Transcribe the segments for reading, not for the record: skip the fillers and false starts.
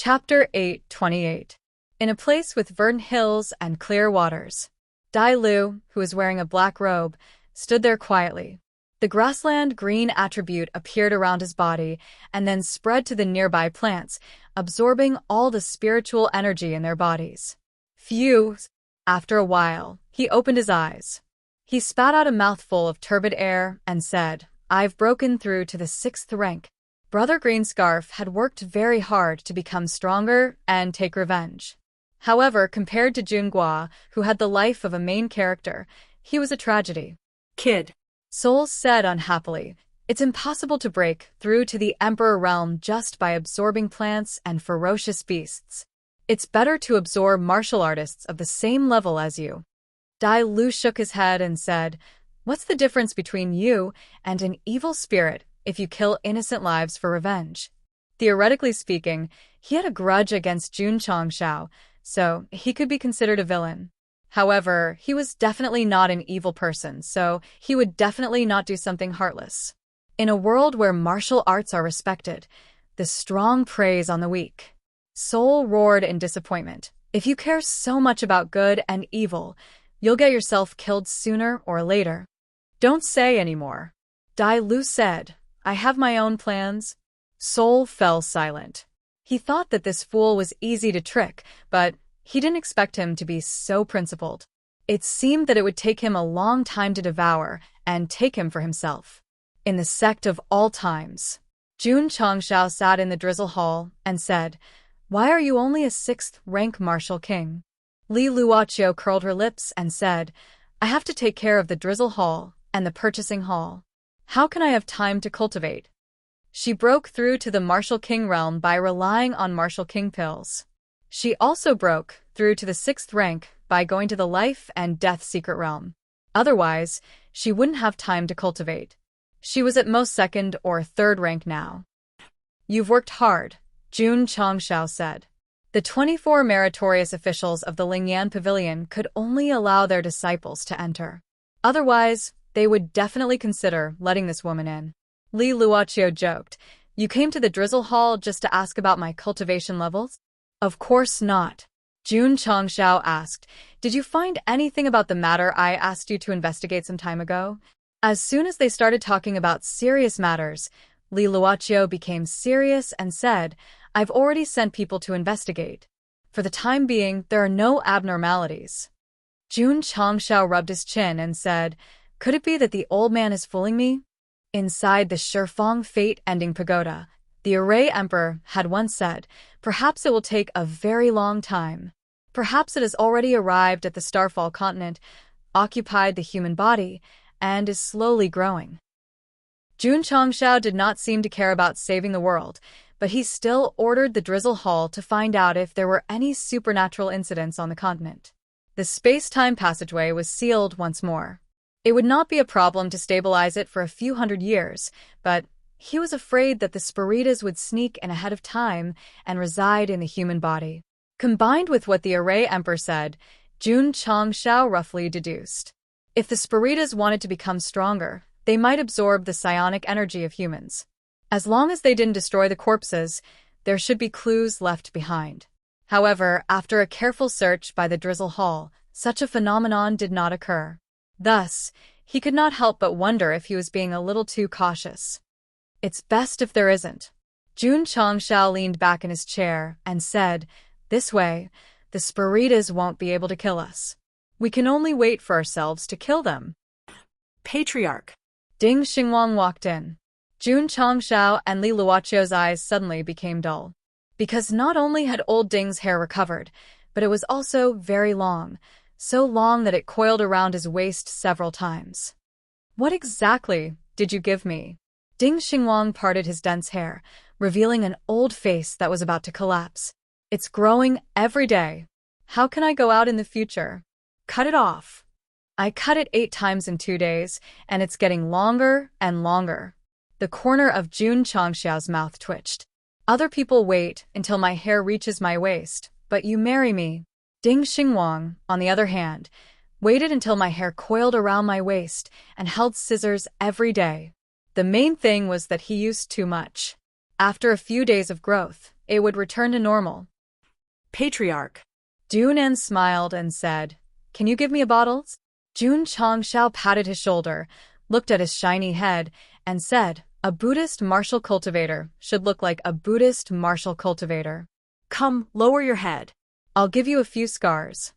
Chapter 8:28. In a place with verdant hills and clear waters. Dai Lu, who was wearing a black robe, stood there quietly. The grassland green attribute appeared around his body and then spread to the nearby plants, absorbing all the spiritual energy in their bodies. Phew! After a while, he opened his eyes. He spat out a mouthful of turbid air and said, "I've broken through to the 6th rank." Brother Greenscarf had worked very hard to become stronger and take revenge. However, compared to Junhua, who had the life of a main character, he was a tragedy. "Kid," Soul said unhappily, "it's impossible to break through to the Emperor realm just by absorbing plants and ferocious beasts. It's better to absorb martial artists of the same level as you." Dai Lu shook his head and said, "What's the difference between you and an evil spirit if you kill innocent lives for revenge?" Theoretically speaking, he had a grudge against Jun Changshao, so he could be considered a villain. However, he was definitely not an evil person, so he would definitely not do something heartless. In a world where martial arts are respected, the strong preys on the weak. Soul roared in disappointment. "If you care so much about good and evil, you'll get yourself killed sooner or later." "Don't say anymore," Dai Lu said. "I have my own plans." Soul fell silent. He thought that this fool was easy to trick, but he didn't expect him to be so principled. It seemed that it would take him a long time to devour and take him for himself. In the Sect of all times, Jun Changshao sat in the Drizzle Hall and said, "Why are you only a 6th rank martial king?" Li Luoqiu curled her lips and said, "I have to take care of the Drizzle Hall and the Purchasing Hall. How can I have time to cultivate?" She broke through to the Martial King realm by relying on Martial King pills. She also broke through to the 6th rank by going to the Life and Death Secret Realm. Otherwise, she wouldn't have time to cultivate. She was at most 2nd or 3rd rank now. "You've worked hard," Jun Changshao said. The 24 meritorious officials of the Lingyan Pavilion could only allow their disciples to enter. Otherwise, they would definitely consider letting this woman in. Li Luoqiu joked, "You came to the Drizzle Hall just to ask about my cultivation levels?" "Of course not." Jun Changshao asked, "Did you find anything about the matter I asked you to investigate some time ago?" As soon as they started talking about serious matters, Li Luoqiu became serious and said, "I've already sent people to investigate. For the time being, there are no abnormalities." Jun Changshao rubbed his chin and said, "Could it be that the old man is fooling me?" Inside the Shifeng fate-ending pagoda, the Array Emperor had once said, "Perhaps it will take a very long time. Perhaps it has already arrived at the Starfall continent, occupied the human body, and is slowly growing." Jun Changshao did not seem to care about saving the world, but he still ordered the Drizzle Hall to find out if there were any supernatural incidents on the continent. The space-time passageway was sealed once more. It would not be a problem to stabilize it for a few hundred years, but he was afraid that the Spiritas would sneak in ahead of time and reside in the human body. Combined with what the Array Emperor said, Jun Changshao roughly deduced. If the Spiritas wanted to become stronger, they might absorb the psionic energy of humans. As long as they didn't destroy the corpses, there should be clues left behind. However, after a careful search by the Drizzle Hall, such a phenomenon did not occur. Thus, he could not help but wonder if he was being a little too cautious. "It's best if there isn't." Jun Changshao leaned back in his chair and said, "This way, the Spiritas won't be able to kill us. We can only wait for ourselves to kill them." "Patriarch." Ding Xinguang walked in. Jun Changshao and Li Luoqiu's eyes suddenly became dull. Because not only had old Ding's hair recovered, but it was also very long, so long that it coiled around his waist several times. "What exactly did you give me?" Ding Xinguang parted his dense hair, revealing an old face that was about to collapse. "It's growing every day. How can I go out in the future?" "Cut it off." "I cut it 8 times in 2 days, and it's getting longer and longer." The corner of Jun Changshao's mouth twitched. "Other people wait until my hair reaches my waist, but you marry me." Ding Xinguang, on the other hand, waited until my hair coiled around my waist and held scissors every day. The main thing was that he used too much. After a few days of growth, it would return to normal. Patriarch. Dunan smiled and said, "Can you give me a bottle?" Jun Changshao patted his shoulder, looked at his shiny head, and said, "A Buddhist martial cultivator should look like a Buddhist martial cultivator. Come, lower your head. I'll give you a few scars."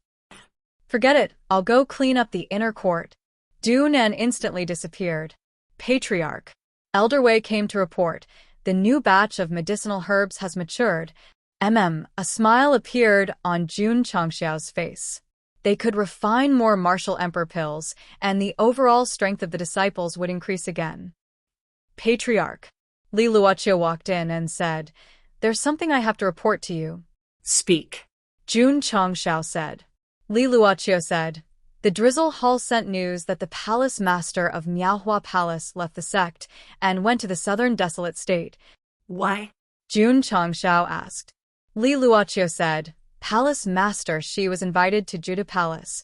"Forget it, I'll go clean up the inner court." Dunan instantly disappeared. Patriarch. Elder Wei came to report, "The new batch of medicinal herbs has matured." A smile appeared on Jun Changxiao's face. They could refine more martial emperor pills, and the overall strength of the disciples would increase again. Patriarch. Li Luoqiu walked in and said, "There's something I have to report to you." Speak. Jun Changxiao said. Li Luoqiu said, "The Drizzle Hall sent news that the palace master of Miaohua Palace left the sect and went to the southern desolate state." Why? Jun Changxiao asked. Li Luoqiu said, "Palace master Shi was invited to Juda Palace."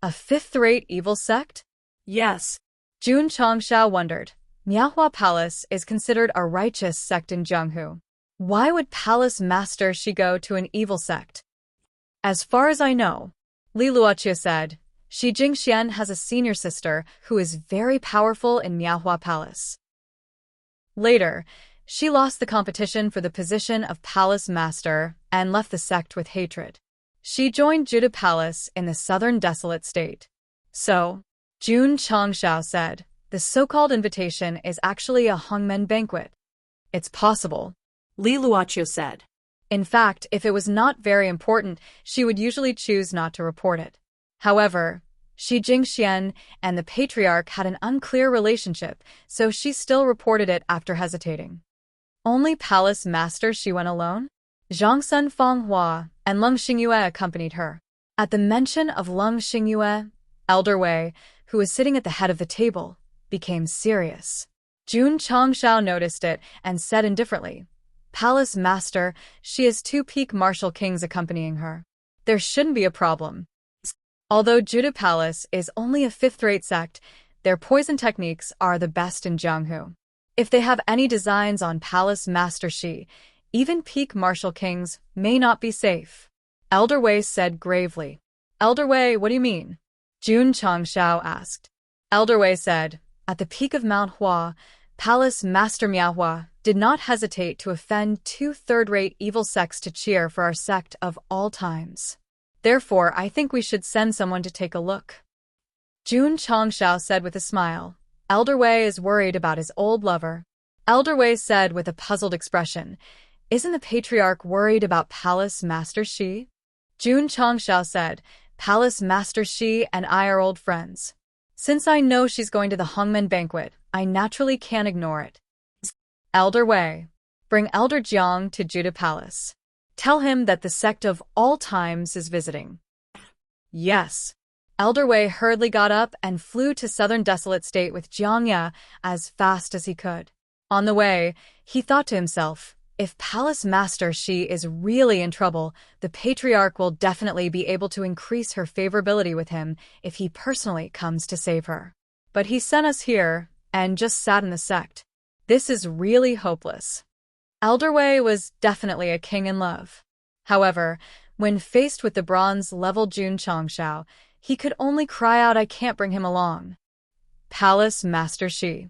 A fifth-rate evil sect? Yes. Jun Changxiao wondered. Miaohua Palace is considered a righteous sect in Jianghu. Why would Palace master Shi go to an evil sect? "As far as I know," Li Luoqiu said, "Shi Jingxian has a senior sister who is very powerful in Miaohua Palace. Later, she lost the competition for the position of palace master and left the sect with hatred. She joined Juda Palace in the southern desolate state." So, Jun Changxiao said, "The so-called invitation is actually a hongmen banquet." "It's possible," Li Luoqiu said. "In fact, if it was not very important, she would usually choose not to report it. However, Shi Jingxian and the patriarch had an unclear relationship, so she still reported it after hesitating." Only palace master Shi went alone? Zhangsun Fanghua and Leng Xingyue accompanied her. At the mention of Leng Xingyue, Elder Wei, who was sitting at the head of the table, became serious. Jun Changxiao noticed it and said indifferently, "Palace master, she has 2 peak martial kings accompanying her. There shouldn't be a problem." Although Juda Palace is only a fifth-rate sect, their poison techniques are the best in Jianghu. If they have any designs on Palace Master Shi, even peak martial kings may not be safe. Elder Wei said gravely. "Elder Wei, what do you mean?" Jun Changxiao asked. Elder Wei said, "At the peak of Mount Hua, Palace Master Miaohua did not hesitate to offend 2 third-rate evil sects to cheer for our sect of all times. Therefore, I think we should send someone to take a look." Jun Changxiao said with a smile, "Elder Wei is worried about his old lover." Elder Wei said with a puzzled expression, "Isn't the patriarch worried about Palace Master Shi?" Jun Changxiao said, "Palace Master Shi and I are old friends. Since I know she's going to the Hongmen banquet, I naturally can't ignore it." Elder Wei, bring Elder Jiang to Juda Palace. Tell him that the sect of all times is visiting. Yes. Elder Wei hurriedly got up and flew to southern desolate state with Jiang Ya as fast as he could. On the way, he thought to himself, if Palace Master Shi is really in trouble, the patriarch will definitely be able to increase her favorability with him if he personally comes to save her. But he sent us here and just sat in the sect. This is really hopeless. Elder Wei was definitely a king in love. However, when faced with the bronze-level Jun Changxiao, he could only cry out, "I can't bring him along." Palace Master Shi.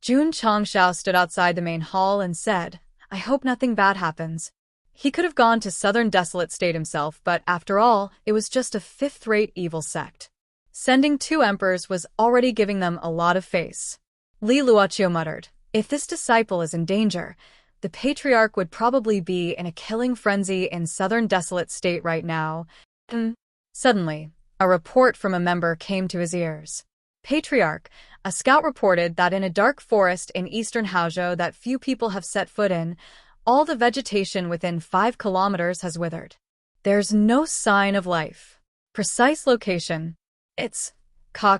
Jun Changxiao stood outside the main hall and said, "I hope nothing bad happens." He could have gone to southern desolate state himself, but after all, it was just a fifth-rate evil sect. Sending 2 emperors was already giving them a lot of face. Li Luoqiu muttered, "If this disciple is in danger, the patriarch would probably be in a killing frenzy in southern desolate state right now." Suddenly, a report from a member came to his ears. "Patriarch, a scout reported that in a dark forest in eastern Haozhou that few people have set foot in, all the vegetation within 5 kilometers has withered. There's no sign of life. Precise location. It's ka.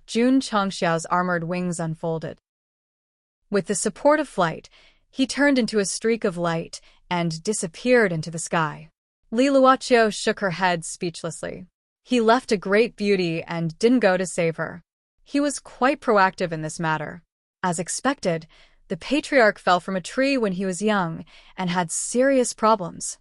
Jun Changxiao's armored wings unfolded. With the support of flight, he turned into a streak of light and disappeared into the sky. Li Luoqiu shook her head speechlessly. He left a great beauty and didn't go to save her. He was quite proactive in this matter. As expected, The patriarch fell from a tree when he was young and had serious problems.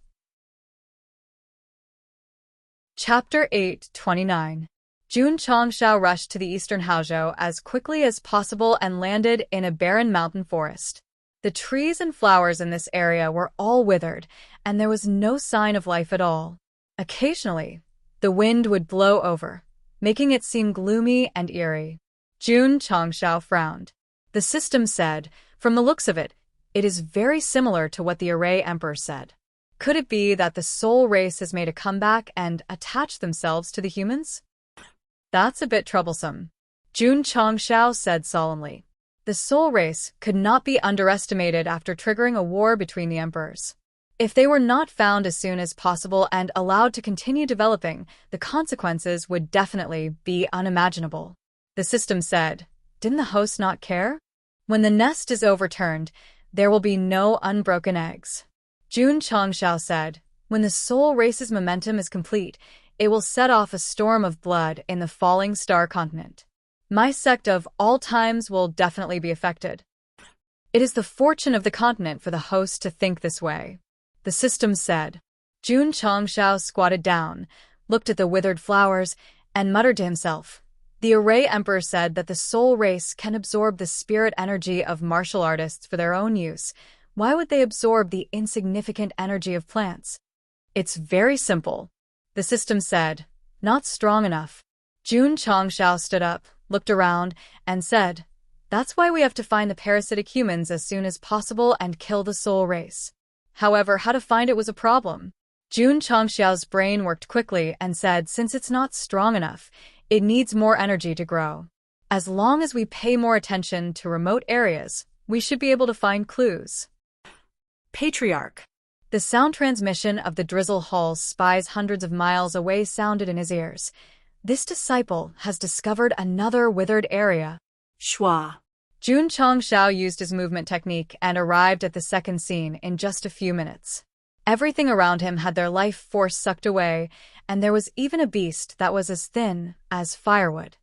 Chapter 8:29. Jun Changshao rushed to the eastern Haozhou as quickly as possible and landed in a barren mountain forest. The trees and flowers in this area were all withered, and there was no sign of life at all. Occasionally, the wind would blow over, making it seem gloomy and eerie. Jun Changshao frowned. The system said, "From the looks of it, it is very similar to what the Array Emperor said. Could it be that the soul race has made a comeback and attached themselves to the humans?" "That's a bit troublesome," Jun Changshao said solemnly. The soul race could not be underestimated after triggering a war between the emperors. If they were not found as soon as possible and allowed to continue developing, the consequences would definitely be unimaginable. The system said, "Didn't the host not care? When the nest is overturned, there will be no unbroken eggs." Jun Changshao said, "When the soul race's momentum is complete, it will set off a storm of blood in the falling star continent. My sect of all times will definitely be affected. It is the fortune of the continent for the host to think this way," the system said. Jun Changshao squatted down, looked at the withered flowers, and muttered to himself. The Array Emperor said that the soul race can absorb the spirit energy of martial artists for their own use. Why would they absorb the insignificant energy of plants? "It's very simple," the system said. "Not strong enough." Jun Changshao stood up, looked around, and said, "That's why we have to find the parasitic humans as soon as possible and kill the soul race." However, how to find it was a problem. Jun Changshao's brain worked quickly and said, "Since it's not strong enough, it needs more energy to grow. As long as we pay more attention to remote areas, we should be able to find clues." Patriarch. The sound transmission of the drizzle hall's spies hundreds of miles away sounded in his ears. This disciple has discovered another withered area. Schwa. Jun Changshao used his movement technique and arrived at the second scene in just a few minutes. Everything around him had their life force sucked away, and there was even a beast that was as thin as firewood.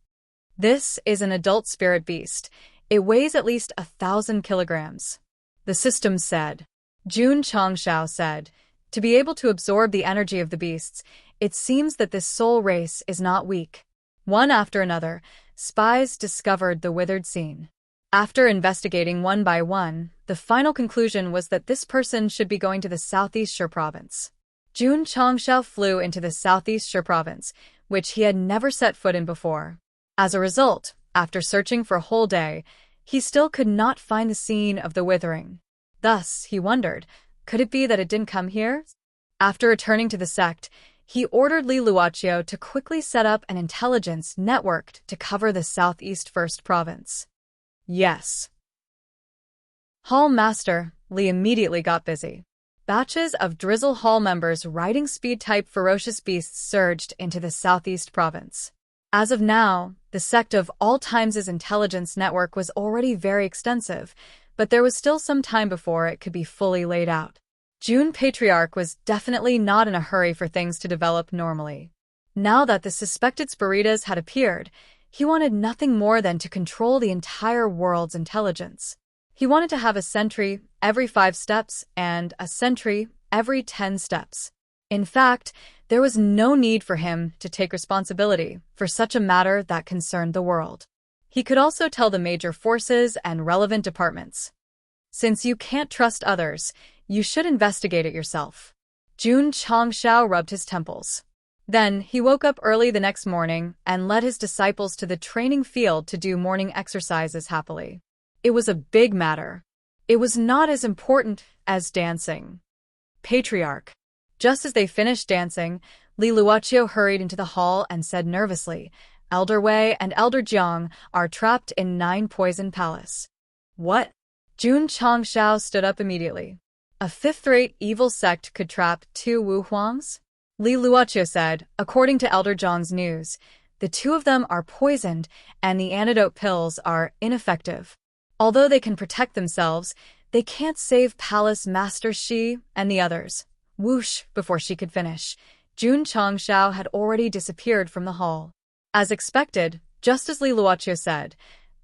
This is an adult spirit beast. It weighs at least 1,000 kilograms. The system said. Jun Changshao said, "To be able to absorb the energy of the beasts, it seems that this soul race is not weak." One after another, spies discovered the withered scene. After investigating one by one, the final conclusion was that this person should be going to the Southeast Shu province. Jun Changshao flew into the Southeast Shu province, which he had never set foot in before. As a result, after searching for a whole day, he still could not find the scene of the withering. Thus, he wondered, could it be that it didn't come here? After returning to the sect, he ordered Li Luoqiu to quickly set up an intelligence network to cover the Southeast First Province. Yes. Hall Master, Li immediately got busy. Batches of Drizzle Hall members riding speed-type ferocious beasts surged into the Southeast Province. As of now, the Sect of All Times' intelligence network was already very extensive, but there was still some time before it could be fully laid out. Jun Patriarch was definitely not in a hurry for things to develop normally. Now that the suspected Spiritas had appeared, he wanted nothing more than to control the entire world's intelligence. He wanted to have a sentry every 5 steps and a sentry every 10 steps. In fact, there was no need for him to take responsibility for such a matter that concerned the world. He could also tell the major forces and relevant departments. Since you can't trust others, you should investigate it yourself. Jun Changshao rubbed his temples. Then he woke up early the next morning and led his disciples to the training field to do morning exercises happily. It was a big matter. It was not as important as dancing. Patriarch. Just as they finished dancing, Li Luoqiu hurried into the hall and said nervously, "Elder Wei and Elder Jiang are trapped in 9 Poison Palace." "What?" Jun Changshao stood up immediately. "A 5th-rate evil sect could trap 2 Wu Huangs?" Li Luoqiu said, "According to Elder Zhang's news, the 2 of them are poisoned and the antidote pills are ineffective. Although they can protect themselves, they can't save Palace Master Shi and the others." Whoosh! Before she could finish, Jun Changshao had already disappeared from the hall. As expected, just as Li Luoqiu said,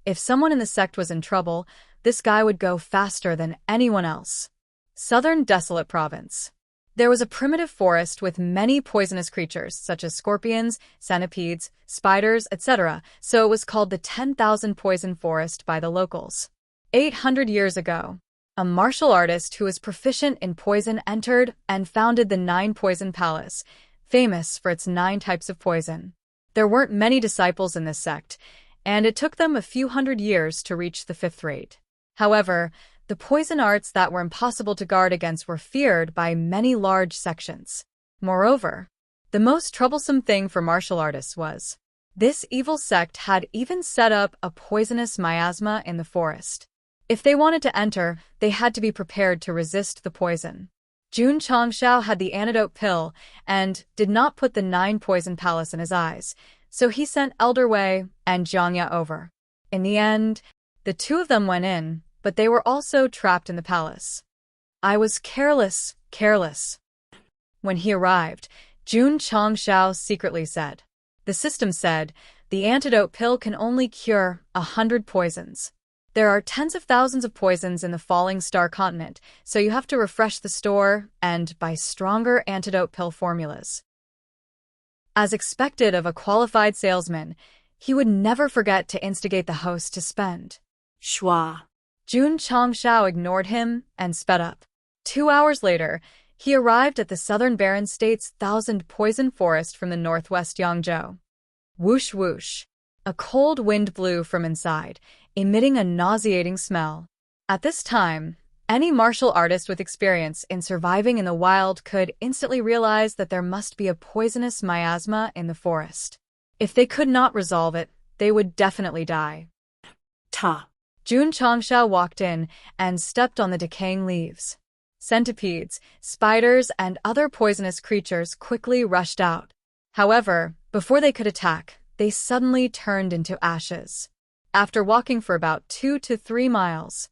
if someone in the sect was in trouble, this guy would go faster than anyone else. Southern Desolate Province. There was a primitive forest with many poisonous creatures, such as scorpions, centipedes, spiders, etc., so it was called the 10,000 Poison Forest by the locals. 800 years ago, a martial artist who was proficient in poison entered and founded the 9 Poison Palace, famous for its 9 types of poison. There weren't many disciples in this sect, and it took them a few hundred years to reach the 5th rate. However, the poison arts that were impossible to guard against were feared by many large sections. Moreover, the most troublesome thing for martial artists was this evil sect had even set up a poisonous miasma in the forest. If they wanted to enter, they had to be prepared to resist the poison. Jun Changshao had the antidote pill and did not put the 9 Poison Palace in his eyes, so he sent Elder Wei and Jiangya over. In the end, the 2 of them went in, but they were also trapped in the palace. I was careless. When he arrived, Jun Changshao secretly said. The system said, the antidote pill can only cure 100 poisons. There are tens of thousands of poisons in the Falling Star continent, so you have to refresh the store and buy stronger antidote pill formulas. As expected of a qualified salesman, he would never forget to instigate the host to spend. Schwa. Jun Changshao ignored him and sped up. 2 hours later, he arrived at the Southern Barren State's 1,000 Poison Forest from the northwest Yangzhou. Whoosh whoosh. A cold wind blew from inside, emitting a nauseating smell. At this time, any martial artist with experience in surviving in the wild could instantly realize that there must be a poisonous miasma in the forest. If they could not resolve it, they would definitely die. Ta. Jun Changshao walked in and stepped on the decaying leaves. Centipedes, spiders, and other poisonous creatures quickly rushed out. However, before they could attack, they suddenly turned into ashes. After walking for about 2 to 3 miles,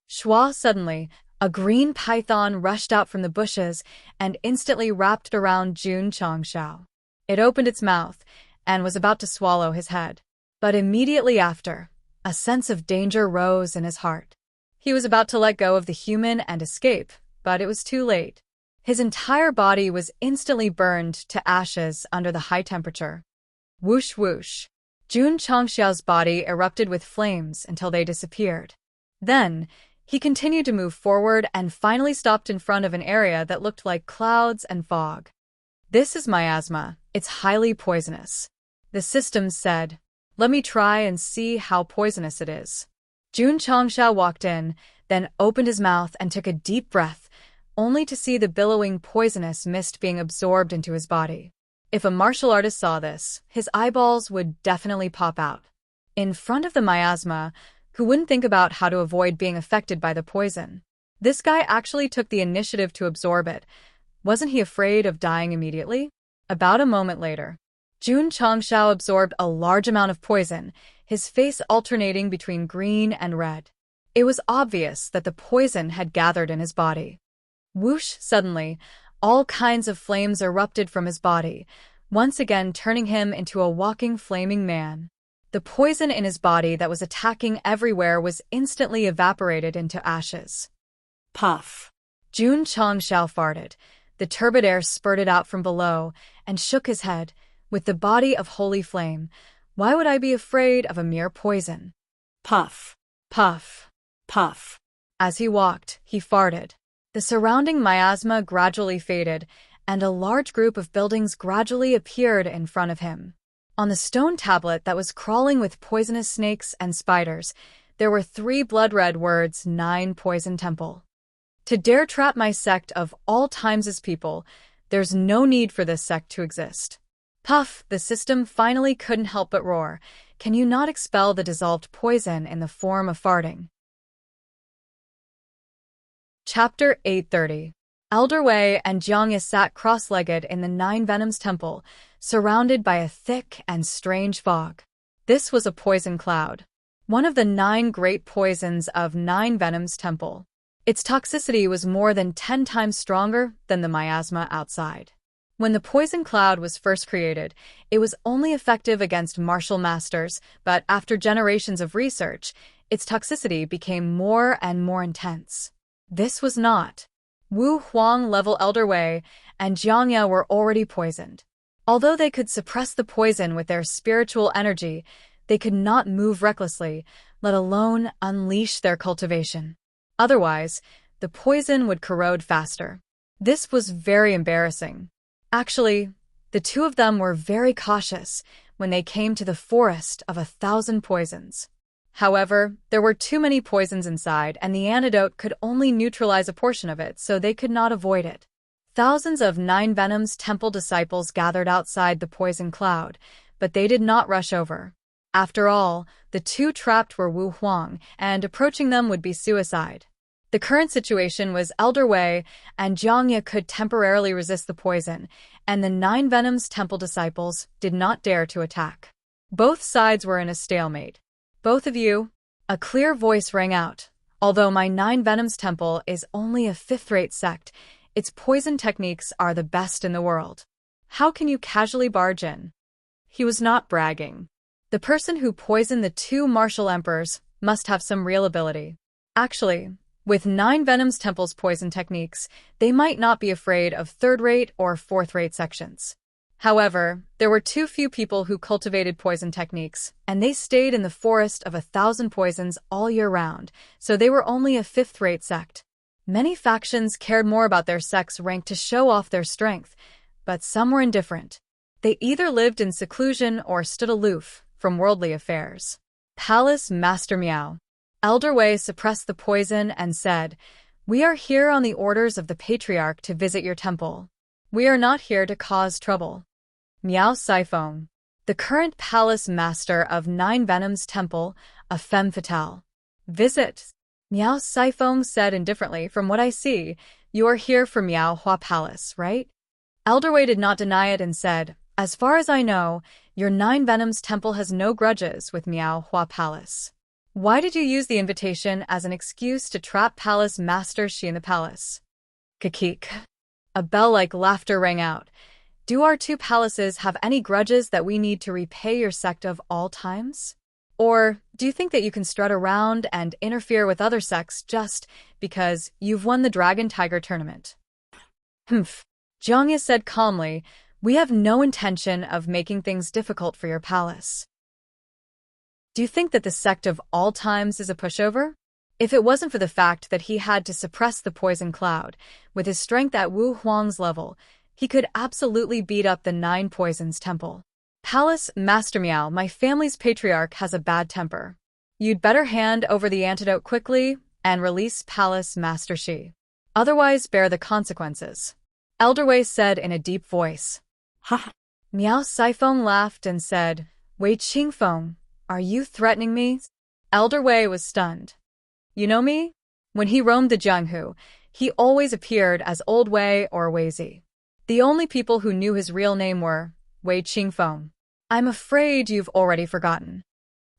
suddenly, a green python rushed out from the bushes and instantly wrapped around Jun Changshao. It opened its mouth and was about to swallow his head. But immediately after, a sense of danger rose in his heart. He was about to let go of the human and escape, but it was too late. His entire body was instantly burned to ashes under the high temperature. Whoosh whoosh. Jun Changshao's body erupted with flames until they disappeared. Then, he continued to move forward and finally stopped in front of an area that looked like clouds and fog. This is miasma. It's highly poisonous. The system said. Let me try and see how poisonous it is. Jun Changshao walked in, then opened his mouth and took a deep breath, only to see the billowing poisonous mist being absorbed into his body. If a martial artist saw this, his eyeballs would definitely pop out. In front of the miasma, who wouldn't think about how to avoid being affected by the poison? This guy actually took the initiative to absorb it. Wasn't he afraid of dying immediately? About a moment later, Jun Changshao absorbed a large amount of poison, his face alternating between green and red. It was obvious that the poison had gathered in his body. Whoosh! Suddenly, all kinds of flames erupted from his body, once again turning him into a walking flaming man. The poison in his body that was attacking everywhere was instantly evaporated into ashes. Puff. Jun Changshao farted. The turbid air spurted out from below and shook his head. With the body of holy flame, why would I be afraid of a mere poison? Puff. Puff. Puff. As he walked, he farted. The surrounding miasma gradually faded, and a large group of buildings gradually appeared in front of him. On the stone tablet that was crawling with poisonous snakes and spiders, there were 3 blood-red words, 9 Poison Temple. To dare trap my sect of all times as people, there's no need for this sect to exist. Puff! The system finally couldn't help but roar. Can you not expel the dissolved poison in the form of farting? Chapter 830. Elder Wei and Jiangya sat cross-legged in the 9 Venoms Temple, surrounded by a thick and strange fog. This was a poison cloud, one of the 9 great poisons of 9 Venoms Temple. Its toxicity was more than 10 times stronger than the miasma outside. When the poison cloud was first created, it was only effective against martial masters, but after generations of research, its toxicity became more and more intense. This was not. Wu Huang-level Elder Wei and Jiangya were already poisoned. Although they could suppress the poison with their spiritual energy, they could not move recklessly, let alone unleash their cultivation. Otherwise, the poison would corrode faster. This was very embarrassing. Actually, the two of them were very cautious when they came to the forest of 1,000 poisons. However, there were too many poisons inside, and the antidote could only neutralize a portion of it, so they could not avoid it. Thousands of Nine Venoms Temple disciples gathered outside the poison cloud, but they did not rush over. After all, the two trapped were Wu Huang, and approaching them would be suicide. The current situation was Elder Wei and Jiangya could temporarily resist the poison, and the Nine Venoms Temple disciples did not dare to attack. Both sides were in a stalemate. Both of you? A clear voice rang out. Although my Nine Venoms Temple is only a fifth-rate sect, its poison techniques are the best in the world. How can you casually barge in? He was not bragging. The person who poisoned the two martial emperors must have some real ability. Actually, with Nine Venoms Temple's poison techniques, they might not be afraid of third-rate or fourth-rate sections. However, there were too few people who cultivated poison techniques, and they stayed in the forest of 1,000 poisons all year round, so they were only a fifth-rate sect. Many factions cared more about their sect's rank to show off their strength, but some were indifferent. They either lived in seclusion or stood aloof from worldly affairs. Palace Master Miao. Elder Wei suppressed the poison and said, "We are here on the orders of the Patriarch to visit your temple. We are not here to cause trouble." Miao Saifeng, the current Palace Master of Nine Venoms Temple, a femme fatale. "Visit?" Miao Saifeng said indifferently, "From what I see, you are here for Miao Hua Palace, right?" Elder Wei did not deny it and said, "As far as I know, your Nine Venoms Temple has no grudges with Miao Hua Palace. Why did you use the invitation as an excuse to trap Palace Master Shi in the palace?" Kikik. A bell-like laughter rang out. "Do our two palaces have any grudges that we need to repay your sect of all times? Or do you think that you can strut around and interfere with other sects just because you've won the Dragon Tiger tournament?" "Humph," Jiangya said calmly, "we have no intention of making things difficult for your palace." "Do you think that the sect of all times is a pushover? If it wasn't for the fact that he had to suppress the poison cloud, with his strength at Wu Huang's level, he could absolutely beat up the Nine Poisons Temple. Palace Master Miao, my family's patriarch has a bad temper. You'd better hand over the antidote quickly and release Palace Master Shi. Otherwise bear the consequences," Elder Wei said in a deep voice. Ha! Miao Saifeng laughed and said, "Wei Qingfeng, are you threatening me?" Elder Wei was stunned. "You know me? When he roamed the Jianghu, he always appeared as Old Wei or Weizi. The only people who knew his real name were Wei Qingfeng. I'm afraid you've already forgotten."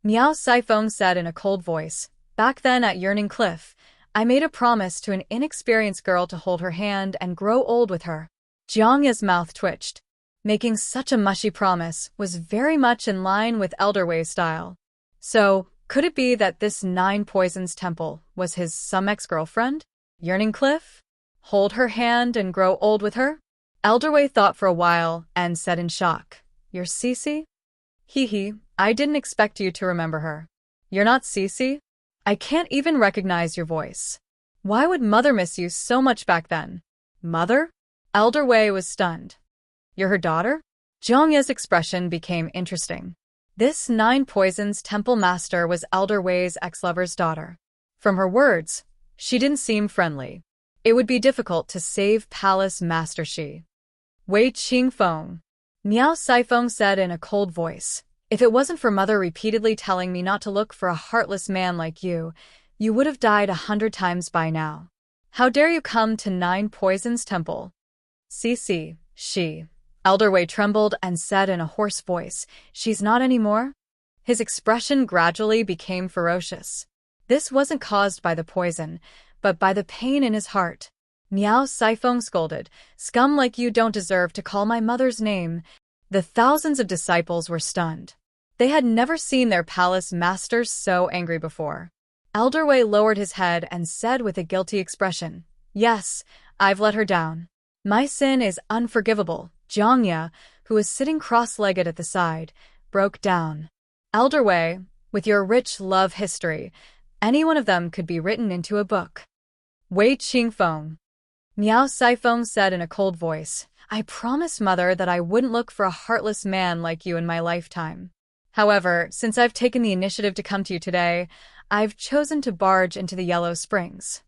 Miao Saifeng said in a cold voice, "Back then at Yearning Cliff, I made a promise to an inexperienced girl to hold her hand and grow old with her." Jiangya's mouth twitched. Making such a mushy promise was very much in line with Elder Wei's style. So, could it be that this Nine Poisons Temple was his some ex-girlfriend? Yearning Cliff? Hold her hand and grow old with her? Elder Wei thought for a while and said in shock, "You're Cece?" "Hee, I didn't expect you to remember her. You're not Cece? I can't even recognize your voice. Why would Mother miss you so much back then?" "Mother?" Elder Wei was stunned. "You're her daughter?" Jiangya's expression became interesting. This Nine Poisons Temple Master was Elder Wei's ex-lover's daughter. From her words, she didn't seem friendly. It would be difficult to save Palace Master Shi. "Wei Qingfeng," Miao Saifeng said in a cold voice, "if it wasn't for Mother repeatedly telling me not to look for a heartless man like you, you would have died 100 times by now. How dare you come to Nine Poisons Temple?" "Cece, she." Elder Wei trembled and said in a hoarse voice, "She's not anymore?" His expression gradually became ferocious. This wasn't caused by the poison, but by the pain in his heart. Miao Saifeng scolded, "Scum like you don't deserve to call my mother's name." The thousands of disciples were stunned. They had never seen their palace masters so angry before. Elder Wei lowered his head and said with a guilty expression, "Yes, I've let her down. My sin is unforgivable." Jiangya, who was sitting cross-legged at the side, broke down. "Elder Wei, with your rich love history, any one of them could be written into a book." Wei Qingfeng. Miao Saifeng said in a cold voice, "I promised Mother that I wouldn't look for a heartless man like you in my lifetime. However, since I've taken the initiative to come to you today, I've chosen to barge into the Yellow Springs."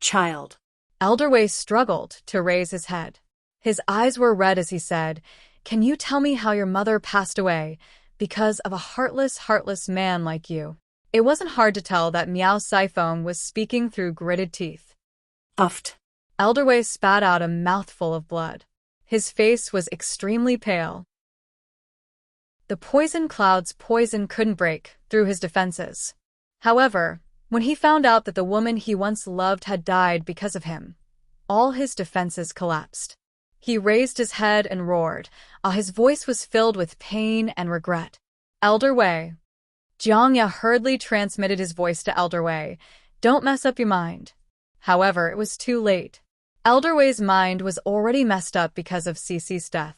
Child. Elder Wei struggled to raise his head. His eyes were red as he said, "Can you tell me how your mother passed away because of a heartless man like you?" It wasn't hard to tell that Miao Saifeng was speaking through gritted teeth. Puffed. Elder Wei spat out a mouthful of blood. His face was extremely pale. The poison cloud's poison couldn't break through his defenses. However, when he found out that the woman he once loved had died because of him, all his defenses collapsed. He raised his head and roared. His voice was filled with pain and regret. "Elder Wei." Jiangya hurriedly transmitted his voice to Elder Wei. "Don't mess up your mind." However, it was too late. Elder Wei's mind was already messed up because of Cece's death.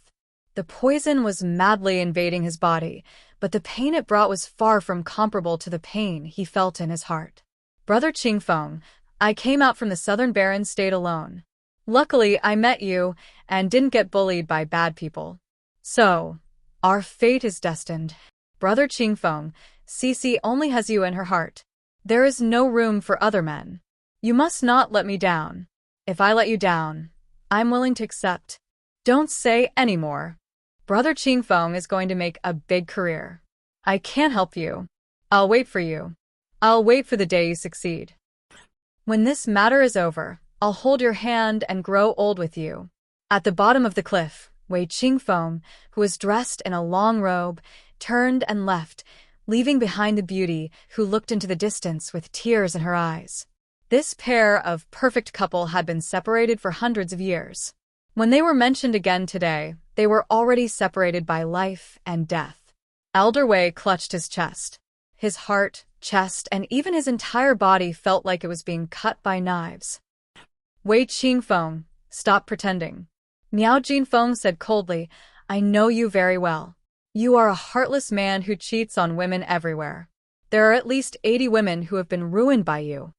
The poison was madly invading his body, but the pain it brought was far from comparable to the pain he felt in his heart. "Brother Qingfeng, I came out from the Southern Barren State alone. Luckily, I met you and didn't get bullied by bad people. So, our fate is destined. Brother Qingfeng, Cece only has you in her heart. There is no room for other men. You must not let me down. If I let you down, I'm willing to accept. Don't say any more. Brother Qingfeng is going to make a big career. I can't help you. I'll wait for you. I'll wait for the day you succeed. When this matter is over, I'll hold your hand and grow old with you." At the bottom of the cliff, Wei Qingfeng, who was dressed in a long robe, turned and left, leaving behind the beauty who looked into the distance with tears in her eyes. This pair of perfect couple had been separated for hundreds of years. When they were mentioned again today, they were already separated by life and death. Elder Wei clutched his chest. His heart, chest, and even his entire body felt like it was being cut by knives. "Wei Qingfeng, stop pretending." Miao Jinfeng said coldly, "I know you very well. You are a heartless man who cheats on women everywhere. There are at least 80 women who have been ruined by you."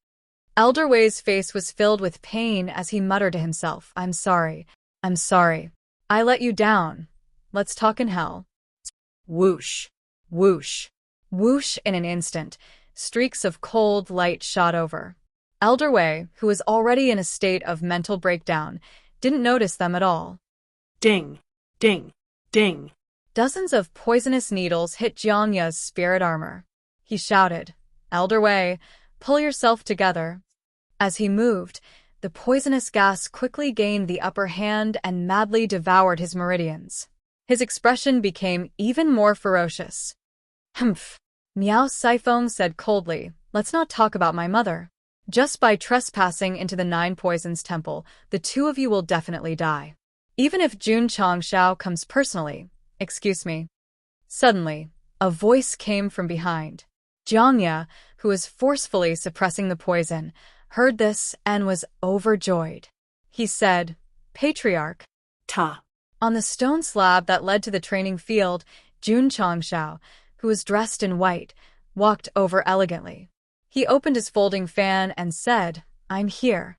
Elder Wei's face was filled with pain as he muttered to himself, I'm sorry. I let you down. Let's talk in hell." Whoosh, whoosh, whoosh. In an instant, streaks of cold light shot over. Elder Wei, who was already in a state of mental breakdown, didn't notice them at all. Ding, ding, ding. Dozens of poisonous needles hit Jiangya's spirit armor. He shouted, "Elder Wei, pull yourself together." As he moved, the poisonous gas quickly gained the upper hand and madly devoured his meridians. His expression became even more ferocious. "Humph," Miao Saifeng said coldly, "let's not talk about my mother. Just by trespassing into the Nine Poisons Temple, the two of you will definitely die. Even if Jun Changshao comes personally, excuse me." Suddenly, a voice came from behind. Jiangya, who was forcefully suppressing the poison, heard this and was overjoyed. He said, "Patriarch." Ta. On the stone slab that led to the training field, Jun Changshao, who was dressed in white, walked over elegantly. He opened his folding fan and said, "I'm here."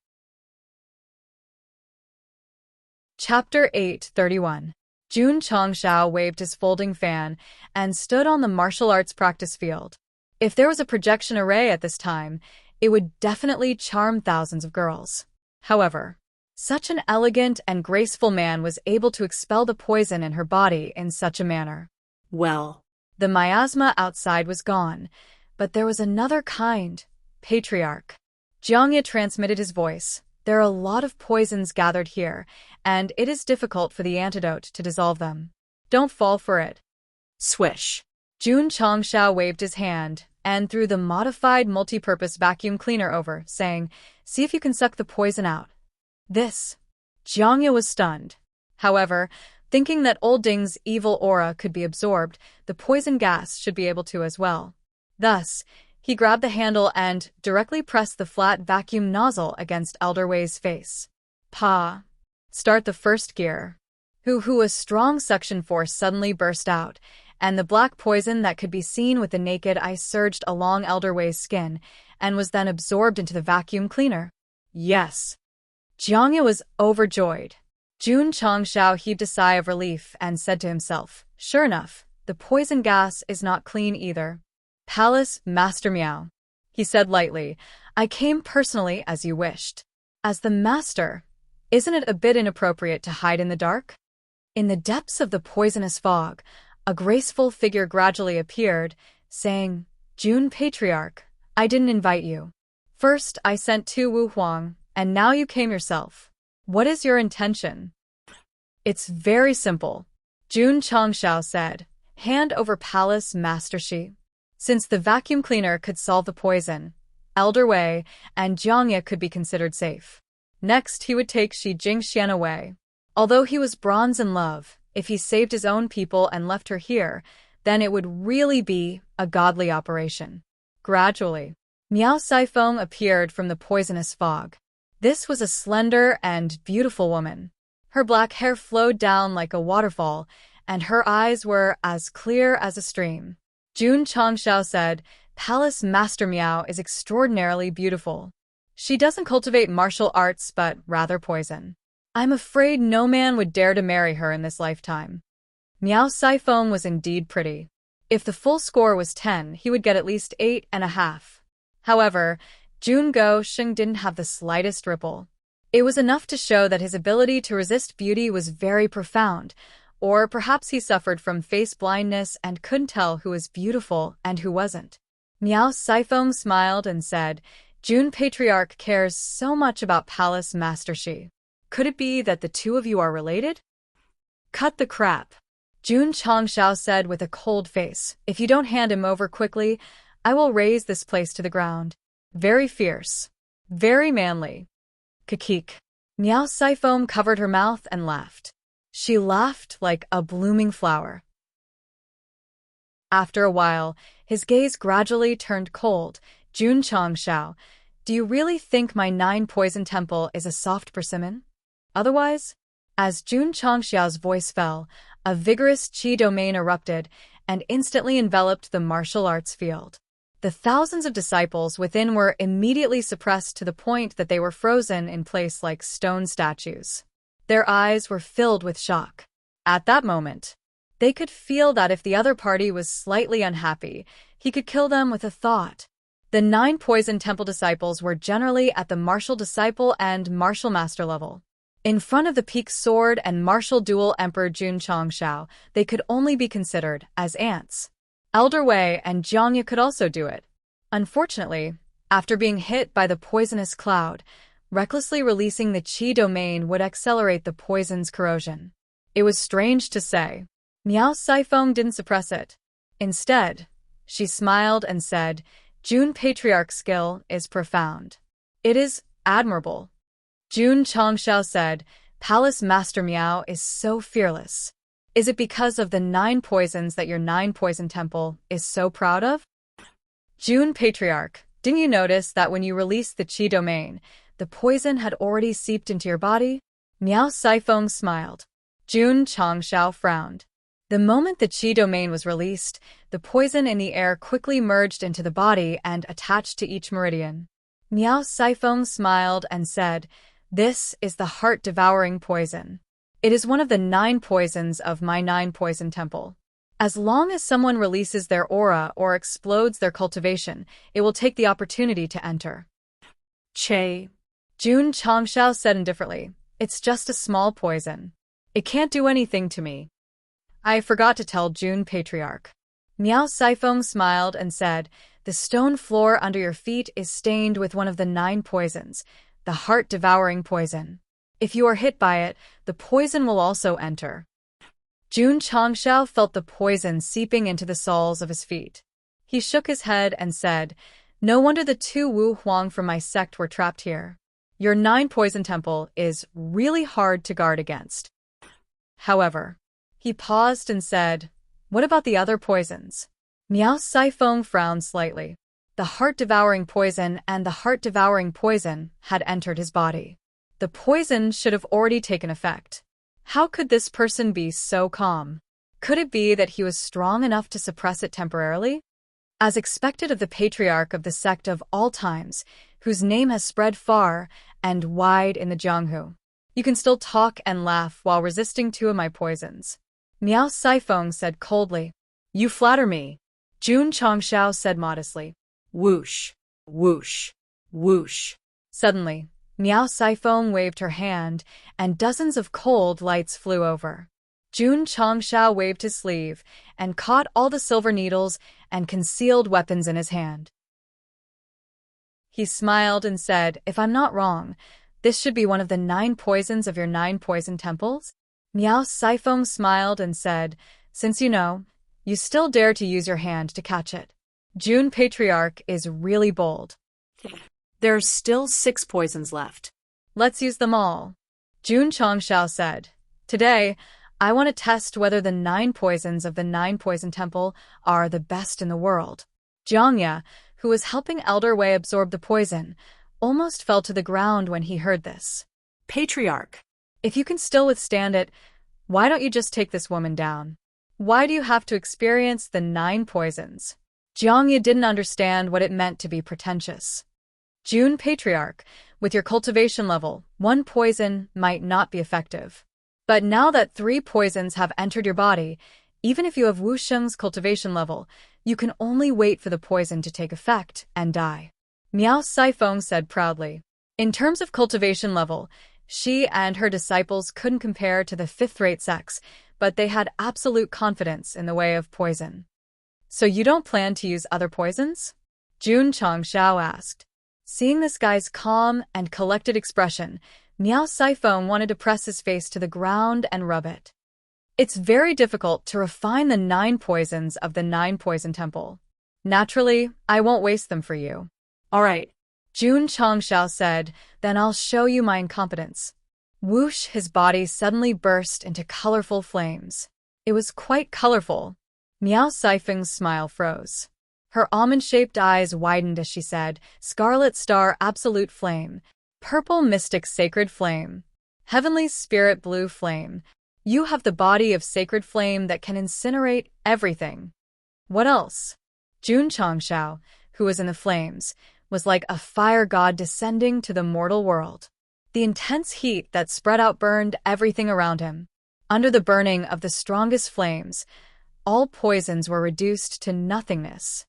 Chapter 8:31. Jun Changshao waved his folding fan and stood on the martial arts practice field. If there was a projection array at this time, it would definitely charm thousands of girls. However, such an elegant and graceful man was able to expel the poison in her body in such a manner. Well. The miasma outside was gone, but there was another kind, Patriarch. Jiangya transmitted his voice. "There are a lot of poisons gathered here, and it is difficult for the antidote to dissolve them. Don't fall for it." Swish. Jun Changshao waved his hand and threw the modified multi-purpose vacuum cleaner over, saying, "See if you can suck the poison out." This. Jiangya was stunned. However, thinking that Old Ding's evil aura could be absorbed, the poison gas should be able to as well. Thus, He grabbed the handle and directly pressed the flat vacuum nozzle against Elder Wei's face. Pa. Start the first gear. A strong suction force suddenly burst out, and the black poison that could be seen with the naked eye surged along Elder Wei's skin and was then absorbed into the vacuum cleaner. Yes. Jiangya was overjoyed. Jun Changshao heaved a sigh of relief and said to himself, sure enough, the poison gas is not clean either. Palace Master Miao, he said lightly, I came personally as you wished. As the master, isn't it a bit inappropriate to hide in the dark? In the depths of the poisonous fog, a graceful figure gradually appeared, saying, Jun Patriarch, I didn't invite you. First I sent Tu Wu Huang, and now you came yourself. What is your intention? It's very simple, Jun Changshao said. Hand over Palace Master Shi. Since the vacuum cleaner could solve the poison, Elder Wei and Jiangya could be considered safe. Next, he would take Shi Jingxian away. Although he was bronze in love, if he saved his own people and left her here, then it would really be a godly operation. Gradually, Miao Saifeng appeared from the poisonous fog. This was a slender and beautiful woman. Her black hair flowed down like a waterfall, and her eyes were as clear as a stream. Jun Changshao said, Palace Master Miao is extraordinarily beautiful. She doesn't cultivate martial arts but rather poison. I'm afraid no man would dare to marry her in this lifetime. Miao Saifeng was indeed pretty. If the full score was 10, he would get at least 8.5. However, Jun Go-sheng didn't have the slightest ripple. It was enough to show that his ability to resist beauty was very profound, or perhaps he suffered from face blindness and couldn't tell who was beautiful and who wasn't. Miao Saifeng smiled and said, Jun Patriarch cares so much about Palace Master Shi. Could it be that the two of you are related? Cut the crap, Jun Changshao said with a cold face. If you don't hand him over quickly, I will raze this place to the ground. Very fierce. Very manly. Kikik. Miao Saifeng covered her mouth and laughed. She laughed like a blooming flower. After a while, his gaze gradually turned cold. Jun Changshao, do you really think my 9-poison temple is a soft persimmon? Otherwise? As Jun Changshao's voice fell, a vigorous qi domain erupted and instantly enveloped the martial arts field. The thousands of disciples within were immediately suppressed to the point that they were frozen in place like stone statues. Their eyes were filled with shock. At that moment, they could feel that if the other party was slightly unhappy, he could kill them with a thought. The 9 poison temple disciples were generally at the martial disciple and martial master level. In front of the peak sword and martial dual emperor Jun Changshao, they could only be considered as ants. Elder Wei and Jiangya could also do it. Unfortunately, after being hit by the poisonous cloud, recklessly releasing the qi domain would accelerate the poison's corrosion. It was strange to say. Miao Saifeng didn't suppress it. Instead, she smiled and said, Jun Patriarch's skill is profound. It is admirable. Jun Changshao said, Palace Master Miao is so fearless. Is it because of the 9 poisons that your 9-poison temple is so proud of? Jun Patriarch, didn't you notice that when you released the qi domain, the poison had already seeped into your body? Miao Saifeng smiled. Jun Changshao frowned. The moment the qi domain was released, the poison in the air quickly merged into the body and attached to each meridian. Miao Saifeng smiled and said, This is the heart-devouring poison. It is one of the 9 poisons of my 9-poison temple. As long as someone releases their aura or explodes their cultivation, it will take the opportunity to enter. Che. Jun Changshao said indifferently, It's just a small poison. It can't do anything to me. I forgot to tell Jun Patriarch. Miao Saifeng smiled and said, The stone floor under your feet is stained with one of the 9 poisons, the heart-devouring poison. If you are hit by it, the poison will also enter. Jun Changshao felt the poison seeping into the soles of his feet. He shook his head and said, No wonder the 2 Wu Huang from my sect were trapped here. Your 9-poison temple is really hard to guard against. However, he paused and said, What about the other poisons? Miao Saifeng frowned slightly. The heart-devouring poison and the heart-devouring poison had entered his body. The poison should have already taken effect. How could this person be so calm? Could it be that he was strong enough to suppress it temporarily? As expected of the patriarch of the sect of all times, whose name has spread far and wide in the Jianghu, you can still talk and laugh while resisting 2 of my poisons. Miao Saifeng said coldly. You flatter me. Jun Chongshao said modestly. Whoosh, whoosh, whoosh. Suddenly, Miao Saifeng waved her hand, and dozens of cold lights flew over. Jun Chongshao waved his sleeve and caught all the silver needles and concealed weapons in his hand. He smiled and said, if I'm not wrong, this should be one of the 9 poisons of your 9 poison temples? Miao Saifeng smiled and said, since you know, you still dare to use your hand to catch it. Jun Patriarch is really bold. There's still 6 poisons left. Let's use them all. Jun Chongshao said, today, I want to test whether the 9 poisons of the 9 poison temple are the best in the world. Jiangya, who was helping Elder Wei absorb the poison, almost fell to the ground when he heard this. Patriarch. If you can still withstand it, why don't you just take this woman down? Why do you have to experience the 9 poisons? Jiangya didn't understand what it meant to be pretentious. Jun Patriarch, with your cultivation level, 1 poison might not be effective. But now that 3 poisons have entered your body, even if you have Wu Sheng's cultivation level, you can only wait for the poison to take effect and die. Miao Saifeng said proudly. In terms of cultivation level, she and her disciples couldn't compare to the 5th-rate sects, but they had absolute confidence in the way of poison. So you don't plan to use other poisons? Jun Chongshao asked. Seeing this guy's calm and collected expression, Miao Saifeng wanted to press his face to the ground and rub it. It's very difficult to refine the 9 poisons of the 9 poison temple. Naturally, I won't waste them for you. All right. Jun Chongshao said, then I'll show you my incompetence. Whoosh, his body suddenly burst into colorful flames. It was quite colorful. Miao Saifeng's smile froze. Her almond-shaped eyes widened as she said, Scarlet Star Absolute Flame, Purple Mystic Sacred Flame, Heavenly Spirit Blue Flame. You have the body of sacred flame that can incinerate everything. What else? Jun Chongshao, who was in the flames, was like a fire god descending to the mortal world. The intense heat that spread out burned everything around him. Under the burning of the strongest flames, all poisons were reduced to nothingness.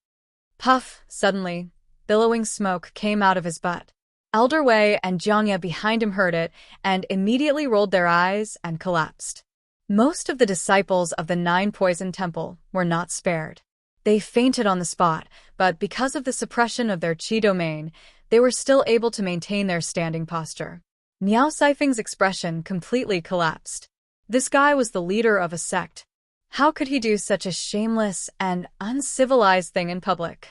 Puff, suddenly, billowing smoke came out of his butt. Elder Wei and Jiangya behind him heard it and immediately rolled their eyes and collapsed. Most of the disciples of the 9 poison temple were not spared. They fainted on the spot, but because of the suppression of their qi domain, they were still able to maintain their standing posture. Miao Saifeng's expression completely collapsed. This guy was the leader of a sect. How could he do such a shameless and uncivilized thing in public?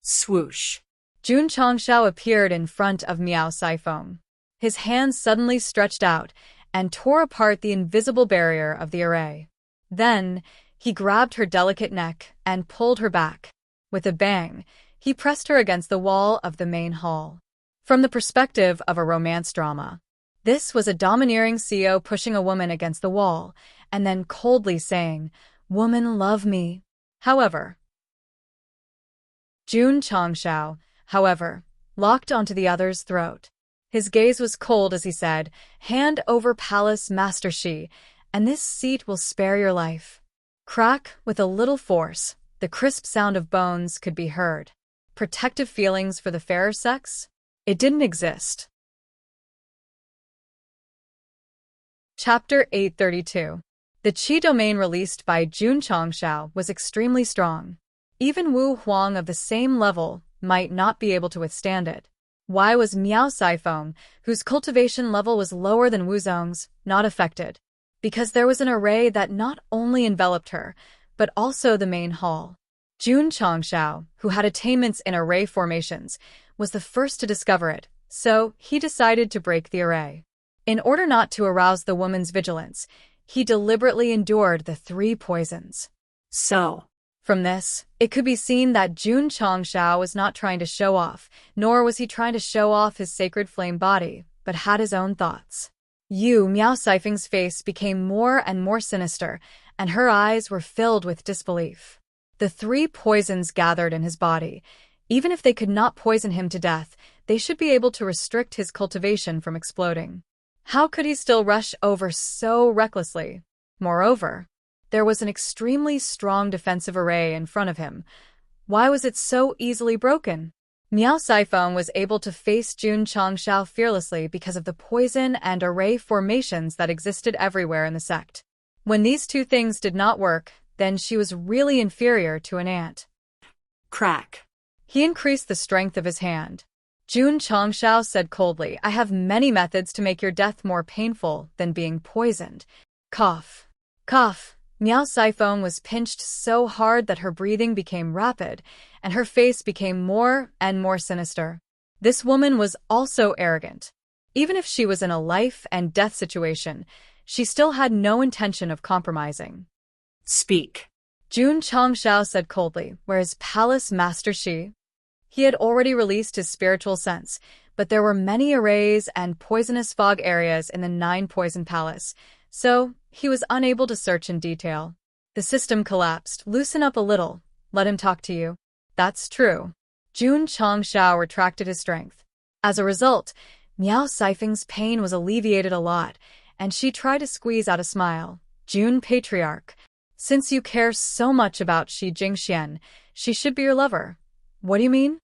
Swoosh. Jun Chongshao appeared in front of Miao Saifeng. His hands suddenly stretched out and tore apart the invisible barrier of the array. Then, he grabbed her delicate neck and pulled her back. With a bang, he pressed her against the wall of the main hall. From the perspective of a romance drama, this was a domineering CEO pushing a woman against the wall and then coldly saying, "Woman, love me." However, Jun Chongshao, locked onto the other's throat. His gaze was cold as he said, "Hand over Palace Master Shi, and this seat will spare your life." Crack, with a little force, the crisp sound of bones could be heard. Protective feelings for the fairer sex? It didn't exist. Chapter 832. The qi domain released by Jun Chongshao was extremely strong. Even Wu Huang of the same level might not be able to withstand it. Why was Miao Saifeng, whose cultivation level was lower than Wu Zong's, not affected? Because there was an array that not only enveloped her, but also the main hall. Jun Chongshao, who had attainments in array formations, was the first to discover it, so he decided to break the array. In order not to arouse the woman's vigilance, he deliberately endured the 3 poisons. So, From this, it could be seen that Jun Changshao was not trying to show off, nor was he trying to show off his sacred flame body, but had his own thoughts. Miao Seifeng's face became more and more sinister, and her eyes were filled with disbelief. The 3 poisons gathered in his body. Even if they could not poison him to death, they should be able to restrict his cultivation from exploding. How could he still rush over so recklessly? Moreover, there was an extremely strong defensive array in front of him. Why was it so easily broken? Miao Seifeng was able to face Jun Changshao fearlessly because of the poison and array formations that existed everywhere in the sect. When these 2 things did not work, then she was really inferior to an ant. Crack. He increased the strength of his hand. Jun Changshao said coldly, "I have many methods to make your death more painful than being poisoned." Cough. Cough. Miao Seifeng was pinched so hard that her breathing became rapid, and her face became more and more sinister. This woman was also arrogant. Even if she was in a life-and-death situation, she still had no intention of compromising. Speak. Jun Changshao said coldly, "Where is Palace Master Shi?" He had already released his spiritual sense, but there were many arrays and poisonous fog areas in the 9-poison palace, so he was unable to search in detail. The system collapsed. "Loosen up a little. Let him talk to you." "That's true." Jun Changshao retracted his strength. As a result, Miao Seifeng's pain was alleviated a lot, and she tried to squeeze out a smile. "Jun Patriarch, since you care so much about Shi Jingxian, she should be your lover." "What do you mean?"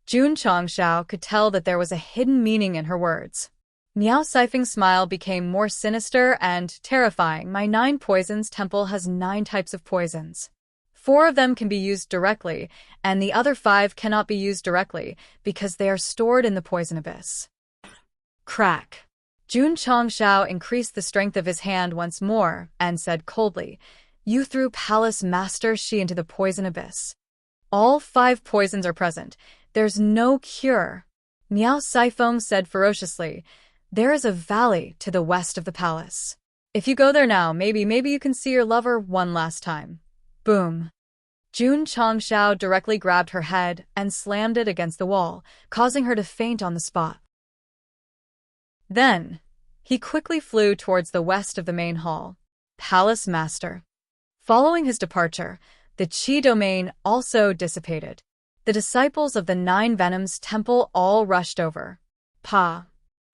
Jun Changshao could tell that there was a hidden meaning in her words. Miao Seifeng's smile became more sinister and terrifying. "My 9 poisons temple has 9 types of poisons. 4 of them can be used directly, and the other 5 cannot be used directly because they are stored in the poison abyss." Crack. Jun Changshao increased the strength of his hand once more and said coldly, "You threw Palace Master Shi into the poison abyss. All 5 poisons are present. There's no cure." Miao Seifeng said ferociously, "There is a valley to the west of the palace. If you go there now, maybe you can see your lover one last time." Boom. Jun Changshao directly grabbed her head and slammed it against the wall, causing her to faint on the spot. Then, he quickly flew towards the west of the main hall. Palace Master. Following his departure, the Qi domain also dissipated. The disciples of the 9 Venoms Temple all rushed over. Pa.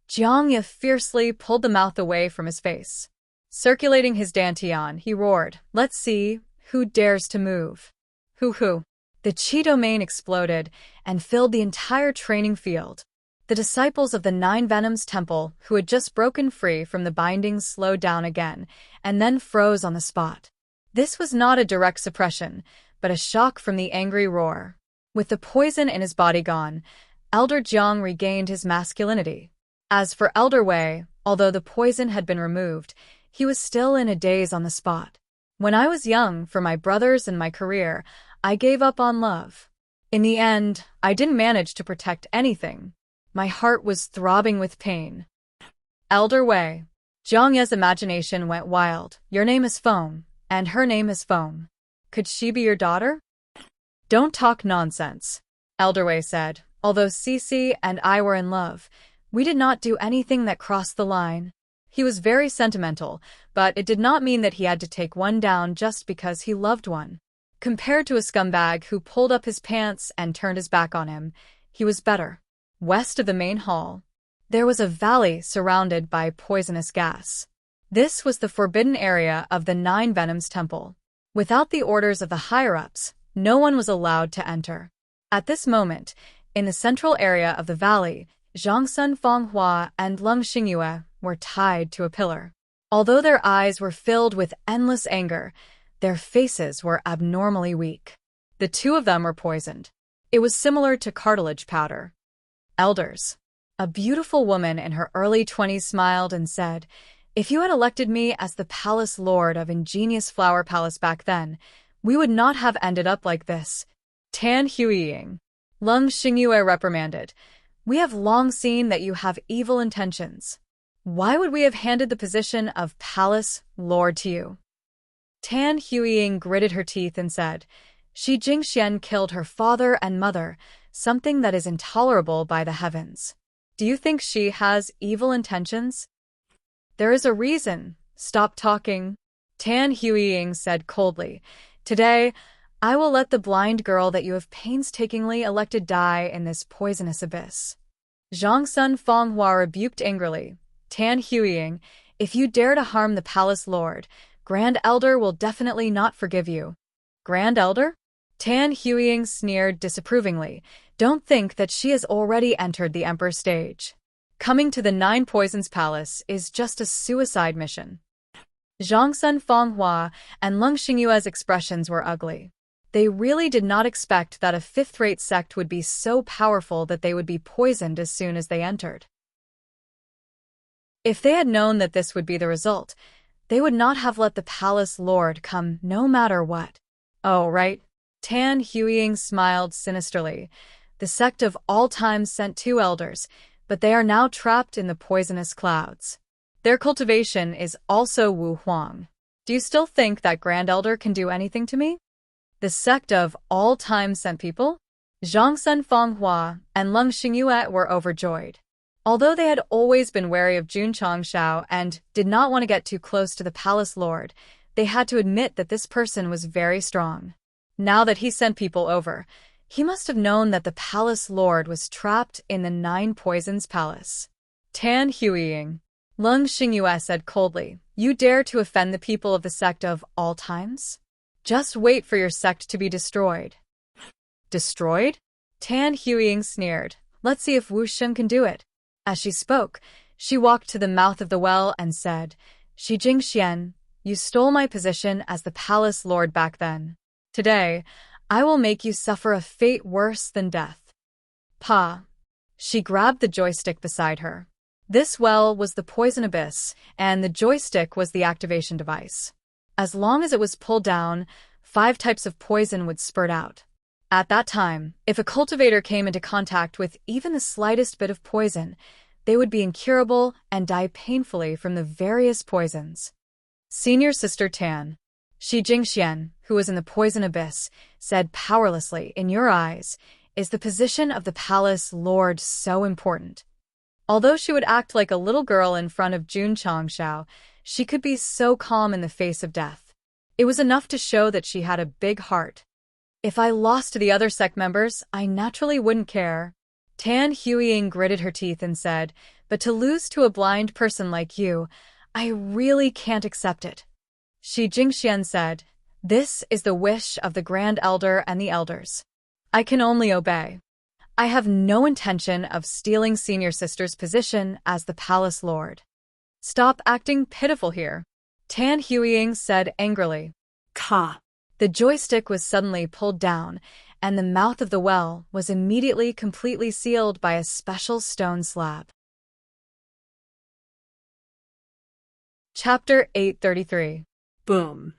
Jiang Ye fiercely pulled the mouth away from his face. Circulating his dantian, he roared, "Let's see who dares to move." Hoo. The Qi domain exploded and filled the entire training field. The disciples of the 9 Venoms Temple, who had just broken free from the bindings, slowed down again, and then froze on the spot. This was not a direct suppression, but a shock from the angry roar. With the poison in his body gone, Elder Jiang regained his masculinity. As for Elder Wei, although the poison had been removed, he was still in a daze on the spot. "When I was young, for my brothers and my career, I gave up on love. In the end, I didn't manage to protect anything. My heart was throbbing with pain." Elder Wei. Jiang Ye's imagination went wild. "Your name is Foam, and her name is Foam. Could she be your daughter?" "Don't talk nonsense," Elder Wei said. "Although Cece and I were in love, we did not do anything that crossed the line." He was very sentimental, but it did not mean that he had to take one down just because he loved one. Compared to a scumbag who pulled up his pants and turned his back on him, he was better. West of the main hall, there was a valley surrounded by poisonous gas. This was the forbidden area of the 9 Venoms Temple. Without the orders of the higher-ups, no one was allowed to enter. At this moment, in the central area of the valley, Zhang Sun Fanghua and Leng Xingyue were tied to a pillar. Although their eyes were filled with endless anger, their faces were abnormally weak. The 2 of them were poisoned. It was similar to cartilage powder. Elders. A beautiful woman in her early 20s smiled and said, "If you had elected me as the palace lord of Ingenious Flower Palace back then, we would not have ended up like this." Tan Huiying. Leng Xingyue reprimanded, "We have long seen that you have evil intentions. Why would we have handed the position of palace lord to you?" Tan Huiying gritted her teeth and said, Shi Jingxian killed her father and mother, something that is intolerable by the heavens. Do you think she has evil intentions? There is a reason. Stop talking. Tan Huiying said coldly. Today, I will let the blind girl that you have painstakingly elected die in this poisonous abyss. Zhang Sun Fonghua rebuked angrily. Tan Huiying, if you dare to harm the palace lord, Grand Elder will definitely not forgive you. Grand Elder? Tan Huiying sneered disapprovingly. Don't think that she has already entered the Emperor stage. Coming to the Nine Poisons Palace is just a suicide mission. Zhang Sun Fonghua and Leng Xingyue's expressions were ugly. They really did not expect that a fifth-rate sect would be so powerful that they would be poisoned as soon as they entered. If they had known that this would be the result, they would not have let the palace lord come no matter what. Oh, right. Tan Huiying smiled sinisterly. The sect of all times sent 2 elders, but they are now trapped in the poisonous clouds. Their cultivation is also Wu Huang. Do you still think that Grand Elder can do anything to me? The sect of all time sent people? Zhang Sun Fonghua and Leng Xingyue were overjoyed. Although they had always been wary of Jun Changshao and did not want to get too close to the palace lord, they had to admit that this person was very strong. Now that he sent people over, he must have known that the palace lord was trapped in the Nine Poisons Palace. Tan Huiying. Leng Xingyue said coldly, you dare to offend the people of the sect of all times? Just wait for your sect to be destroyed. Destroyed? Tan Huiying sneered. Let's see if Wu Shen can do it. As she spoke, she walked to the mouth of the well and said, Shi Jingxian, you stole my position as the palace lord back then. Today, I will make you suffer a fate worse than death. Pa. She grabbed the joystick beside her. This well was the poison abyss, and the joystick was the activation device. As long as it was pulled down, 5 types of poison would spurt out. At that time, if a cultivator came into contact with even the slightest bit of poison, they would be incurable and die painfully from the various poisons. Senior Sister Tan. Shi Jingxian, who was in the poison abyss, said powerlessly, in your eyes, is the position of the palace lord so important? Although she would act like a little girl in front of Jun Changshao, she could be so calm in the face of death. It was enough to show that she had a big heart. If I lost to the other sect members, I naturally wouldn't care. Tan Huiying gritted her teeth and said, but to lose to a blind person like you, I really can't accept it. Shi Jingxian said, this is the wish of the Grand Elder and the elders. I can only obey. I have no intention of stealing Senior Sister's position as the palace lord. Stop acting pitiful here, Tan Huiying said angrily. Ka. The joystick was suddenly pulled down, and the mouth of the well was immediately completely sealed by a special stone slab. Chapter 833. Boom.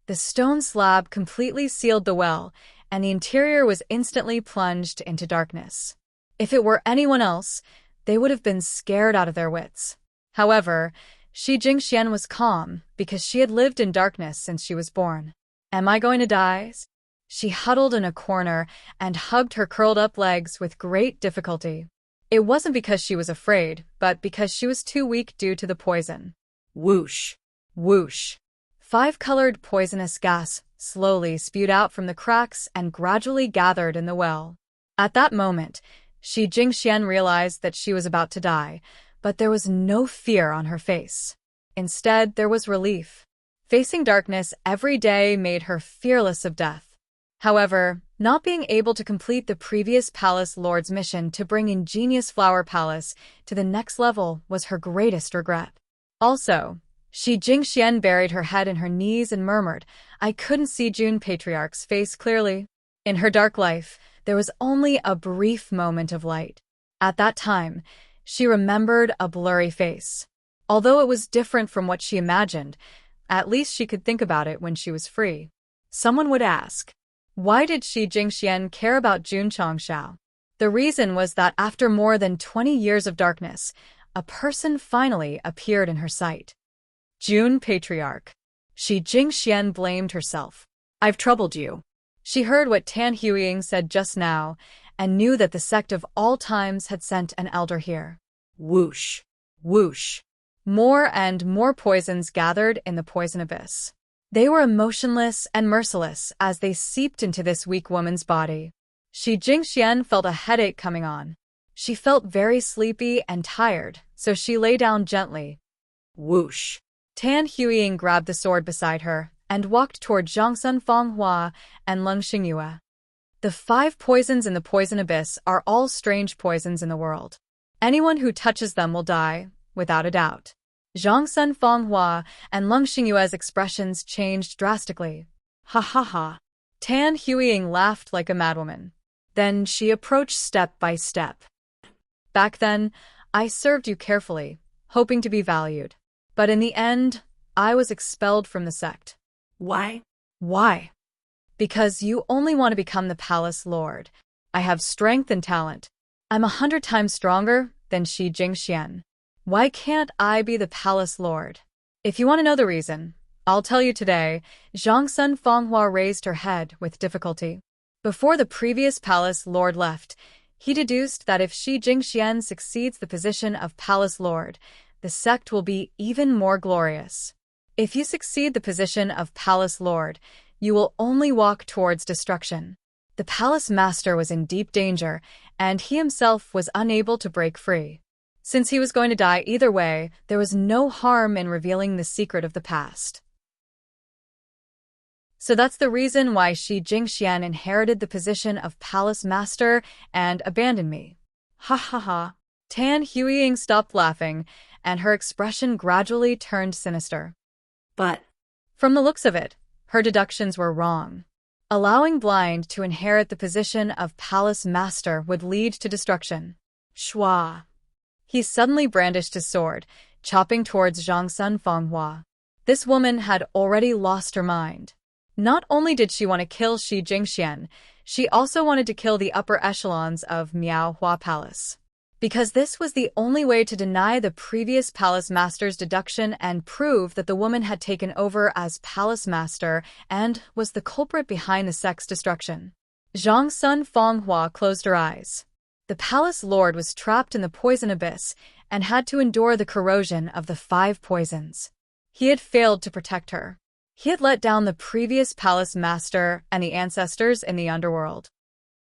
The stone slab completely sealed the well, and the interior was instantly plunged into darkness. If it were anyone else, they would have been scared out of their wits. However, Shi Jingxian was calm because she had lived in darkness since she was born. Am I going to die? She huddled in a corner and hugged her curled-up legs with great difficulty. It wasn't because she was afraid, but because she was too weak due to the poison. Whoosh. Whoosh. 5-colored poisonous gas slowly spewed out from the cracks and gradually gathered in the well. At that moment, Shi Jingxian realized that she was about to die, but there was no fear on her face. Instead, there was relief. Facing darkness every day made her fearless of death. However, not being able to complete the previous palace lord's mission to bring Ingenious Flower Palace to the next level was her greatest regret. Also, Shi Jingxian buried her head in her knees and murmured, I couldn't see Jun Patriarch's face clearly. In her dark life, there was only a brief moment of light. At that time, she remembered a blurry face. Although it was different from what she imagined, at least she could think about it when she was free. Someone would ask, why did Shi Jingxian care about Jun Changshao? The reason was that after more than 20 years of darkness, a person finally appeared in her sight. Jun Patriarch. Shi Jingxian blamed herself. I've troubled you. She heard what Tan Huiying said just now and knew that the sect of all times had sent an elder here. Whoosh. Whoosh. More and more poisons gathered in the poison abyss. They were emotionless and merciless as they seeped into this weak woman's body. Shi Jingxian felt a headache coming on. She felt very sleepy and tired, so she lay down gently. Whoosh. Tan Huiying grabbed the sword beside her and walked toward Zhangsun Fanghua and Leng Xingyue. The 5 poisons in the poison abyss are all strange poisons in the world. Anyone who touches them will die, without a doubt. Zhangsun Fanghua and Leng Xingyue's expressions changed drastically. Ha ha ha. Tan Huiying laughed like a madwoman. Then she approached step by step. Back then, I served you carefully, hoping to be valued. But in the end, I was expelled from the sect. Why? Why? Because you only want to become the palace lord. I have strength and talent. I'm 100 times stronger than Shi Jingxian. Why can't I be the palace lord? If you want to know the reason, I'll tell you today. Zhangsun Fanghua raised her head with difficulty. Before the previous palace lord left, he deduced that if Shi Jingxian succeeds the position of palace lord, the sect will be even more glorious. If you succeed the position of palace lord, you will only walk towards destruction. The palace master was in deep danger, and he himself was unable to break free. Since he was going to die either way, there was no harm in revealing the secret of the past. So that's the reason why Shi Jingxian inherited the position of palace master and abandoned me. Ha ha ha. Tan Huiying stopped laughing, and her expression gradually turned sinister. But from the looks of it, her deductions were wrong. Allowing Blind to inherit the position of palace master would lead to destruction. Shua. He suddenly brandished his sword, chopping towards Zhangsun Fanghua. This woman had already lost her mind. Not only did she want to kill Shi Jingxian, she also wanted to kill the upper echelons of Miao Hua Palace. Because this was the only way to deny the previous palace master's deduction and prove that the woman had taken over as palace master and was the culprit behind the sect's destruction. Zhangsun Fanghua closed her eyes. The palace lord was trapped in the poison abyss and had to endure the corrosion of the 5 poisons. He had failed to protect her. He had let down the previous palace master and the ancestors in the underworld.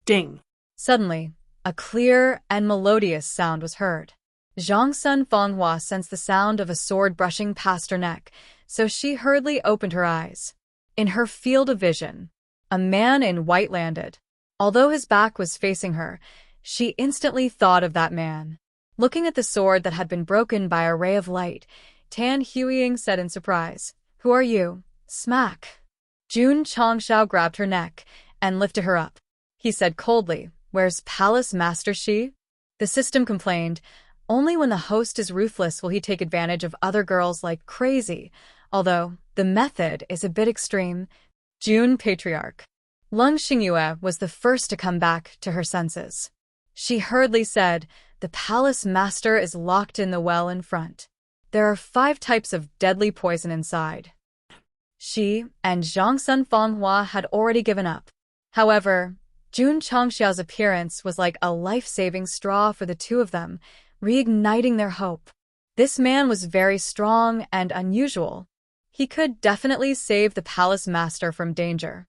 Ding. Suddenly, a clear and melodious sound was heard. Zhangsun Fanghua sensed the sound of a sword brushing past her neck, so she hurriedly opened her eyes. In her field of vision, a man in white landed. Although his back was facing her, she instantly thought of that man. Looking at the sword that had been broken by a ray of light, Tan Huiying said in surprise, "Who are you?" Smack. Jun Chongshao grabbed her neck and lifted her up. He said coldly, "Where's Palace Master Shi?" The system complained, "Only when the host is ruthless will he take advantage of other girls like crazy, although the method is a bit extreme." Jun Patriarch. Leng Xingyue was the first to come back to her senses. She hurriedly said, "The Palace Master is locked in the well in front. There are 5 types of deadly poison inside." She and Zhangsun Fanghua had already given up. However, Jun Chongxiao's appearance was like a life-saving straw for the 2 of them, reigniting their hope. This man was very strong and unusual. He could definitely save the palace master from danger.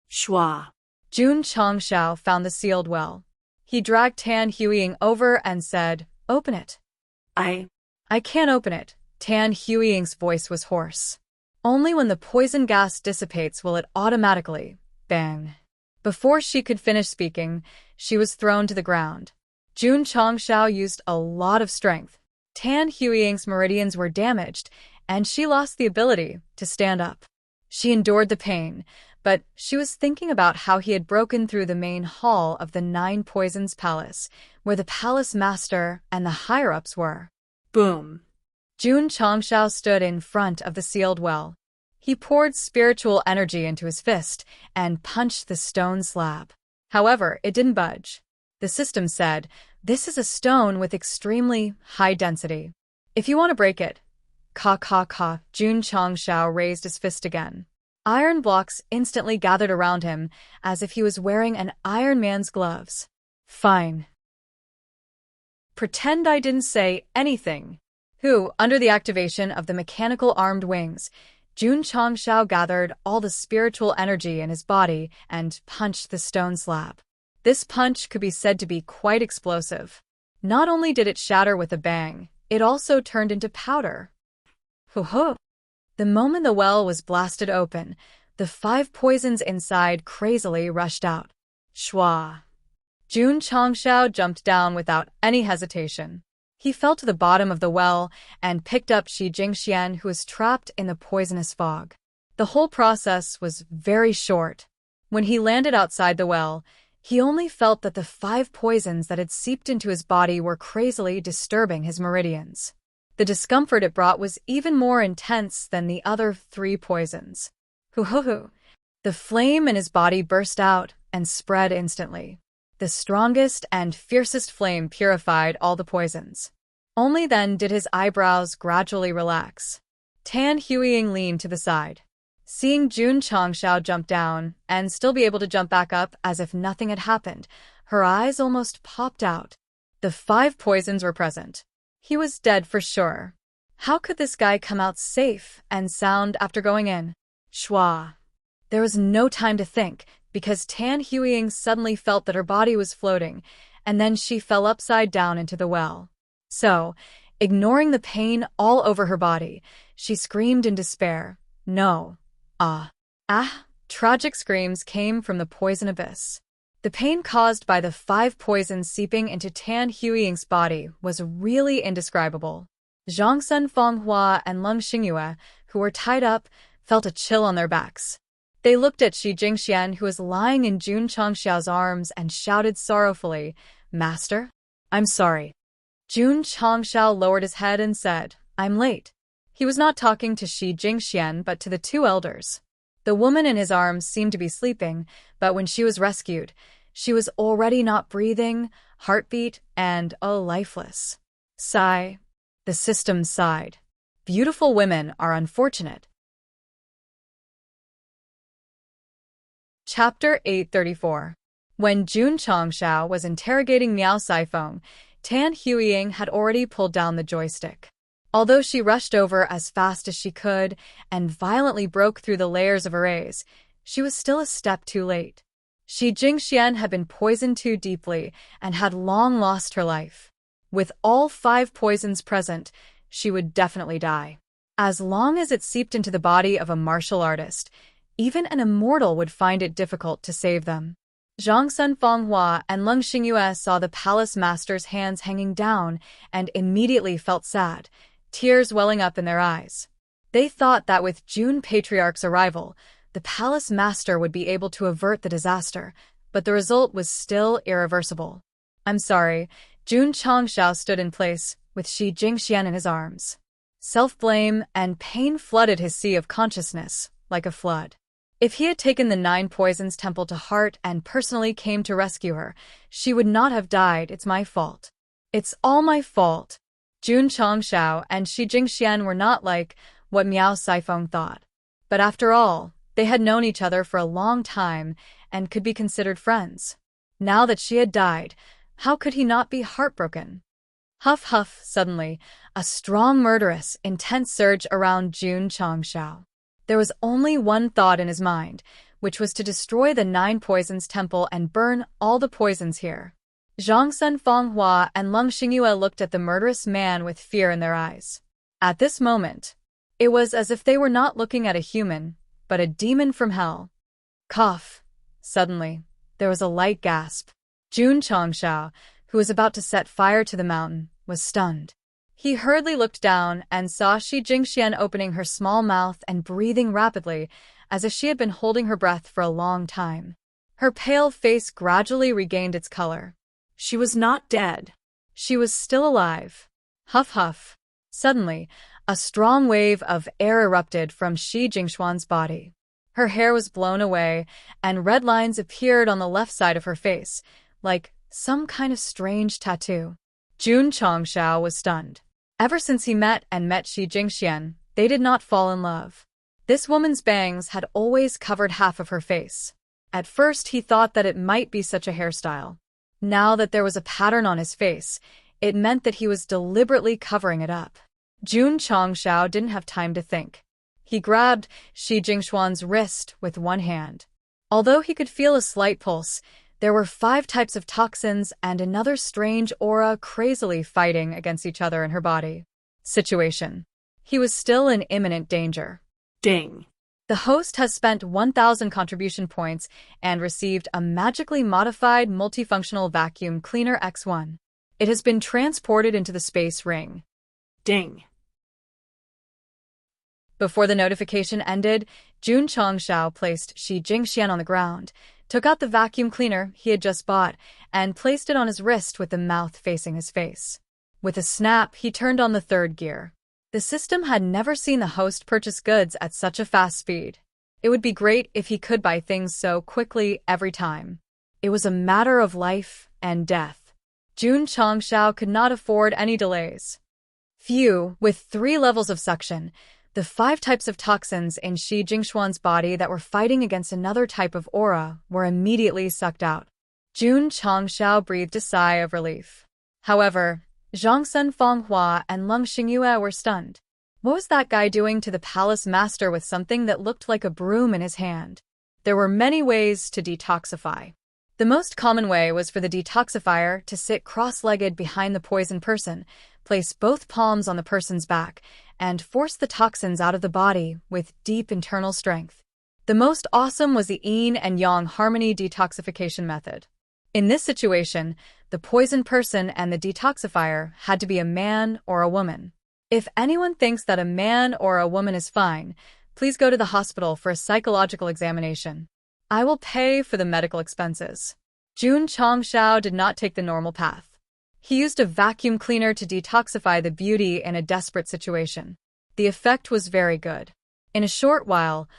Shua. Jun Chongxiao found the sealed well. He dragged Tan Huiying over and said, "Open it." I can't open it." Tan Huiying's voice was hoarse. "Only when the poison gas dissipates will it automatically." Bang. Before she could finish speaking, she was thrown to the ground. Jun Chongxiao used a lot of strength. Tan Huiying's meridians were damaged, and she lost the ability to stand up. She endured the pain, but she was thinking about how he had broken through the main hall of the 9 Poisons Palace, where the palace master and the higher-ups were. Boom. Jun Chongxiao stood in front of the sealed well. He poured spiritual energy into his fist and punched the stone slab. However, it didn't budge. The system said, "This is a stone with extremely high density. If you want to break it." Ka ka ka. Jun Chongxiao raised his fist again. Iron blocks instantly gathered around him, as if he was wearing an Iron Man's gloves. Fine. Pretend I didn't say anything. Under the activation of the mechanical armed wings, Jun Changshao gathered all the spiritual energy in his body and punched the stone slab. This punch could be said to be quite explosive. Not only did it shatter with a bang, it also turned into powder. Hoo-hoo! The moment the well was blasted open, the 5 poisons inside crazily rushed out. Shwa! Jun Changshao jumped down without any hesitation. He fell to the bottom of the well and picked up Shi Jingxian, who was trapped in the poisonous fog. The whole process was very short. When he landed outside the well, he only felt that the 5 poisons that had seeped into his body were crazily disturbing his meridians. The discomfort it brought was even more intense than the other 3 poisons. Hoo-hoo-hoo! The flame in his body burst out and spread instantly. The strongest and fiercest flame purified all the poisons. Only then did his eyebrows gradually relax. Tan Huiying leaned to the side. Seeing Jun Changshao jump down and still be able to jump back up as if nothing had happened, her eyes almost popped out. The 5 poisons were present. He was dead for sure. How could this guy come out safe and sound after going in? Shwa! There was no time to think, because Tan Huiying suddenly felt that her body was floating, and then she fell upside down into the well. So, ignoring the pain all over her body, she screamed in despair. No. Tragic screams came from the poison abyss. The pain caused by the 5 poisons seeping into Tan Huiying's body was really indescribable. Zhang Sun Fenghua and Leng Xingyue, who were tied up, felt a chill on their backs. They looked at Shi Jingxian, who was lying in Jun Changshao's arms, and shouted sorrowfully, "Master? I'm sorry." Jun Changshao lowered his head and said, "I'm late." He was not talking to Shi Jingxian but to the 2 elders. The woman in his arms seemed to be sleeping, but when she was rescued, she was already not breathing, heartbeat, and lifeless. Sigh. The system sighed. Beautiful women are unfortunate. Chapter 834. When Jun Changshao was interrogating Miao Saifeng, Tan Huiying had already pulled down the joystick. Although she rushed over as fast as she could and violently broke through the layers of arrays, she was still a step too late. Shi Jingxian had been poisoned too deeply and had long lost her life. With all 5 poisons present, she would definitely die. As long as it seeped into the body of a martial artist, even an immortal would find it difficult to save them. Zhang Sun Fenghua and Leng Xingyue saw the palace master's hands hanging down and immediately felt sad, tears welling up in their eyes. They thought that with Jun Patriarch's arrival, the palace master would be able to avert the disaster, but the result was still irreversible. "I'm sorry." Jun Changshao stood in place, with Shi Jingxian in his arms. Self-blame and pain flooded his sea of consciousness, like a flood. If he had taken the 9 poisons temple to heart and personally came to rescue her, she would not have died. "It's my fault. It's all my fault." Jun Changshao and Shi Jingxian were not like what Miao Saifeng thought. But after all, they had known each other for a long time and could be considered friends. Now that she had died, how could he not be heartbroken? Huff huff, suddenly, a strong murderous, intense surge around Jun Changshao. There was only one thought in his mind, which was to destroy the 9 poisons temple and burn all the poisons here. Zhang Sun Fenghua and Leng Xingyue looked at the murderous man with fear in their eyes. At this moment, it was as if they were not looking at a human, but a demon from hell. Cough. Suddenly, there was a light gasp. Jun Changshao, who was about to set fire to the mountain, was stunned. He hurriedly looked down and saw Shi Jingxian opening her small mouth and breathing rapidly, as if she had been holding her breath for a long time. Her pale face gradually regained its color. She was not dead. She was still alive. Huff huff. Suddenly, a strong wave of air erupted from Shi Jingxian's body. Her hair was blown away, and red lines appeared on the left side of her face, like some kind of strange tattoo. Jun Changshao was stunned. Ever since he met Shi Jingxian, they did not fall in love. This woman's bangs had always covered half of her face. At first, he thought that it might be such a hairstyle. Now that there was a pattern on his face, it meant that he was deliberately covering it up. Jun Chongshao didn't have time to think. He grabbed Shi Jingshuan's wrist with one hand. Although he could feel a slight pulse, there were 5 types of toxins and another strange aura crazily fighting against each other in her body. Situation. He was still in imminent danger. Ding. The host has spent 1,000 contribution points and received a magically modified multifunctional vacuum cleaner X1. It has been transported into the space ring. Ding. Before the notification ended, Jun Chongshao placed Shi Jingxian on the ground, took out the vacuum cleaner he had just bought, and placed it on his wrist with the mouth facing his face. With a snap, he turned on the 3rd gear. The system had never seen the host purchase goods at such a fast speed. It would be great if he could buy things so quickly every time. It was a matter of life and death. Jun Chongshao could not afford any delays. Phew, with 3 levels of suction, the 5 types of toxins in Shi Jingshuan's body that were fighting against another type of aura were immediately sucked out. Jun Chongshao breathed a sigh of relief. However, Zhangsun Fonghua and Lung Xingyue were stunned. What was that guy doing to the palace master with something that looked like a broom in his hand? There were many ways to detoxify. The most common way was for the detoxifier to sit cross-legged behind the poisoned person, place both palms on the person's back, and force the toxins out of the body with deep internal strength. The most awesome was the yin and yang harmony detoxification method. In this situation, the poisoned person and the detoxifier had to be a man or a woman. If anyone thinks that a man or a woman is fine, please go to the hospital for a psychological examination. I will pay for the medical expenses. Jun Chongshao did not take the normal path. He used a vacuum cleaner to detoxify the beauty in a desperate situation. The effect was very good. In a short while,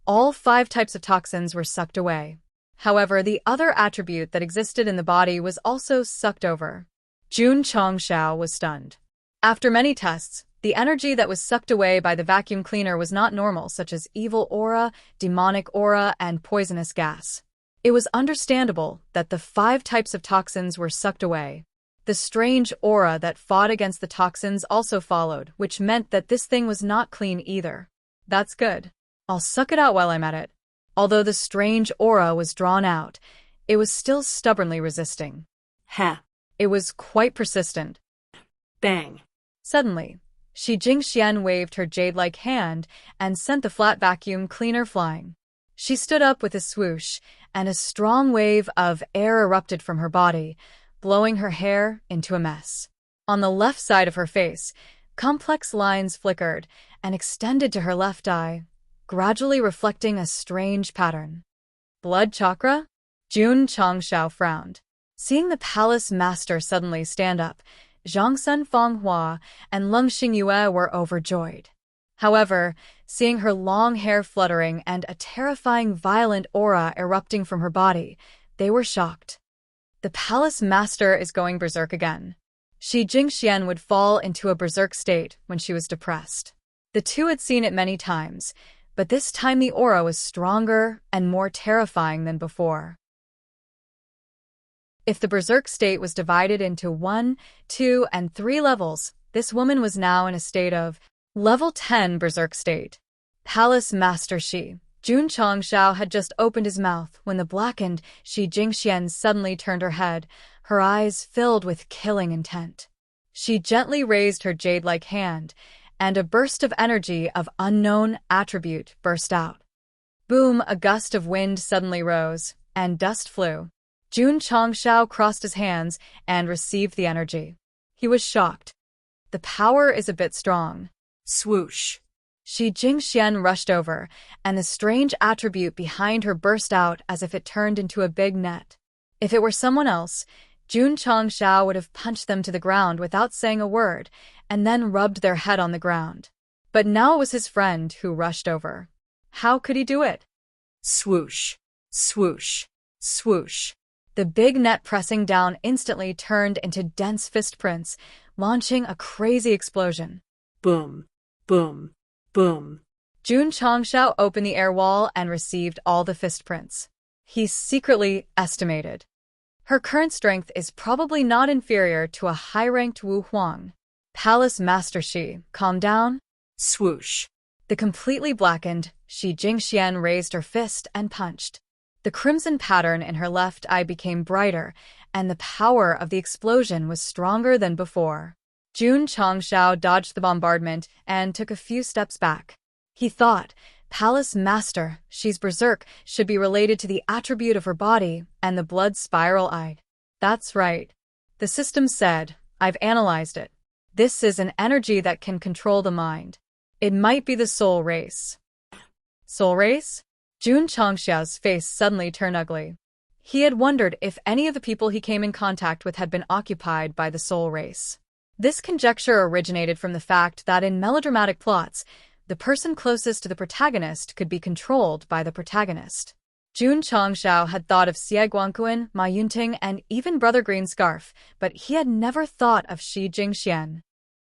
all 5 types of toxins were sucked away. However, the other attribute that existed in the body was also sucked over. Jun Chongshao was stunned. After many tests, the energy that was sucked away by the vacuum cleaner was not normal, such as evil aura, demonic aura, and poisonous gas. It was understandable that the 5 types of toxins were sucked away. The strange aura that fought against the toxins also followed, which meant that this thing was not clean either. That's good. I'll suck it out while I'm at it. Although the strange aura was drawn out, it was still stubbornly resisting. Ha. It was quite persistent. Bang. Suddenly, Shi Jingxian waved her jade-like hand and sent the flat vacuum cleaner flying. She stood up with a swoosh, and a strong wave of air erupted from her body, blowing her hair into a mess. On the left side of her face, complex lines flickered and extended to her left eye, gradually reflecting a strange pattern. Blood chakra? Jun Chongshao frowned. Seeing the palace master suddenly stand up, Zhangsun Fonghua and Lung Xingyue were overjoyed. However, seeing her long hair fluttering and a terrifying violent aura erupting from her body, they were shocked. The palace master is going berserk again. Shi Jingxian would fall into a berserk state when she was depressed. The two had seen it many times, but this time the aura was stronger and more terrifying than before. If the berserk state was divided into 1, 2, and 3 levels, this woman was now in a state of Level 10 berserk state. Palace Master Shi. Jun Chongshao had just opened his mouth when the blackened Shi Jingxian suddenly turned her head, her eyes filled with killing intent. She gently raised her jade-like hand, and a burst of energy of unknown attribute burst out. Boom! A gust of wind suddenly rose, and dust flew. Jun Chongshao crossed his hands and received the energy. He was shocked. The power is a bit strong. Swoosh. Shi Jingxian rushed over, and the strange attribute behind her burst out as if it turned into a big net. If it were someone else, Jun Chongshao would have punched them to the ground without saying a word, and then rubbed their head on the ground. But now it was his friend who rushed over. How could he do it? Swoosh. Swoosh. Swoosh. The big net pressing down instantly turned into dense fist prints, launching a crazy explosion. Boom. Boom. Boom. Jun Changshao opened the air wall and received all the fist prints. He secretly estimated. Her current strength is probably not inferior to a high-ranked Wu Huang. Palace Master Shi, calm down. Swoosh. The completely blackened Shi Jingxian raised her fist and punched. The crimson pattern in her left eye became brighter, and the power of the explosion was stronger than before. Jun Changshao dodged the bombardment and took a few steps back. He thought, Palace Master Shi's berserk should be related to the attribute of her body and the blood spiral-eyed. That's right. The system said, I've analyzed it. This is an energy that can control the mind. It might be the soul race. Soul race? Jun Changxiao's face suddenly turned ugly. He had wondered if any of the people he came in contact with had been occupied by the soul race. This conjecture originated from the fact that in melodramatic plots, the person closest to the protagonist could be controlled by the protagonist. Jun Changshao had thought of Xie Guangquan, Ma Yunting, and even Brother Green Scarf, but he had never thought of Shi Jingxian.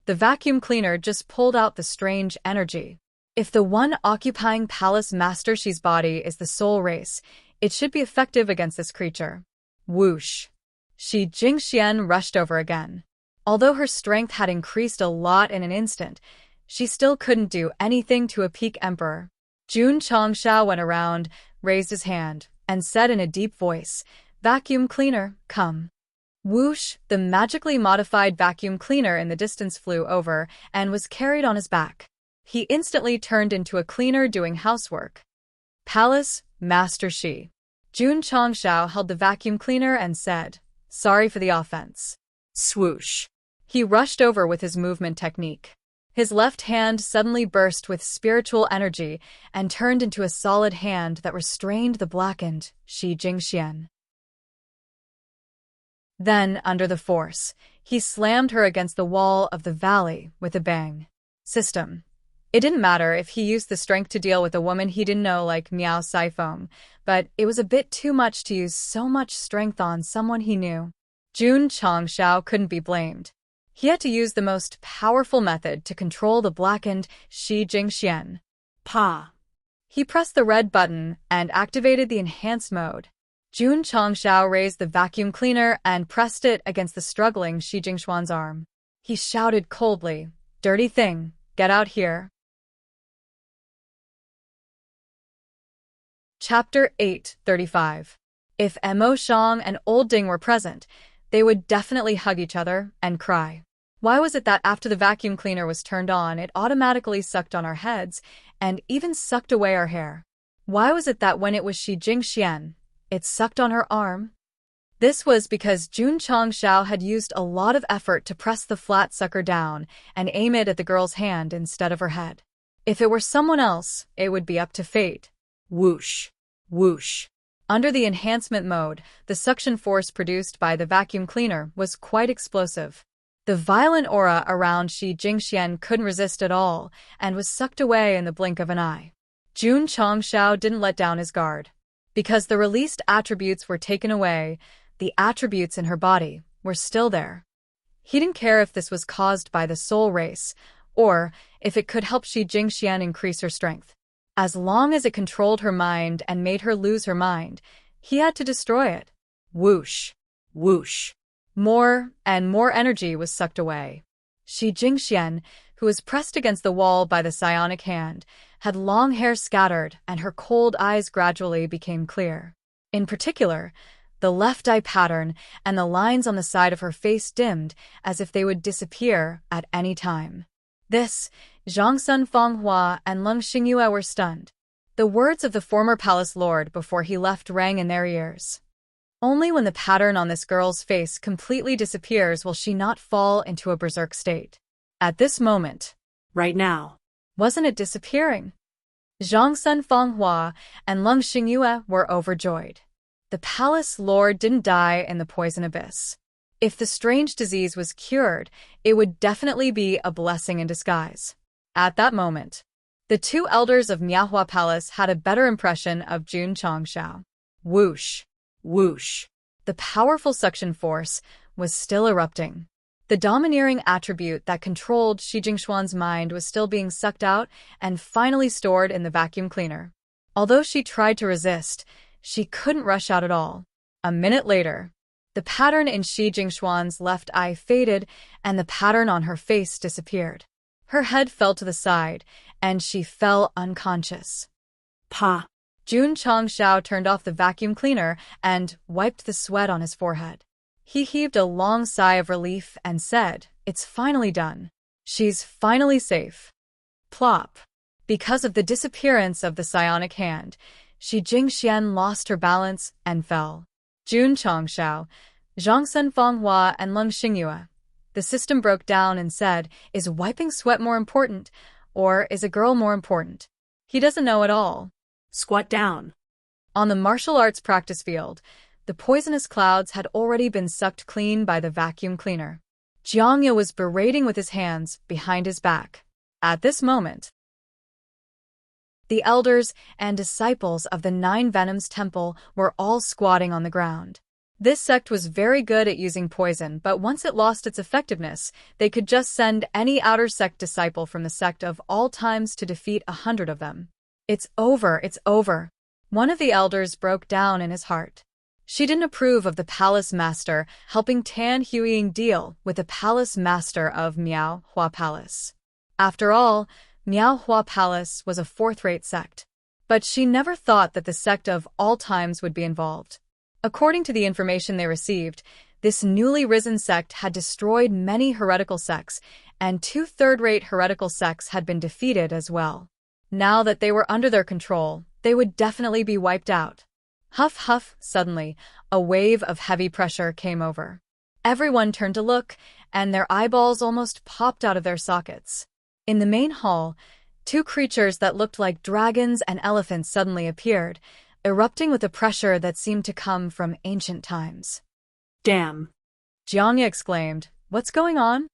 The vacuum cleaner just pulled out the strange energy. If the one occupying Palace Master Shi's body is the soul race, it should be effective against this creature. Whoosh! Shi Jingxian rushed over again. Although her strength had increased a lot in an instant, she still couldn't do anything to a peak emperor. Jun Changshao went around, raised his hand, and said in a deep voice, Vacuum cleaner, come. Whoosh! The magically modified vacuum cleaner in the distance flew over and was carried on his back. He instantly turned into a cleaner doing housework. Palace, Master Shi. Jun Changshao held the vacuum cleaner and said, Sorry for the offense. Swoosh. He rushed over with his movement technique. His left hand suddenly burst with spiritual energy and turned into a solid hand that restrained the blackened Shi Jingxian. Then, under the force, he slammed her against the wall of the valley with a bang. System. It didn't matter if he used the strength to deal with a woman he didn't know like Miao Saifeng, but it was a bit too much to use so much strength on someone he knew. Jun Changshao couldn't be blamed. He had to use the most powerful method to control the blackened Shi Jingxian. Pa. He pressed the red button and activated the enhanced mode. Jun Changshao raised the vacuum cleaner and pressed it against the struggling Shi Jingxuan's arm. He shouted coldly, Dirty thing, get out here. Chapter 8:35. If Mo Shang and Old Ding were present, they would definitely hug each other and cry. Why was it that after the vacuum cleaner was turned on, it automatically sucked on our heads and even sucked away our hair? Why was it that when it was Shi Jingxian, it sucked on her arm? This was because Jun Changshao had used a lot of effort to press the flat sucker down and aim it at the girl's hand instead of her head. If it were someone else, it would be up to fate. Whoosh. Whoosh. Under the enhancement mode, the suction force produced by the vacuum cleaner was quite explosive. The violent aura around Shi Jingxian couldn't resist at all and was sucked away in the blink of an eye. Jun Changshao didn't let down his guard. Because the released attributes were taken away, the attributes in her body were still there. He didn't care if this was caused by the soul race, or if it could help Shi Jingxian increase her strength. As long as it controlled her mind and made her lose her mind, he had to destroy it. Whoosh. Whoosh. More and more energy was sucked away. Shi Jingxian, who was pressed against the wall by the psionic hand, had long hair scattered and her cold eyes gradually became clear. In particular, the left eye pattern and the lines on the side of her face dimmed as if they would disappear at any time. This, Zhang Sun Fanghua and Leng Xingyue were stunned. The words of the former palace lord before he left rang in their ears. Only when the pattern on this girl's face completely disappears will she not fall into a berserk state. At this moment, Right now. wasn't it disappearing? Zhang Sun Fanghua and Leng Xingyue were overjoyed. The palace lord didn't die in the poison abyss. If the strange disease was cured, it would definitely be a blessing in disguise. At that moment, the two elders of Miahua Palace had a better impression of Jun Changshao. Whoosh. Whoosh. The powerful suction force was still erupting. The domineering attribute that controlled Shi Jingshuan's mind was still being sucked out and finally stored in the vacuum cleaner. Although she tried to resist, she couldn't rush out at all. A minute later, the pattern in Shi Jingshuan's left eye faded and the pattern on her face disappeared. Her head fell to the side, and she fell unconscious. Pa. Jun Changshao turned off the vacuum cleaner and wiped the sweat on his forehead. He heaved a long sigh of relief and said, "It's finally done. She's finally safe." Plop. Because of the disappearance of the psionic hand, Shi Jingxian lost her balance and fell. Jun Changshao, Zhangsen Fanghua, and Leng Xingyue. The system broke down and said, "Is wiping sweat more important, or is a girl more important?" He doesn't know at all. Squat down. On the martial arts practice field, the poisonous clouds had already been sucked clean by the vacuum cleaner. Jiangya was berating with his hands behind his back. At this moment, the elders and disciples of the Nine Venoms Temple were all squatting on the ground. This sect was very good at using poison, but once it lost its effectiveness, they could just send any outer sect disciple from the sect of all times to defeat 100 of them. "It's over, it's over." One of the elders broke down in his heart. She didn't approve of the palace master helping Tan Huiying deal with the palace master of Miao Hua Palace. After all, Miao Hua Palace was a fourth-rate sect. But she never thought that the sect of all times would be involved. According to the information they received, this newly risen sect had destroyed many heretical sects, and 2 third-rate heretical sects had been defeated as well. Now that they were under their control, they would definitely be wiped out. Huff, huff, suddenly, a wave of heavy pressure came over. Everyone turned to look, and their eyeballs almost popped out of their sockets. In the main hall, 2 creatures that looked like dragons and elephants suddenly appeared, erupting with a pressure that seemed to come from ancient times. Damn. Jiangya exclaimed, "What's going on?"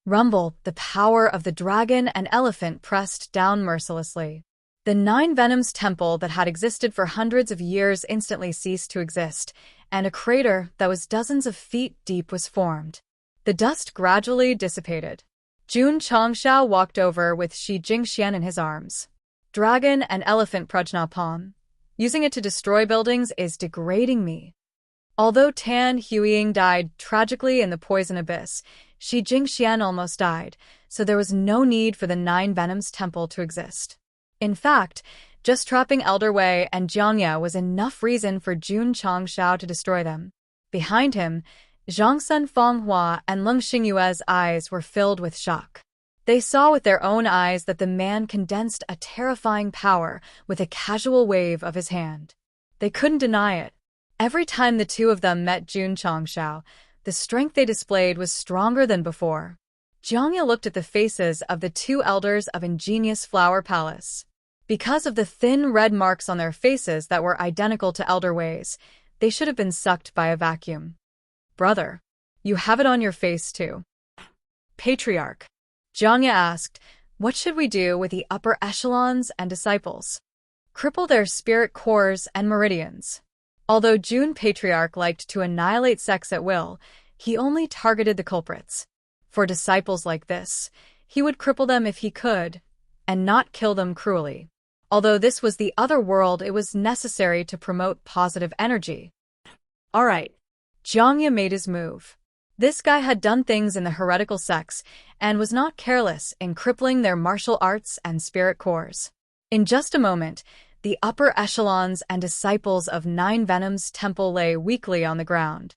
Rumble, the power of the dragon and elephant pressed down mercilessly. The Nine Venoms Temple that had existed for hundreds of years instantly ceased to exist, and a crater that was dozens of feet deep was formed. The dust gradually dissipated. Jun Changshao walked over with Shi Jingxian in his arms. "Dragon and elephant Prajnapam. Using it to destroy buildings is degrading me." Although Tan Huiying died tragically in the poison abyss, Shi Jingxian almost died, so there was no need for the Nine Venoms Temple to exist. In fact, just trapping Elder Wei and Jiangya was enough reason for Jun Changshao to destroy them. Behind him, Zhangsen Fanghua and Leng Xingyue's eyes were filled with shock. They saw with their own eyes that the man condensed a terrifying power with a casual wave of his hand. They couldn't deny it. Every time the 2 of them met Jun Changshao, the strength they displayed was stronger than before. Jiangya looked at the faces of the 2 elders of Ingenious Flower Palace. Because of the thin red marks on their faces that were identical to Elder Wei's, they should have been sucked by a vacuum. "Brother, you have it on your face too." "Patriarch," Jiangya asked, "what should we do with the upper echelons and disciples?" "Cripple their spirit cores and meridians." Although Jun Patriarch liked to annihilate sects at will, he only targeted the culprits. For disciples like this, he would cripple them if he could, and not kill them cruelly. Although this was the other world, it was necessary to promote positive energy. All right. Jiangya made his move. This guy had done things in the heretical sects and was not careless in crippling their martial arts and spirit cores. In just a moment, the upper echelons and disciples of Nine Venoms Temple lay weakly on the ground.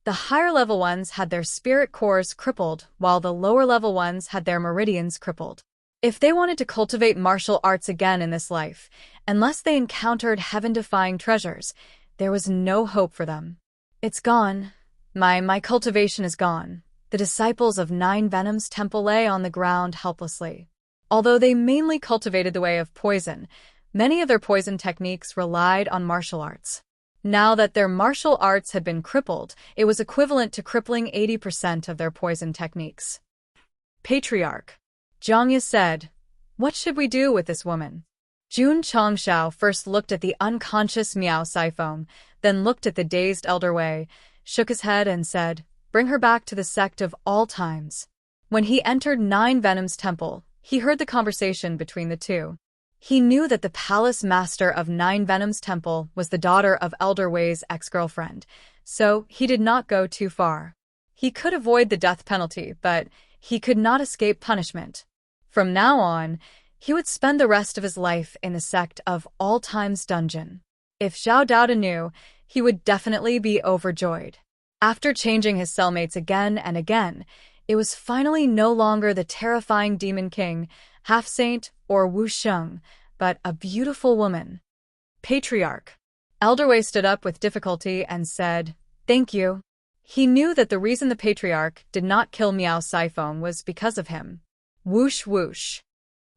The higher-level ones had their spirit cores crippled, while the lower-level ones had their meridians crippled. If they wanted to cultivate martial arts again in this life, unless they encountered heaven-defying treasures, there was no hope for them. "It's gone. My cultivation is gone." The disciples of Nine Venoms Temple lay on the ground helplessly. Although they mainly cultivated the way of poison, many of their poison techniques relied on martial arts. Now that their martial arts had been crippled, it was equivalent to crippling 80% of their poison techniques. "Patriarch," Jiangya said, "what should we do with this woman?" Jun Changshao first looked at the unconscious Miao Saifoam, then looked at the dazed Elder Wei, shook his head and said, bring her back to the sect of all times. When he entered Nine Venom's temple, he heard the conversation between the two. He knew that the palace master of Nine Venom's temple was the daughter of Elder Wei's ex-girlfriend, so he did not go too far. He could avoid the death penalty, but he could not escape punishment. From now on, he would spend the rest of his life in the sect of all times dungeon. If Xiao Daoda knew, he would definitely be overjoyed. After changing his cellmates again and again, it was finally no longer the terrifying demon king, half-saint, or Wu Sheng, but a beautiful woman. Patriarch. Elder Wei stood up with difficulty and said, "Thank you." He knew that the reason the Patriarch did not kill Miao Siphon was because of him. Whoosh whoosh.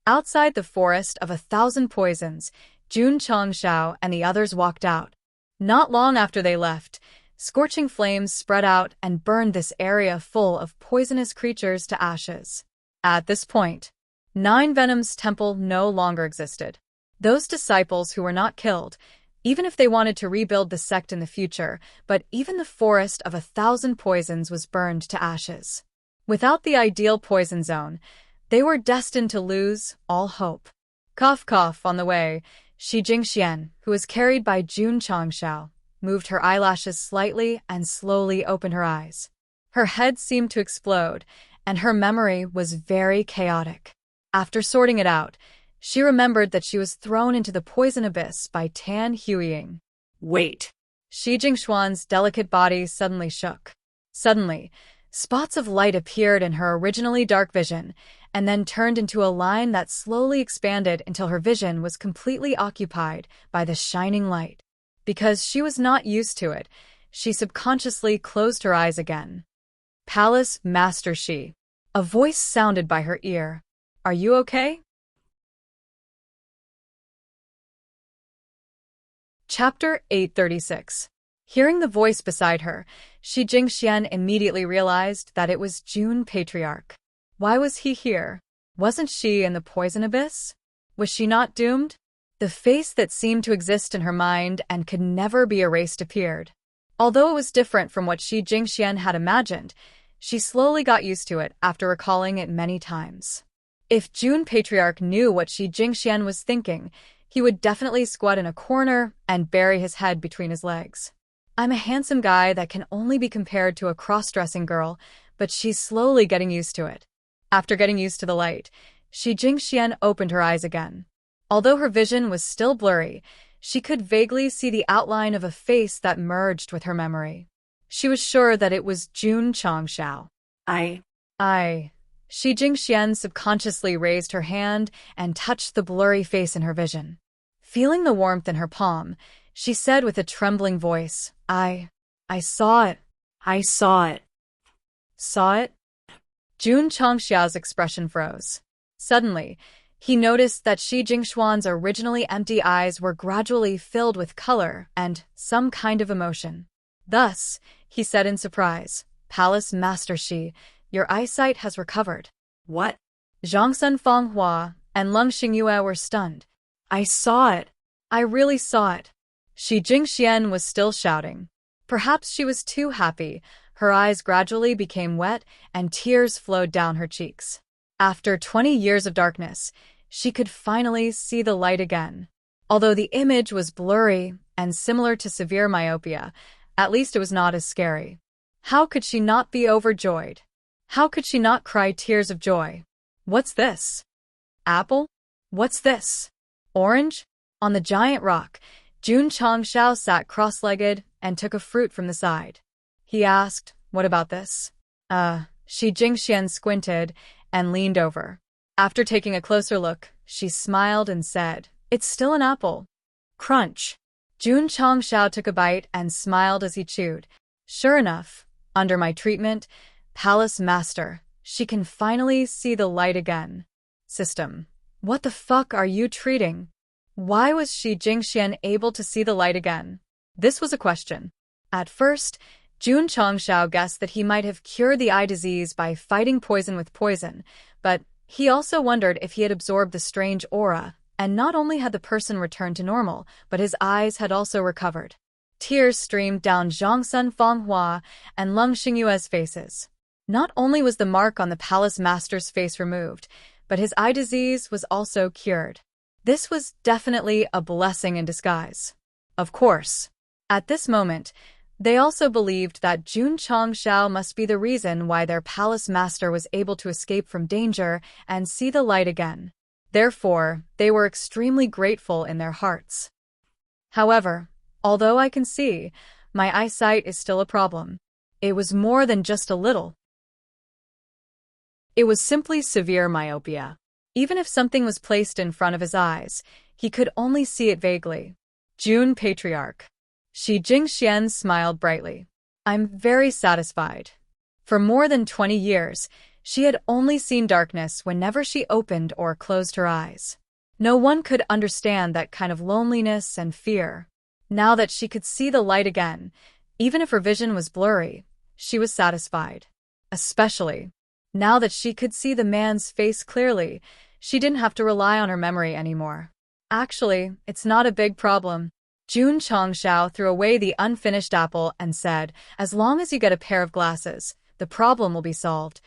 Outside the forest of 1,000 poisons, Jun Changshao and the others walked out. Not long after they left, scorching flames spread out and burned this area full of poisonous creatures to ashes. At this point, Nine Venom's temple no longer existed. Those disciples who were not killed, even if they wanted to rebuild the sect in the future, but even the forest of 1,000 poisons was burned to ashes. Without the ideal poison zone, they were destined to lose all hope. Cough cough on the way, Shi Jingxian, who was carried by Jun Changshao, moved her eyelashes slightly and slowly opened her eyes. Her head seemed to explode, and her memory was very chaotic. After sorting it out, she remembered that she was thrown into the poison abyss by Tan Huiying. Wait. Shi Jingxuan's delicate body suddenly shook. Suddenly, spots of light appeared in her originally dark vision, and then turned into a line that slowly expanded until her vision was completely occupied by the shining light. Because she was not used to it, she subconsciously closed her eyes again. Palace Master Shi. A voice sounded by her ear. "Are you okay?" Chapter 836. Hearing the voice beside her, Shi Jingxian immediately realized that it was Jun Patriarch. Why was he here? Wasn't she in the poison abyss? Was she not doomed? The face that seemed to exist in her mind and could never be erased appeared. Although it was different from what Shi Jingxian had imagined, she slowly got used to it after recalling it many times. If Jun Patriarch knew what Shi Jingxian was thinking, he would definitely squat in a corner and bury his head between his legs. I'm a handsome guy that can only be compared to a cross-dressing girl, but she's slowly getting used to it. After getting used to the light, Shi Jingxian opened her eyes again. Although her vision was still blurry, she could vaguely see the outline of a face that merged with her memory. She was sure that it was Jun Changshao. Shi Jingxian subconsciously raised her hand and touched the blurry face in her vision. Feeling the warmth in her palm, she said with a trembling voice, I saw it. I saw it. Saw it? Jun Changshao's expression froze. Suddenly, he noticed that Shi Jingxuan's originally empty eyes were gradually filled with color and some kind of emotion. Thus, he said in surprise, "Palace Master Shi, your eyesight has recovered." What? Zhangsun Fanghua and Lung Xingyue were stunned. "I saw it. I really saw it." Shi Jingxian was still shouting. Perhaps she was too happy. Her eyes gradually became wet and tears flowed down her cheeks. After 20 years of darkness, she could finally see the light again. Although the image was blurry and similar to severe myopia, at least it was not as scary. How could she not be overjoyed? How could she not cry tears of joy? What's this? Apple? What's this? Orange? On the giant rock, Jun Changshao sat cross-legged and took a fruit from the side. He asked, "What about this?" Shi Jingxian squinted and leaned over. After taking a closer look, she smiled and said, "It's still an apple." Crunch. Jun Changshao took a bite and smiled as he chewed. Sure enough, under my treatment, Palace Master, she can finally see the light again. System. What the fuck are you treating? Why was Shi Jingxian able to see the light again? This was a question. At first, Jun Changshao guessed that he might have cured the eye disease by fighting poison with poison, but he also wondered if he had absorbed the strange aura, and not only had the person returned to normal, but his eyes had also recovered. Tears streamed down Zhang Sun Fanghua and Lung Xingyue's faces. Not only was the mark on the palace master's face removed, but his eye disease was also cured. This was definitely a blessing in disguise. Of course. At this moment, they also believed that Jun Changshao must be the reason why their palace master was able to escape from danger and see the light again. Therefore, they were extremely grateful in their hearts. However, although I can see, my eyesight is still a problem. It was more than just a little. It was simply severe myopia. Even if something was placed in front of his eyes, he could only see it vaguely. June Patriarch. Shi Jingxian smiled brightly. I'm very satisfied. For more than 20 years, she had only seen darkness whenever she opened or closed her eyes. No one could understand that kind of loneliness and fear. Now that she could see the light again, even if her vision was blurry, she was satisfied. Especially, now that she could see the man's face clearly, she didn't have to rely on her memory anymore. Actually, it's not a big problem. Jun Changshao threw away the unfinished apple and said, as long as you get a pair of glasses, the problem will be solved.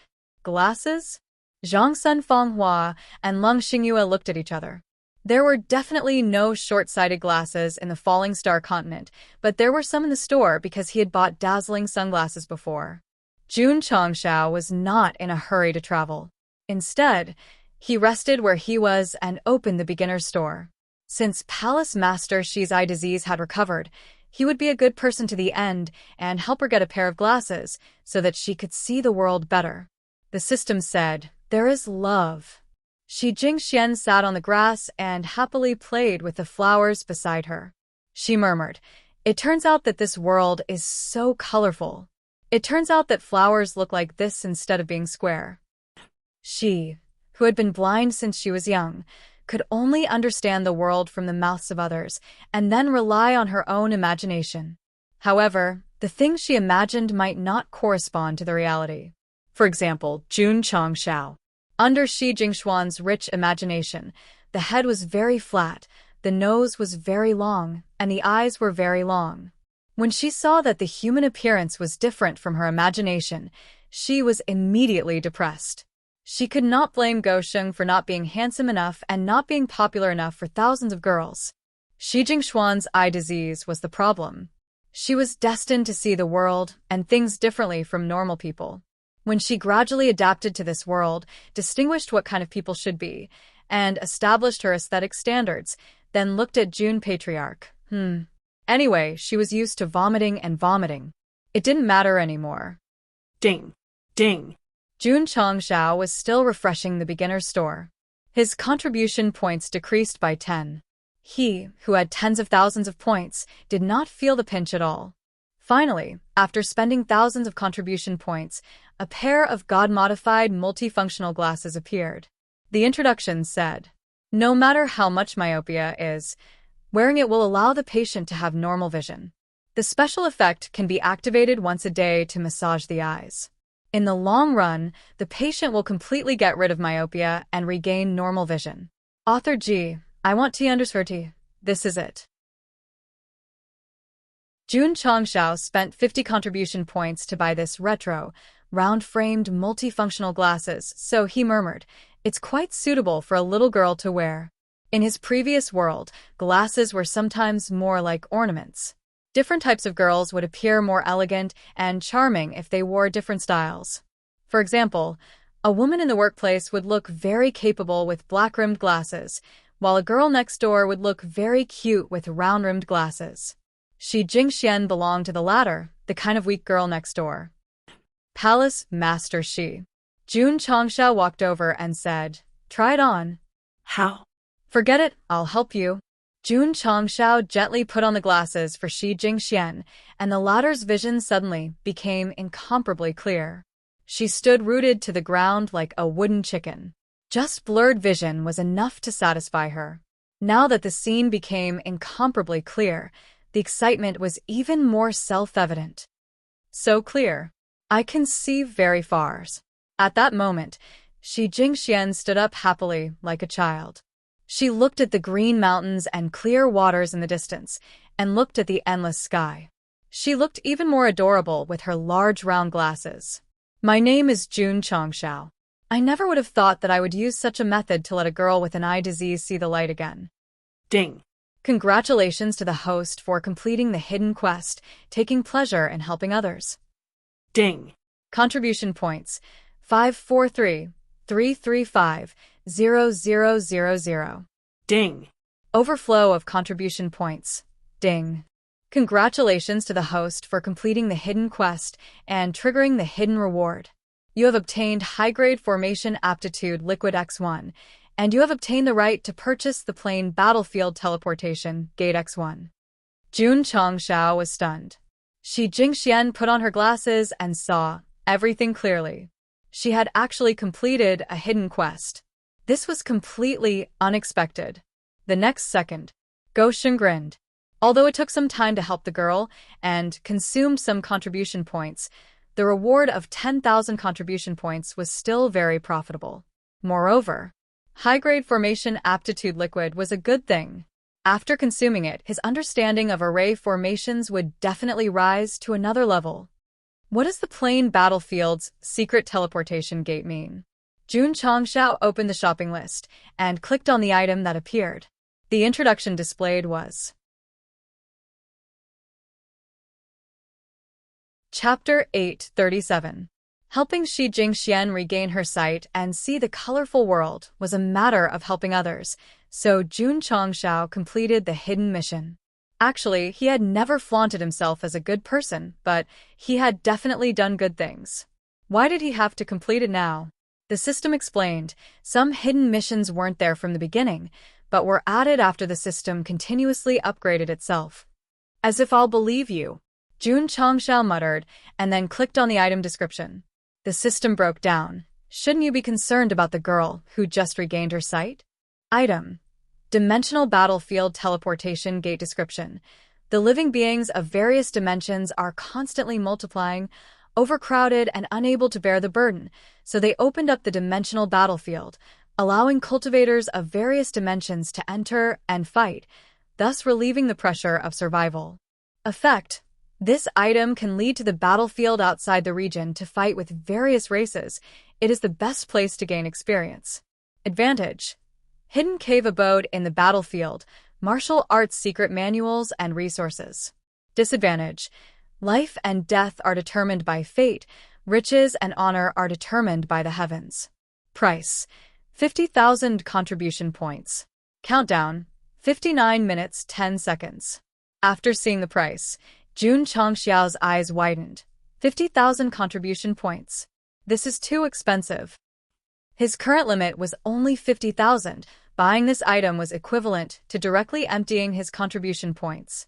Glasses? Zhang Sun Fanghua and Lung Xingyue looked at each other. There were definitely no short-sighted glasses in the Falling Star continent, but there were some in the store because he had bought dazzling sunglasses before. Jun Changshao was not in a hurry to travel. Instead, he rested where he was and opened the beginner's store. Since Palace Master Shi's eye disease had recovered, he would be a good person to the end and help her get a pair of glasses so that she could see the world better. The system said, "There is love." Shi Jingxian sat on the grass and happily played with the flowers beside her. She murmured, "It turns out that this world is so colorful. It turns out that flowers look like this instead of being square." She, who had been blind since she was young, could only understand the world from the mouths of others and then rely on her own imagination. However, the things she imagined might not correspond to the reality. For example, Jun Changshao. Under Shi Jingshuan's rich imagination, the head was very flat, the nose was very long, and the eyes were very long. When she saw that the human appearance was different from her imagination, she was immediately depressed. She could not blame Gosheng for not being handsome enough and not being popular enough for thousands of girls. Shi Jingshuan's eye disease was the problem. She was destined to see the world and things differently from normal people. When she gradually adapted to this world, distinguished what kind of people should be, and established her aesthetic standards, then looked at June Patriarch. Anyway, she was used to vomiting and vomiting. It didn't matter anymore. Ding. Ding. Jun Changshao was still refreshing the beginner's store. His contribution points decreased by 10. He, who had tens of thousands of points, did not feel the pinch at all. Finally, after spending thousands of contribution points, a pair of God-modified multifunctional glasses appeared. The introduction said, "No matter how much myopia is, wearing it will allow the patient to have normal vision. The special effect can be activated once a day to massage the eyes. In the long run, the patient will completely get rid of myopia and regain normal vision." Author G. I want to underscore. This is it. Jun Changshao spent 50 contribution points to buy this retro, round-framed multifunctional glasses, so he murmured, "It's quite suitable for a little girl to wear." In his previous world, glasses were sometimes more like ornaments. Different types of girls would appear more elegant and charming if they wore different styles. For example, a woman in the workplace would look very capable with black-rimmed glasses, while a girl next door would look very cute with round-rimmed glasses. Shi Jingxian belonged to the latter, the kind of weak girl next door. Palace Master Shi. Jun Changshao walked over and said, "Try it on." How? "Forget it, I'll help you." Jun Changshao gently put on the glasses for Shi Jingxian, and the latter's vision suddenly became incomparably clear. She stood rooted to the ground like a wooden chicken. Just blurred vision was enough to satisfy her. Now that the scene became incomparably clear, the excitement was even more self-evident. So clear. I can see very far. At that moment, Shi Jingxian stood up happily like a child. She looked at the green mountains and clear waters in the distance, and looked at the endless sky. She looked even more adorable with her large round glasses. My name is June Chongshao. I never would have thought that I would use such a method to let a girl with an eye disease see the light again. Ding. Congratulations to the host for completing the hidden quest, taking pleasure in helping others. Ding. Contribution points: 543-335-0000. Ding. Overflow of contribution points. Ding. Congratulations to the host for completing the hidden quest and triggering the hidden reward. You have obtained high-grade formation aptitude liquid X1, and you have obtained the right to purchase the plain battlefield teleportation gate X1. June Chongshao was stunned. Shi Jingxian put on her glasses and saw everything clearly. She had actually completed a hidden quest. This was completely unexpected. The next second, Goshen grinned. Although it took some time to help the girl and consumed some contribution points, the reward of 10,000 contribution points was still very profitable. Moreover, high-grade formation aptitude liquid was a good thing. After consuming it, his understanding of array formations would definitely rise to another level. What does the plain battlefield's secret teleportation gate mean? June Chongshao opened the shopping list and clicked on the item that appeared. The introduction displayed was Chapter 837. Helping Shi Jingxian regain her sight and see the colorful world was a matter of helping others, so June Chongshao completed the hidden mission. Actually, he had never flaunted himself as a good person, but he had definitely done good things. Why did he have to complete it now? The system explained, some hidden missions weren't there from the beginning, but were added after the system continuously upgraded itself. As if I'll believe you, June Chongshao muttered, and then clicked on the item description. The system broke down. Shouldn't you be concerned about the girl who just regained her sight? Item: Dimensional Battlefield Teleportation Gate Description. The living beings of various dimensions are constantly multiplying, overcrowded and unable to bear the burden, so they opened up the dimensional battlefield, allowing cultivators of various dimensions to enter and fight, thus relieving the pressure of survival. Effect: This item can lead to the battlefield outside the region to fight with various races. It is the best place to gain experience. Advantage: Hidden cave abode in the battlefield, martial arts secret manuals and resources. Disadvantage: Life and death are determined by fate, riches and honor are determined by the heavens. Price: 50,000 contribution points. Countdown: 59 minutes 10 seconds. After seeing the price, June Chongshao's eyes widened. 50,000 contribution points. This is too expensive. His current limit was only 50,000. Buying this item was equivalent to directly emptying his contribution points.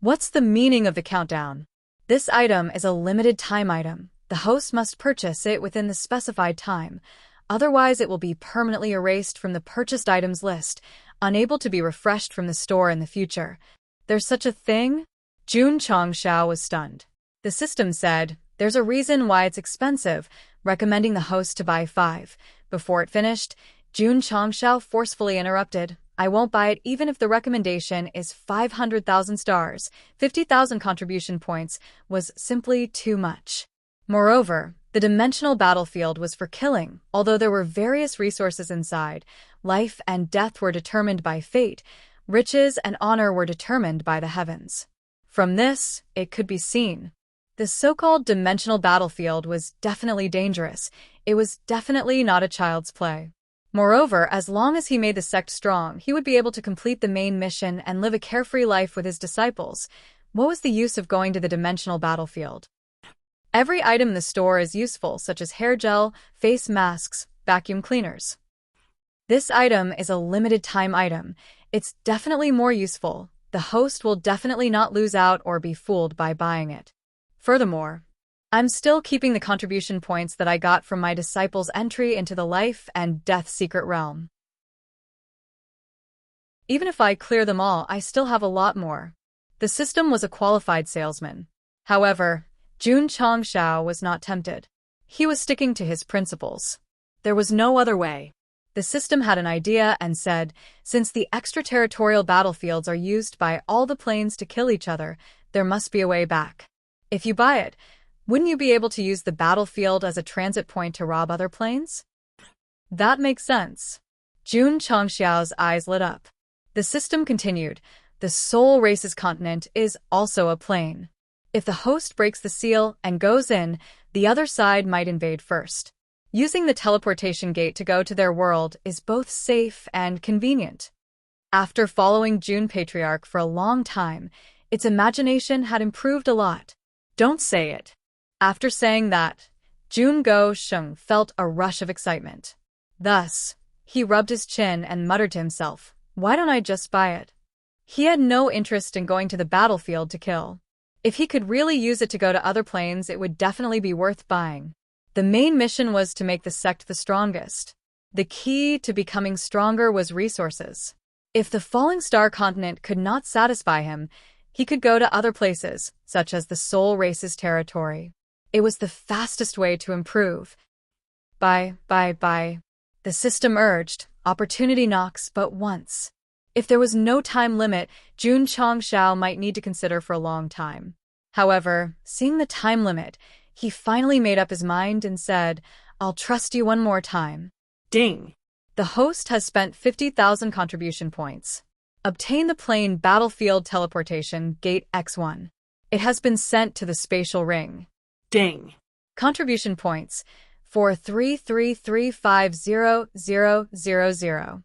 What's the meaning of the countdown? This item is a limited time item. The host must purchase it within the specified time. Otherwise, it will be permanently erased from the purchased items list, unable to be refreshed from the store in the future. There's such a thing? June Chongshao was stunned. The system said, there's a reason why it's expensive, recommending the host to buy 5. Before it finished, June Chongshao forcefully interrupted. I won't buy it even if the recommendation is 500,000 stars. 50,000 contribution points was simply too much. Moreover, the dimensional battlefield was for killing, although there were various resources inside. Life and death were determined by fate. Riches and honor were determined by the heavens. From this, it could be seen. The so-called dimensional battlefield was definitely dangerous. It was definitely not a child's play. Moreover, as long as he made the sect strong, he would be able to complete the main mission and live a carefree life with his disciples. What was the use of going to the dimensional battlefield? Every item in the store is useful, such as hair gel, face masks, vacuum cleaners. This item is a limited time item. It's definitely more useful. The host will definitely not lose out or be fooled by buying it. Furthermore, I'm still keeping the contribution points that I got from my disciples' entry into the life and death secret realm. Even if I clear them all, I still have a lot more. The system was a qualified salesman. However, June Chongshao was not tempted. He was sticking to his principles. There was no other way. The system had an idea and said, since the extraterritorial battlefields are used by all the planes to kill each other, there must be a way back. If you buy it, wouldn't you be able to use the battlefield as a transit point to rob other planes? That makes sense. Jun Changxiao's eyes lit up. The system continued, the Soul Race's continent is also a plane. If the host breaks the seal and goes in, the other side might invade first. Using the teleportation gate to go to their world is both safe and convenient. After following Jun Patriarch for a long time, its imagination had improved a lot. Don't say it. After saying that, Jun Go Sheng felt a rush of excitement. Thus, he rubbed his chin and muttered to himself, why don't I just buy it? He had no interest in going to the battlefield to kill. If he could really use it to go to other planes, it would definitely be worth buying. The main mission was to make the sect the strongest. The key to becoming stronger was resources. If the falling star continent could not satisfy him, he could go to other places, such as the Soul Race's territory. It was the fastest way to improve. Buy. The system urged, opportunity knocks but once. If there was no time limit, Jun Changxiao might need to consider for a long time. However, seeing the time limit, he finally made up his mind and said, I'll trust you one more time. Ding. The host has spent 50,000 contribution points. Obtain the plane battlefield teleportation gate X1. It has been sent to the spatial ring. Ding. Contribution points for 333500000.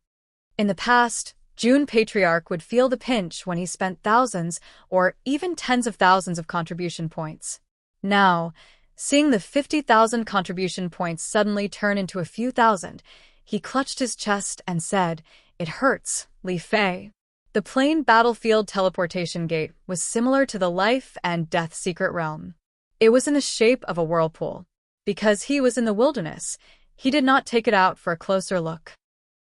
In the past, Jun Patriarch would feel the pinch when he spent thousands or even tens of thousands of contribution points. Now, seeing the 50,000 contribution points suddenly turn into a few thousand, he clutched his chest and said, it hurts, Li Fei. The plane battlefield teleportation gate was similar to the life and death secret realm. It was in the shape of a whirlpool. Because he was in the wilderness, he did not take it out for a closer look.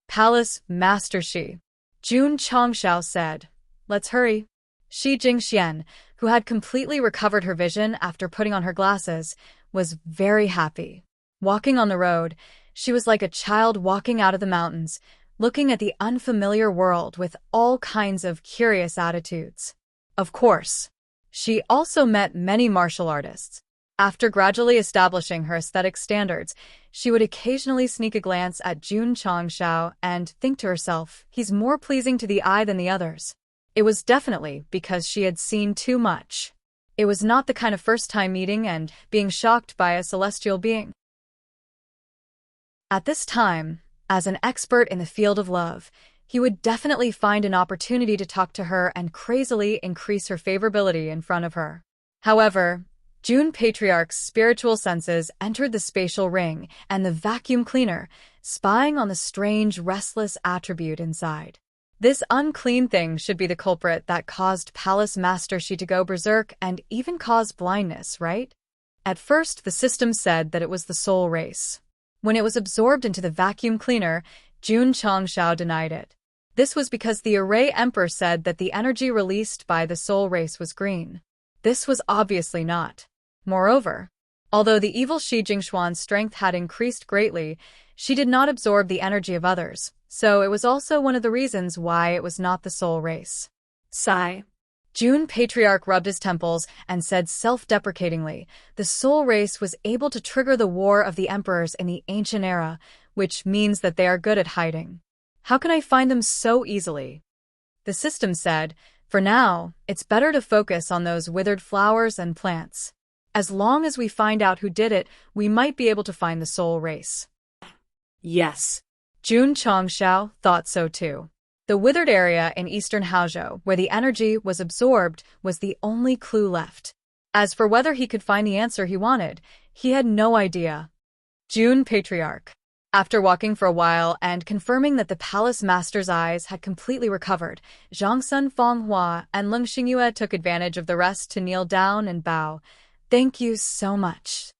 Palace Master Shi. Jun Changxiao said, let's hurry. Shi Jingxian, who had completely recovered her vision after putting on her glasses, was very happy. Walking on the road, she was like a child walking out of the mountains, looking at the unfamiliar world with all kinds of curious attitudes. Of course, she also met many martial artists. After gradually establishing her aesthetic standards, she would occasionally sneak a glance at Jun Changxiao and think to herself, he's more pleasing to the eye than the others. It was definitely because she had seen too much. It was not the kind of first-time meeting and being shocked by a celestial being. At this time, as an expert in the field of love, he would definitely find an opportunity to talk to her and crazily increase her favorability in front of her. However, Jun Patriarch's spiritual senses entered the spatial ring and the vacuum cleaner, spying on the strange, restless attribute inside. This unclean thing should be the culprit that caused Palace Master Shi to go berserk and even cause blindness, right? At first, the system said that it was the Soul Race. When it was absorbed into the vacuum cleaner, Jun Changxiao denied it. This was because the Array Emperor said that the energy released by the Soul Race was green. This was obviously not. Moreover, although the evil Shi Jingxuan's strength had increased greatly, she did not absorb the energy of others, so it was also one of the reasons why it was not the Soul Race. Sigh. Jun Patriarch rubbed his temples and said self-deprecatingly, the Soul Race was able to trigger the War of the Emperors in the ancient era, which means that they are good at hiding. How can I find them so easily? The system said, for now, it's better to focus on those withered flowers and plants. As long as we find out who did it, we might be able to find the Soul Race. Yes. Jun Changxiao thought so too. The withered area in eastern Haozhou, where the energy was absorbed, was the only clue left. As for whether he could find the answer he wanted, he had no idea. Jun Patriarch. After walking for a while and confirming that the palace master's eyes had completely recovered, Zhangsun Fonghua and Leng Xingyue took advantage of the rest to kneel down and bow. Thank you so much.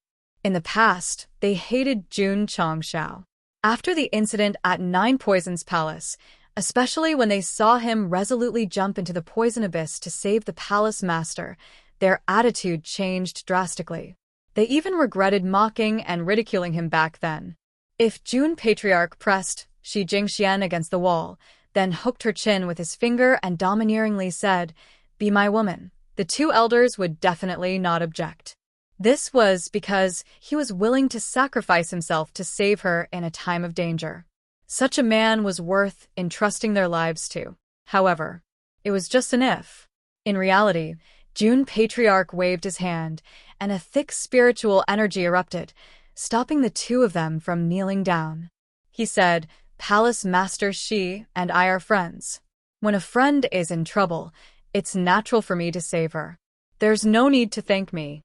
In the past, they hated Jun Changxiao. After the incident at Nine Poisons Palace, especially when they saw him resolutely jump into the poison abyss to save the palace master, their attitude changed drastically. They even regretted mocking and ridiculing him back then. If Jun Patriarch pressed Shi Jingxian against the wall, then hooked her chin with his finger and domineeringly said, "Be my woman." The two elders would definitely not object. This was because he was willing to sacrifice himself to save her in a time of danger. Such a man was worth entrusting their lives to. However, it was just an if. In reality, June Patriarch waved his hand, and a thick spiritual energy erupted, stopping the two of them from kneeling down. He said, "Palace Master Shi and I are friends. When a friend is in trouble, it's natural for me to save her. There's no need to thank me."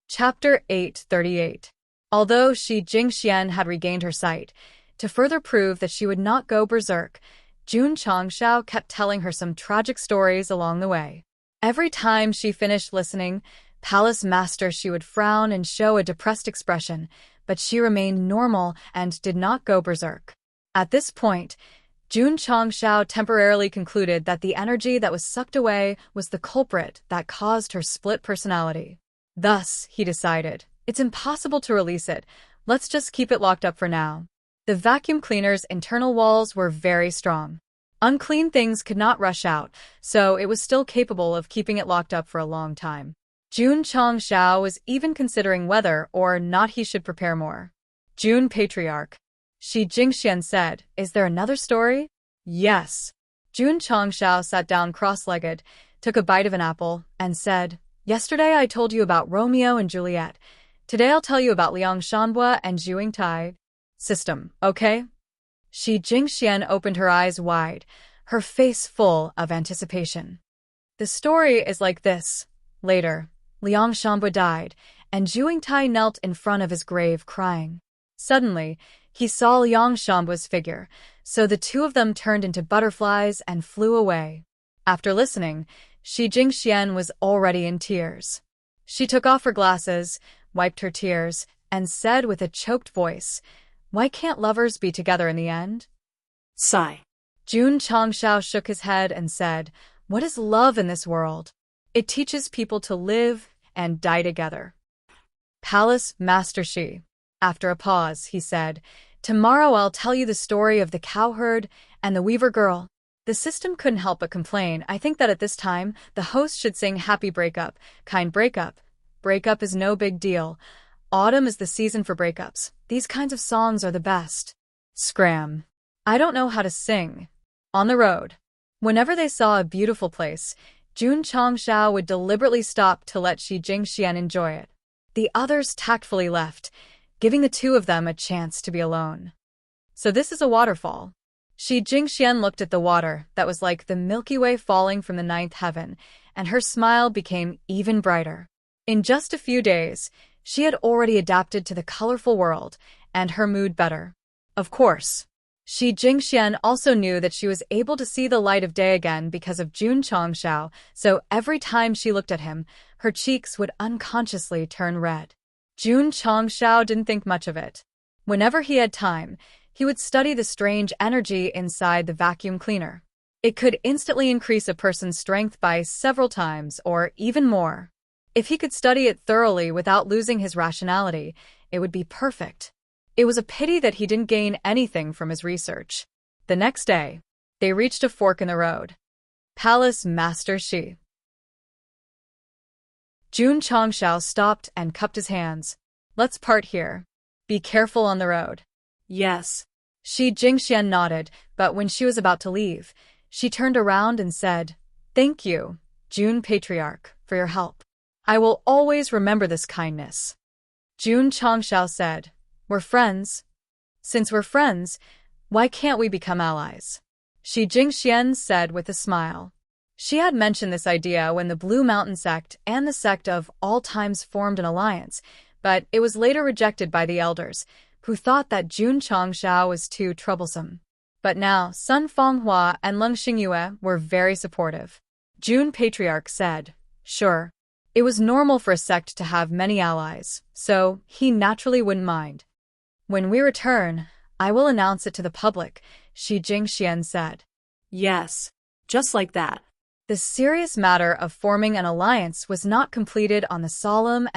Chapter 838. Although Shi Jingxian had regained her sight, to further prove that she would not go berserk, Jun Changshao kept telling her some tragic stories along the way. Every time she finished listening, Palace Master Shi would frown and show a depressed expression, but she remained normal and did not go berserk. At this point, Jun Changshao temporarily concluded that the energy that was sucked away was the culprit that caused her split personality. Thus, he decided, it's impossible to release it, let's just keep it locked up for now. The vacuum cleaner's internal walls were very strong. Unclean things could not rush out, so it was still capable of keeping it locked up for a long time. Jun Changshao was even considering whether or not he should prepare more. June Patriarch. Shi Jingxian said, "Is there another story?" "Yes." Jun Changshao sat down cross-legged, took a bite of an apple, and said, "Yesterday I told you about Romeo and Juliet. Today I'll tell you about Liang Shanbua and Zhuing Tai. System, okay?" Shi Jingxian opened her eyes wide, her face full of anticipation. The story is like this. Later, Liang Shanbua died, and Zhuing Tai knelt in front of his grave crying. Suddenly, he saw Liang Shanbua's figure, so the two of them turned into butterflies and flew away. After listening, Shi Jingxian was already in tears. She took off her glasses, wiped her tears, and said with a choked voice, "Why can't lovers be together in the end?" Sigh. Jun Changshao shook his head and said, "What is love in this world? It teaches people to live and die together." Palace Master Shi. After a pause, he said, "Tomorrow I'll tell you the story of the cowherd and the weaver girl." The system couldn't help but complain. "I think that at this time, the host should sing Happy Breakup, Kind Breakup. Breakup is no big deal. Autumn is the season for breakups. These kinds of songs are the best." Scram. I don't know how to sing. On the road. Whenever they saw a beautiful place, Jun Changshao would deliberately stop to let Shi Jingxian enjoy it. The others tactfully left, giving the two of them a chance to be alone. "So this is a waterfall." Shi Jingxian looked at the water that was like the Milky Way falling from the ninth heaven, and her smile became even brighter. In just a few days, she had already adapted to the colorful world, and her mood better. Of course, Shi Jingxian also knew that she was able to see the light of day again because of Jun Changshao, so every time she looked at him, her cheeks would unconsciously turn red. Jun Changshao didn't think much of it. Whenever he had time, he would study the strange energy inside the vacuum cleaner. It could instantly increase a person's strength by several times or even more. If he could study it thoroughly without losing his rationality, it would be perfect. It was a pity that he didn't gain anything from his research. The next day, they reached a fork in the road. Palace Master Shi. Jun Changshao stopped and cupped his hands. "Let's part here. Be careful on the road." Yes. Shi Jingxian nodded, but when she was about to leave, she turned around and said, "Thank you, Jun Patriarch, for your help. I will always remember this kindness." Jun Changshao said, "We're friends. Since we're friends, why can't we become allies?" Shi Jingxian said with a smile. She had mentioned this idea when the Blue Mountain Sect and the Sect of All Times formed an alliance, but it was later rejected by the elders, who thought that Jun Changshao was too troublesome. But now Sun Fonghua and Leng Xingyue were very supportive. Jun Patriarch said, "Sure. It was normal for a sect to have many allies, so he naturally wouldn't mind. When we return, I will announce it to the public," Shi Jingxian said. Yes. Just like that. The serious matter of forming an alliance was not completed on the solemn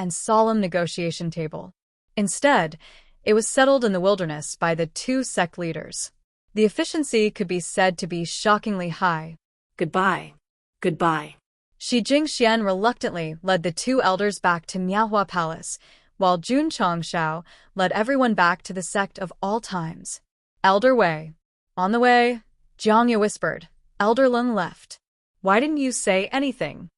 negotiation table. Instead, it was settled in the wilderness by the two sect leaders. The efficiency could be said to be shockingly high. Goodbye. Goodbye. Shi Jingxian reluctantly led the two elders back to Miaohua Palace, while Jun Chongshao led everyone back to the sect of all times. Elder Wei. On the way, Jiangya whispered. Elder Lung left. Why didn't you say anything?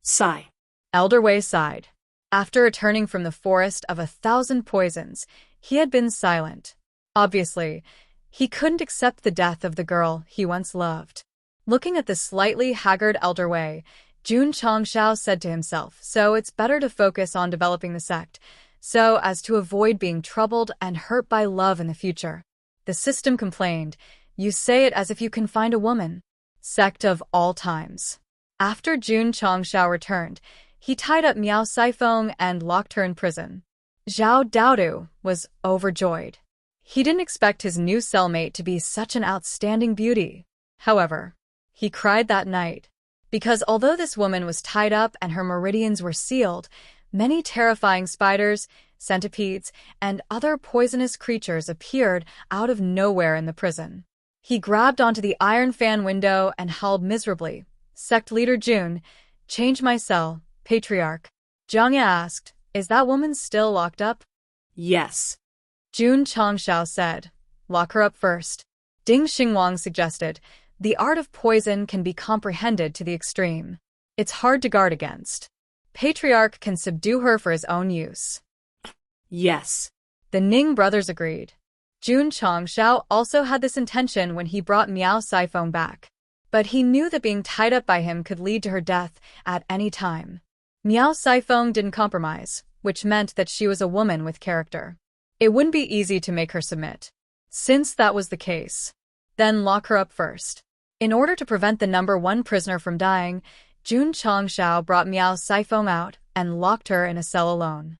Sigh. Elder Wei sighed. After returning from the forest of 1,000 poisons, he had been silent. Obviously, he couldn't accept the death of the girl he once loved. Looking at the slightly haggard Elder Wei, Jun Chongshao said to himself, so it's better to focus on developing the sect, so as to avoid being troubled and hurt by love in the future. The system complained, you say it as if you can find a woman. Sect of all times. After Jun Chongshao returned, he tied up Miao Saifeng and locked her in prison. Zhao Daodu was overjoyed. He didn't expect his new cellmate to be such an outstanding beauty. However, he cried that night, because although this woman was tied up and her meridians were sealed, many terrifying spiders, centipedes, and other poisonous creatures appeared out of nowhere in the prison. He grabbed onto the iron fan window and howled miserably. Sect leader Jun, change my cell, patriarch. Jiangya asked, is that woman still locked up? Yes. Jun Chongshao said, lock her up first. Ding Xingwang suggested, the art of poison can be comprehended to the extreme. It's hard to guard against. Patriarch can subdue her for his own use. Yes. The Ning brothers agreed. Jun Chongshao also had this intention when he brought Miao Saifeng back. But he knew that being tied up by him could lead to her death at any time. Miao Saifeng didn't compromise, which meant that she was a woman with character. It wouldn't be easy to make her submit. Since that was the case, then lock her up first. In order to prevent the number one prisoner from dying, Jun Chongshao brought Miao Saifeng out and locked her in a cell alone.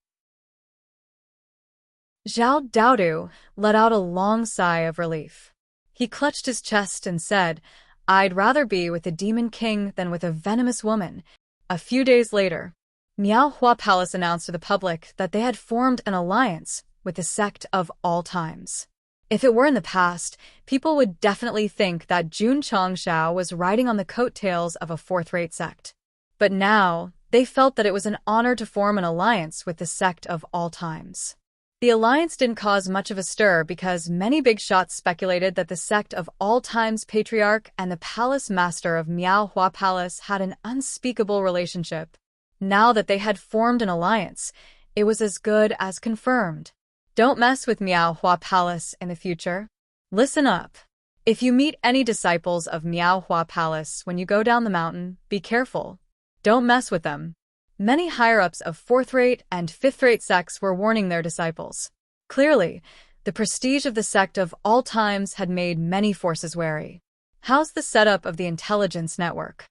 Zhao Daodu let out a long sigh of relief. He clutched his chest and said, I'd rather be with a demon king than with a venomous woman. A few days later, Miaohua Palace announced to the public that they had formed an alliance with the sect of all times. If it were in the past, people would definitely think that Jun Chongshao was riding on the coattails of a fourth-rate sect. But now, they felt that it was an honor to form an alliance with the sect of all times. The alliance didn't cause much of a stir because many big shots speculated that the sect of all times patriarch and the palace master of Miaohua Palace had an unspeakable relationship. Now that they had formed an alliance, it was as good as confirmed. Don't mess with Miaohua Palace in the future. Listen up. If you meet any disciples of Miaohua Palace when you go down the mountain, be careful. Don't mess with them. Many higher-ups of fourth-rate and fifth-rate sects were warning their disciples. Clearly, the prestige of the sect of all times had made many forces wary. How's the setup of the intelligence network?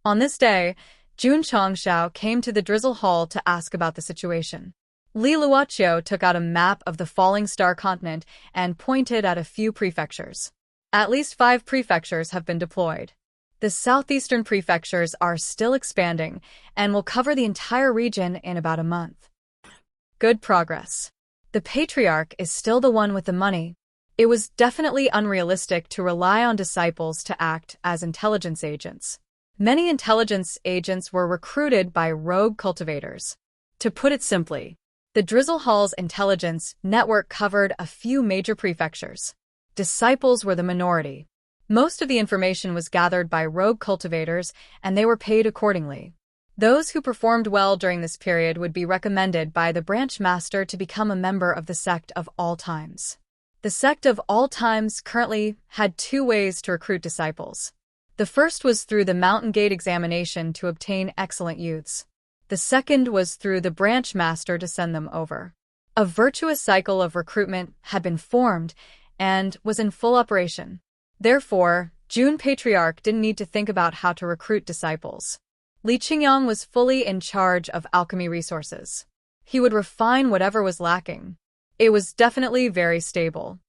On this day, Jun Chongshao came to the Drizzle Hall to ask about the situation. Li Luoqiu took out a map of the Falling Star continent and pointed at a few prefectures. At least 5 prefectures have been deployed. The southeastern prefectures are still expanding and will cover the entire region in about a month. Good progress. The patriarch is still the one with the money. It was definitely unrealistic to rely on disciples to act as intelligence agents. Many intelligence agents were recruited by rogue cultivators. To put it simply, the Drizzle Hall's intelligence network covered a few major prefectures. Disciples were the minority. Most of the information was gathered by rogue cultivators, and they were paid accordingly. Those who performed well during this period would be recommended by the branch master to become a member of the sect of all times. The sect of all times currently had 2 ways to recruit disciples. The first was through the Mountain Gate examination to obtain excellent youths. The second was through the branch master to send them over. A virtuous cycle of recruitment had been formed and was in full operation. Therefore, Jun Patriarch didn't need to think about how to recruit disciples. Li Qingyang was fully in charge of alchemy resources. He would refine whatever was lacking. It was definitely very stable.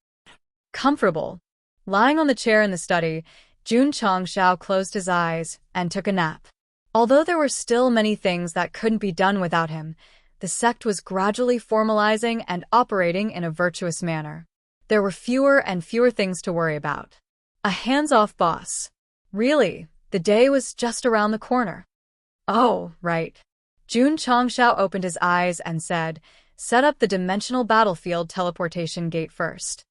Comfortable. Lying on the chair in the study, Jun Chongshao closed his eyes and took a nap. Although there were still many things that couldn't be done without him, The sect was gradually formalizing and operating in a virtuous manner. There were fewer and fewer things to worry about. A hands-off boss. Really, the day was just around the corner. Oh, right. Jun Changshao opened his eyes and said, "Set up the dimensional battlefield teleportation gate first."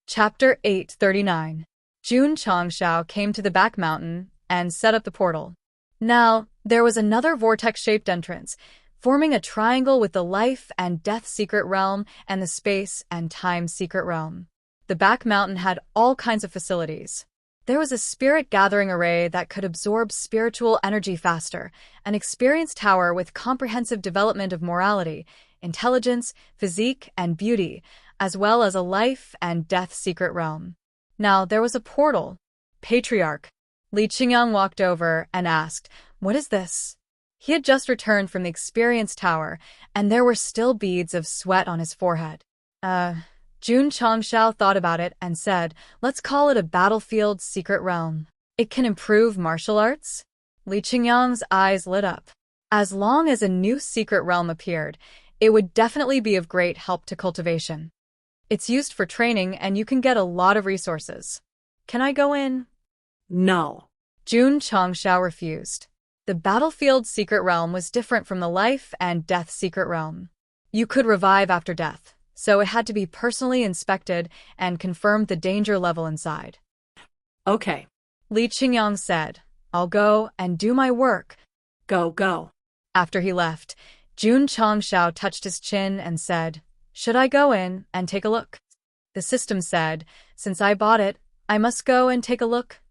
Chapter 839. Jun Changshao came to the back mountain and set up the portal. Now, there was another vortex-shaped entrance, forming a triangle with the life and death secret realm and the space and time secret realm. The back mountain had all kinds of facilities. There was a spirit gathering array that could absorb spiritual energy faster, an experience tower with comprehensive development of morality, intelligence, physique, and beauty, as well as a life and death secret realm. Now, there was a portal. Patriarch. Li Qingyang walked over and asked, "What is this?" He had just returned from the experience tower, and there were still beads of sweat on his forehead. Jun Changshao thought about it and said, "Let's call it a battlefield secret realm. It can improve martial arts?" Li Qingyang's eyes lit up. As long as a new secret realm appeared, it would definitely be of great help to cultivation. It's used for training and you can get a lot of resources. Can I go in? No. Jun Changshao refused. The battlefield secret realm was different from the life and death secret realm. You could revive after death, so it had to be personally inspected and confirmed the danger level inside. Okay. Li Qingyang said, "I'll go and do my work." Go. After he left, Jun Changshao touched his chin and said, "Should I go in and take a look?" The system said, "Since I bought it, I must go and take a look."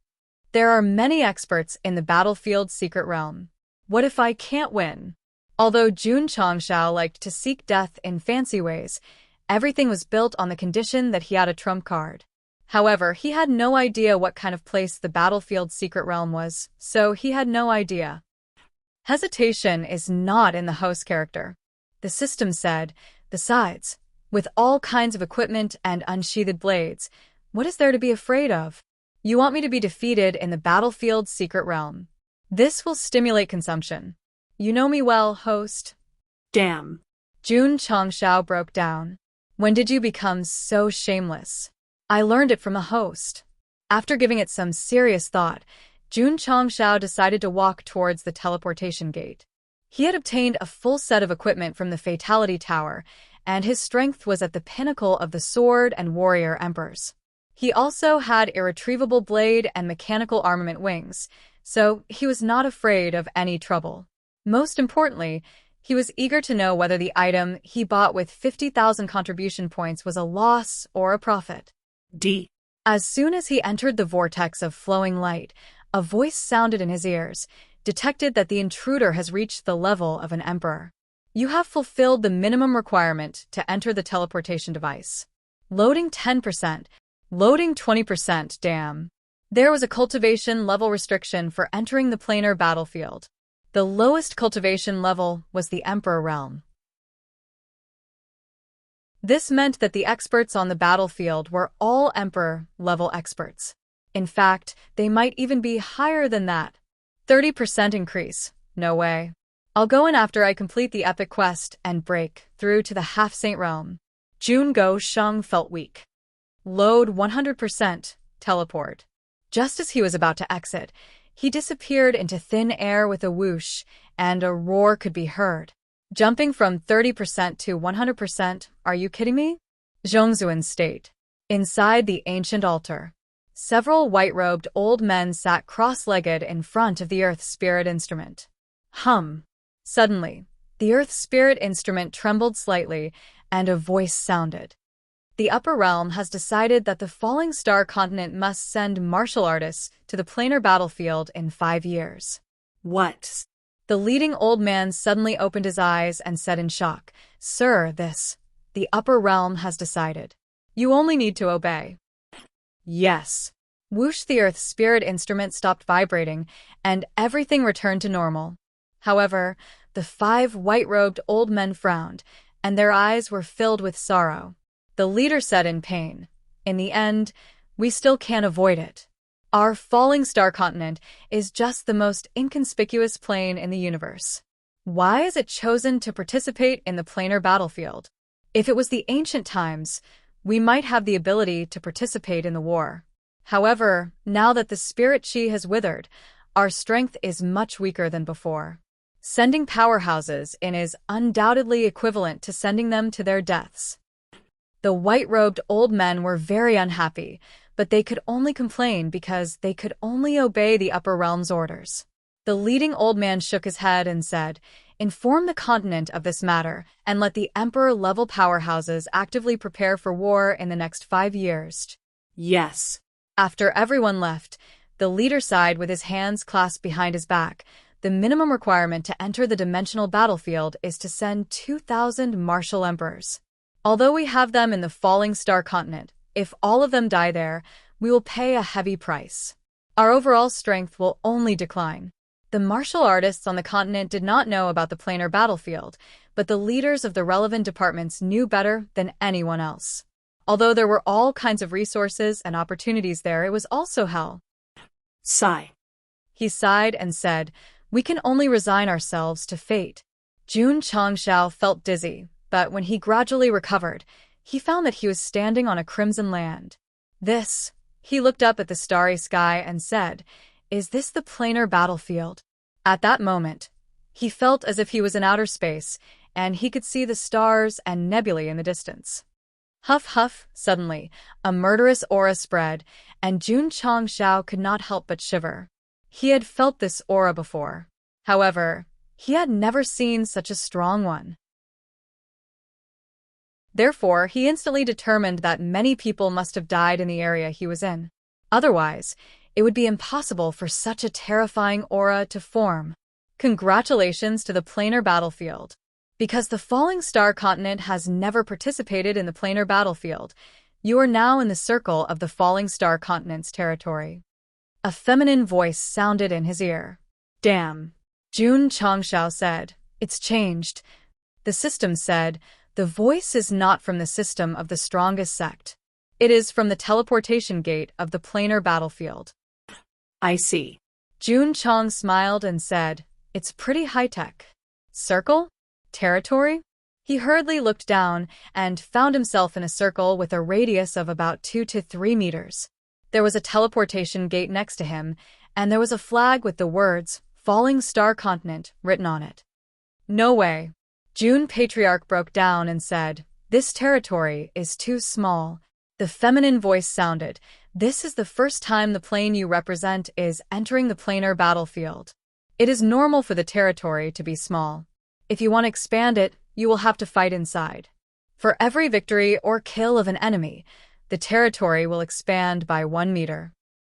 There are many experts in the battlefield secret realm. What if I can't win? Although Jun Changshao liked to seek death in fancy ways, everything was built on the condition that he had a trump card. However, he had no idea what kind of place the battlefield secret realm was, so he had no idea. Hesitation is not in the host character. The system said, "Besides, with all kinds of equipment and unsheathed blades, what is there to be afraid of? You want me to be defeated in the battlefield secret realm. This will stimulate consumption. You know me well, host." Damn. Jun Changshao broke down. "When did you become so shameless?" "I learned it from the host." After giving it some serious thought, Jun Changshao decided to walk towards the teleportation gate. He had obtained a full set of equipment from the Fatality Tower, and his strength was at the pinnacle of the Sword and Warrior Emperors. He also had irretrievable blade and mechanical armament wings, so he was not afraid of any trouble. Most importantly, he was eager to know whether the item he bought with 50,000 contribution points was a loss or a profit. As soon as he entered the vortex of flowing light, a voice sounded in his ears, detected that the intruder has reached the level of an emperor. You have fulfilled the minimum requirement to enter the teleportation device. Loading 10%. Loading 20%, damn. There was a cultivation level restriction for entering the planar battlefield. The lowest cultivation level was the Emperor realm. This meant that the experts on the battlefield were all Emperor level experts. In fact, they might even be higher than that. 30% increase. No way. I'll go in after I complete the epic quest and break through to the half-saint realm. Jun Go Sheng felt weak. Load 100%, teleport. Just as he was about to exit, he disappeared into thin air with a whoosh, and a roar could be heard. Jumping from 30% to 100%, are you kidding me? Zhongzuan state. Inside the ancient altar, several white-robed old men sat cross-legged in front of the Earth Spirit instrument. Suddenly, the Earth Spirit instrument trembled slightly, and a voice sounded. The upper realm has decided that the falling star continent must send martial artists to the planar battlefield in 5 years. What? The leading old man suddenly opened his eyes and said in shock, "Sir, the upper realm has decided. You only need to obey." Yes. Whoosh, the Earth Spirit instrument stopped vibrating, and everything returned to normal. However, the 5 white-robed old men frowned, and their eyes were filled with sorrow. The leader said in pain, "In the end, we still can't avoid it. Our falling star continent is just the most inconspicuous plane in the universe. Why is it chosen to participate in the planar battlefield? If it was the ancient times, we might have the ability to participate in the war. However, now that the spirit chi has withered, our strength is much weaker than before. Sending powerhouses in is undoubtedly equivalent to sending them to their deaths. The white-robed old men were very unhappy, but they could only complain because they could only obey the upper realm's orders. The leading old man shook his head and said, "Inform the continent of this matter, and let the emperor-level powerhouses actively prepare for war in the next 5 years." Yes. After everyone left, the leader sighed with his hands clasped behind his back. The minimum requirement to enter the dimensional battlefield is to send 2,000 martial emperors. Although we have them in the falling star continent, if all of them die there, we will pay a heavy price. Our overall strength will only decline. The martial artists on the continent did not know about the planar battlefield, but the leaders of the relevant departments knew better than anyone else. Although there were all kinds of resources and opportunities there, it was also hell. Sigh. He sighed and said, "We can only resign ourselves to fate." Jun Changshao felt dizzy, but when he gradually recovered, he found that he was standing on a crimson land. He looked up at the starry sky and said, "Is this the planar battlefield?" At that moment, he felt as if he was in outer space, and he could see the stars and nebulae in the distance. Huff, huff, suddenly, a murderous aura spread, and Jun Changshao could not help but shiver. He had felt this aura before. However, he had never seen such a strong one. Therefore, he instantly determined that many people must have died in the area he was in. Otherwise, it would be impossible for such a terrifying aura to form. Congratulations to the planar battlefield. Because the falling star continent has never participated in the planar battlefield, you are now in the circle of the falling star continent's territory. A feminine voice sounded in his ear. "Damn," Jun Changshao said. "It's changed." The system said, "The voice is not from the system of the strongest sect. It is from the teleportation gate of the planar battlefield." I see. Jun Chang smiled and said, "It's pretty high-tech." Circle? Territory? He hurriedly looked down and found himself in a circle with a radius of about 2 to 3 meters. There was a teleportation gate next to him, and there was a flag with the words, "Falling Star Continent," written on it. "No way." Jun Patriarch broke down and said, "This territory is too small." The feminine voice sounded, "This is the first time the plane you represent is entering the planar battlefield. It is normal for the territory to be small. If you want to expand it, you will have to fight inside. For every victory or kill of an enemy, the territory will expand by 1 meter.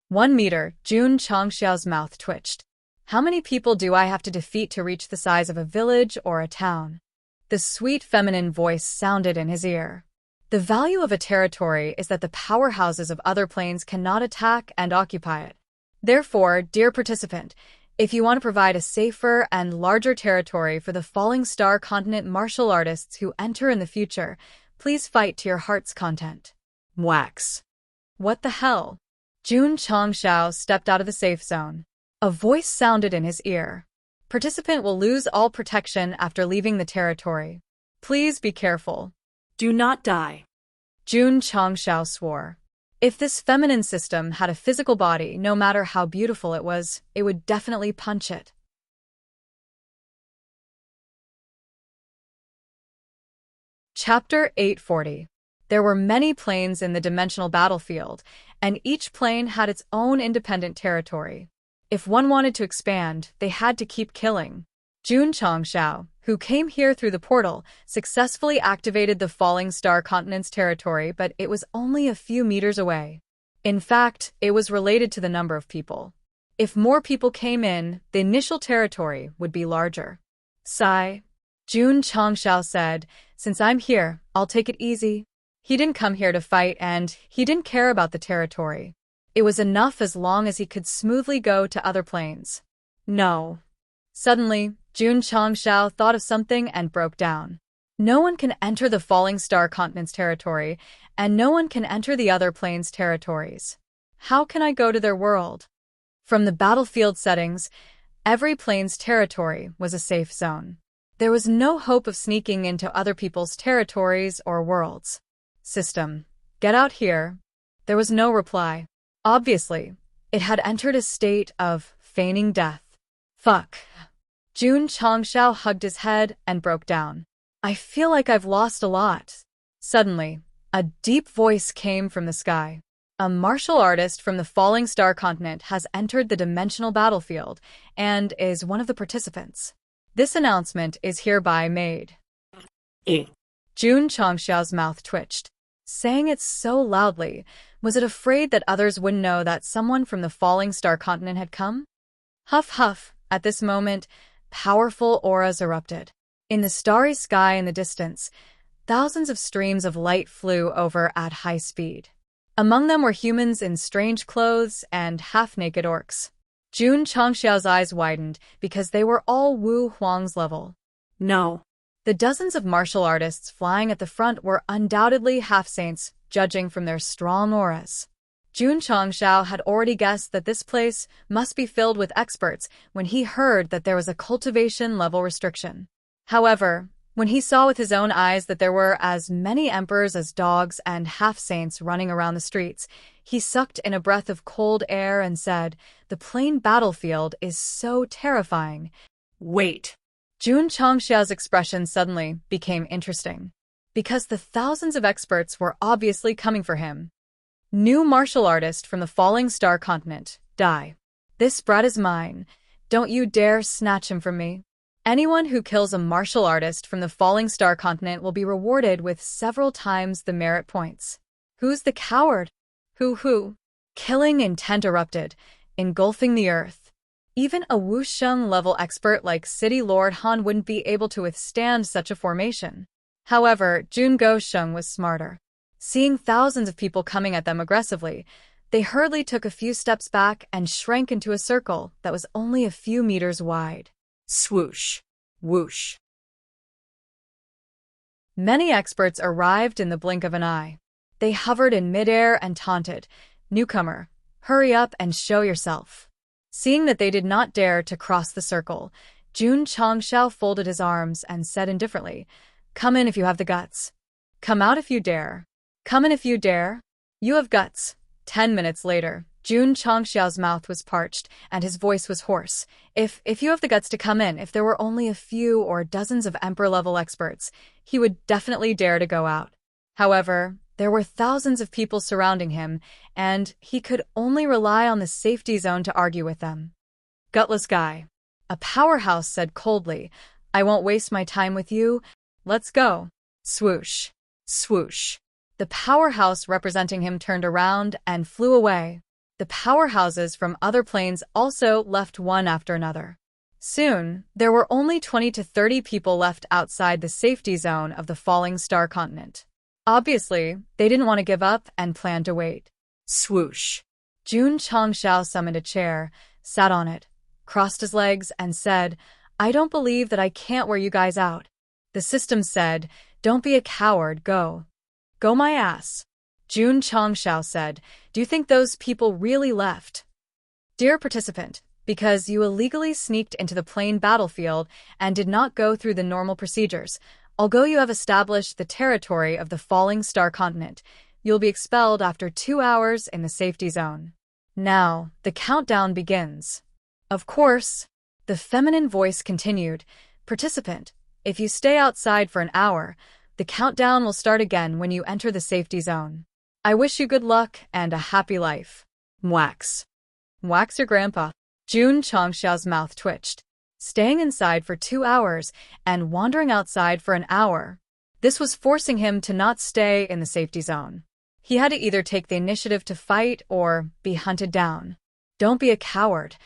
1 meter, Jun Changshao's mouth twitched. How many people do I have to defeat to reach the size of a village or a town? The sweet feminine voice sounded in his ear. The value of a territory is that the powerhouses of other planes cannot attack and occupy it. Therefore, dear participant, if you want to provide a safer and larger territory for the falling star continent martial artists who enter in the future, please fight to your heart's content. Wax. What the hell? Jun Changshao stepped out of the safe zone. A voice sounded in his ear. Participant will lose all protection after leaving the territory. Please be careful. Do not die. Jun Changshao swore. If this feminine system had a physical body, no matter how beautiful it was, it would definitely punch it. Chapter 840. There were many planes in the dimensional battlefield, and each plane had its own independent territory. If one wanted to expand, they had to keep killing. Jun Changshao, who came here through the portal, successfully activated the falling star continent's territory, but it was only a few meters away. In fact, it was related to the number of people. If more people came in, the initial territory would be larger. Sigh. Jun Changshao said, "Since I'm here, I'll take it easy." He didn't come here to fight, and he didn't care about the territory. It was enough as long as he could smoothly go to other planes. No. Suddenly, Jun Changshao thought of something and broke down. No one can enter the falling star continent's territory, and no one can enter the other planes' territories. How can I go to their world? From the battlefield settings, every plane's territory was a safe zone. There was no hope of sneaking into other people's territories or worlds. System, get out here. There was no reply. Obviously, it had entered a state of feigning death. Fuck. Jun Changshao hugged his head and broke down. I feel like I've lost a lot. Suddenly, a deep voice came from the sky. A martial artist from the Falling Star continent has entered the dimensional battlefield and is one of the participants. This announcement is hereby made. Jun Changshao's mouth twitched. Saying it so loudly, was it afraid that others wouldn't know that someone from the Falling Star continent had come? Huff huff, at this moment, powerful auras erupted. In the starry sky in the distance, thousands of streams of light flew over at high speed. Among them were humans in strange clothes and half-naked orcs. Jun Changshao's eyes widened because they were all Wu Huang's level. No. The dozens of martial artists flying at the front were undoubtedly half-saints, judging from their strong auras. Jun Changshao had already guessed that this place must be filled with experts when he heard that there was a cultivation level restriction. However, when he saw with his own eyes that there were as many emperors as dogs and half-saints running around the streets, he sucked in a breath of cold air and said, "The plain battlefield is so terrifying." Wait. Jun Changshao's expression suddenly became interesting, because the thousands of experts were obviously coming for him. New martial artist from the Falling Star continent, die. This brat is mine. Don't you dare snatch him from me. Anyone who kills a martial artist from the Falling Star continent will be rewarded with several times the merit points. Who's the coward? Who? Killing intent erupted, engulfing the earth. Even a Wusheng-level expert like City Lord Han wouldn't be able to withstand such a formation. However, Jun Gosheng was smarter. Seeing thousands of people coming at them aggressively, they hurriedly took a few steps back and shrank into a circle that was only a few meters wide. Swoosh. Whoosh. Many experts arrived in the blink of an eye. They hovered in midair and taunted, "Newcomer, hurry up and show yourself." Seeing that they did not dare to cross the circle, Jun Changshao folded his arms and said indifferently, "Come in if you have the guts. Come out if you dare. Come in if you dare. You have guts." 10 minutes later, Jun Changshao's mouth was parched and his voice was hoarse. If you have the guts to come in, if there were only a few or dozens of emperor-level experts, he would definitely dare to go out. However, there were thousands of people surrounding him, and he could only rely on the safety zone to argue with them. Gutless guy. A powerhouse said coldly, "I won't waste my time with you. Let's go." Swoosh. Swoosh. The powerhouse representing him turned around and flew away. The powerhouses from other planes also left one after another. Soon, there were only 20 to 30 people left outside the safety zone of the Falling Star continent. Obviously, they didn't want to give up and planned to wait. Swoosh. Jun Changshao summoned a chair, sat on it, crossed his legs, and said, "I don't believe that I can't wear you guys out." The system said, "Don't be a coward, go." "Go my ass." Jun Changshao said, "Do you think those people really left?" "Dear participant, because you illegally sneaked into the plain battlefield and did not go through the normal procedures, although you have established the territory of the Falling Star continent, you'll be expelled after 2 hours in the safety zone. Now, the countdown begins." Of course, the feminine voice continued, "Participant, if you stay outside for an hour, the countdown will start again when you enter the safety zone. I wish you good luck and a happy life." Wax. Wax your grandpa. Jun Changshao's mouth twitched. Staying inside for 2 hours and wandering outside for an hour. This was forcing him to not stay in the safety zone. He had to either take the initiative to fight or be hunted down. "Don't be a coward."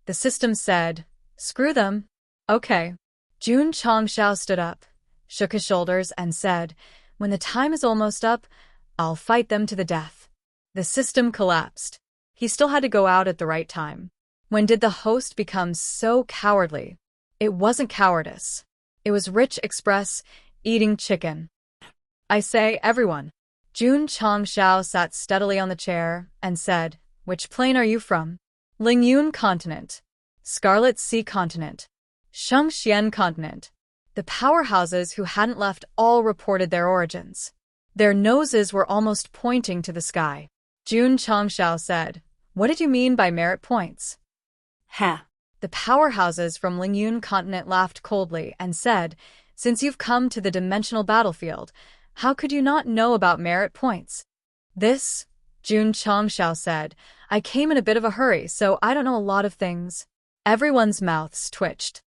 The system said, "Screw them." "Okay." Jun Changshao stood up, shook his shoulders, and said, "When the time is almost up, I'll fight them to the death." The system collapsed. He still had to go out at the right time. When did the host become so cowardly? It wasn't cowardice. It was rich express, eating chicken. "I say, everyone." Jun Changshao sat steadily on the chair and said, which plane are you from? Lingyun Continent, Scarlet Sea Continent, Shengxian Continent. The powerhouses who hadn't left all reported their origins. Their noses were almost pointing to the sky. Jun Changshao said, "What did you mean by merit points?" Ha. The powerhouses from Lingyun Continent laughed coldly and said, "Since you've come to the dimensional battlefield, how could you not know about merit points?" "This," Jun Changshao said, "I came in a bit of a hurry, so I don't know a lot of things." Everyone's mouths twitched.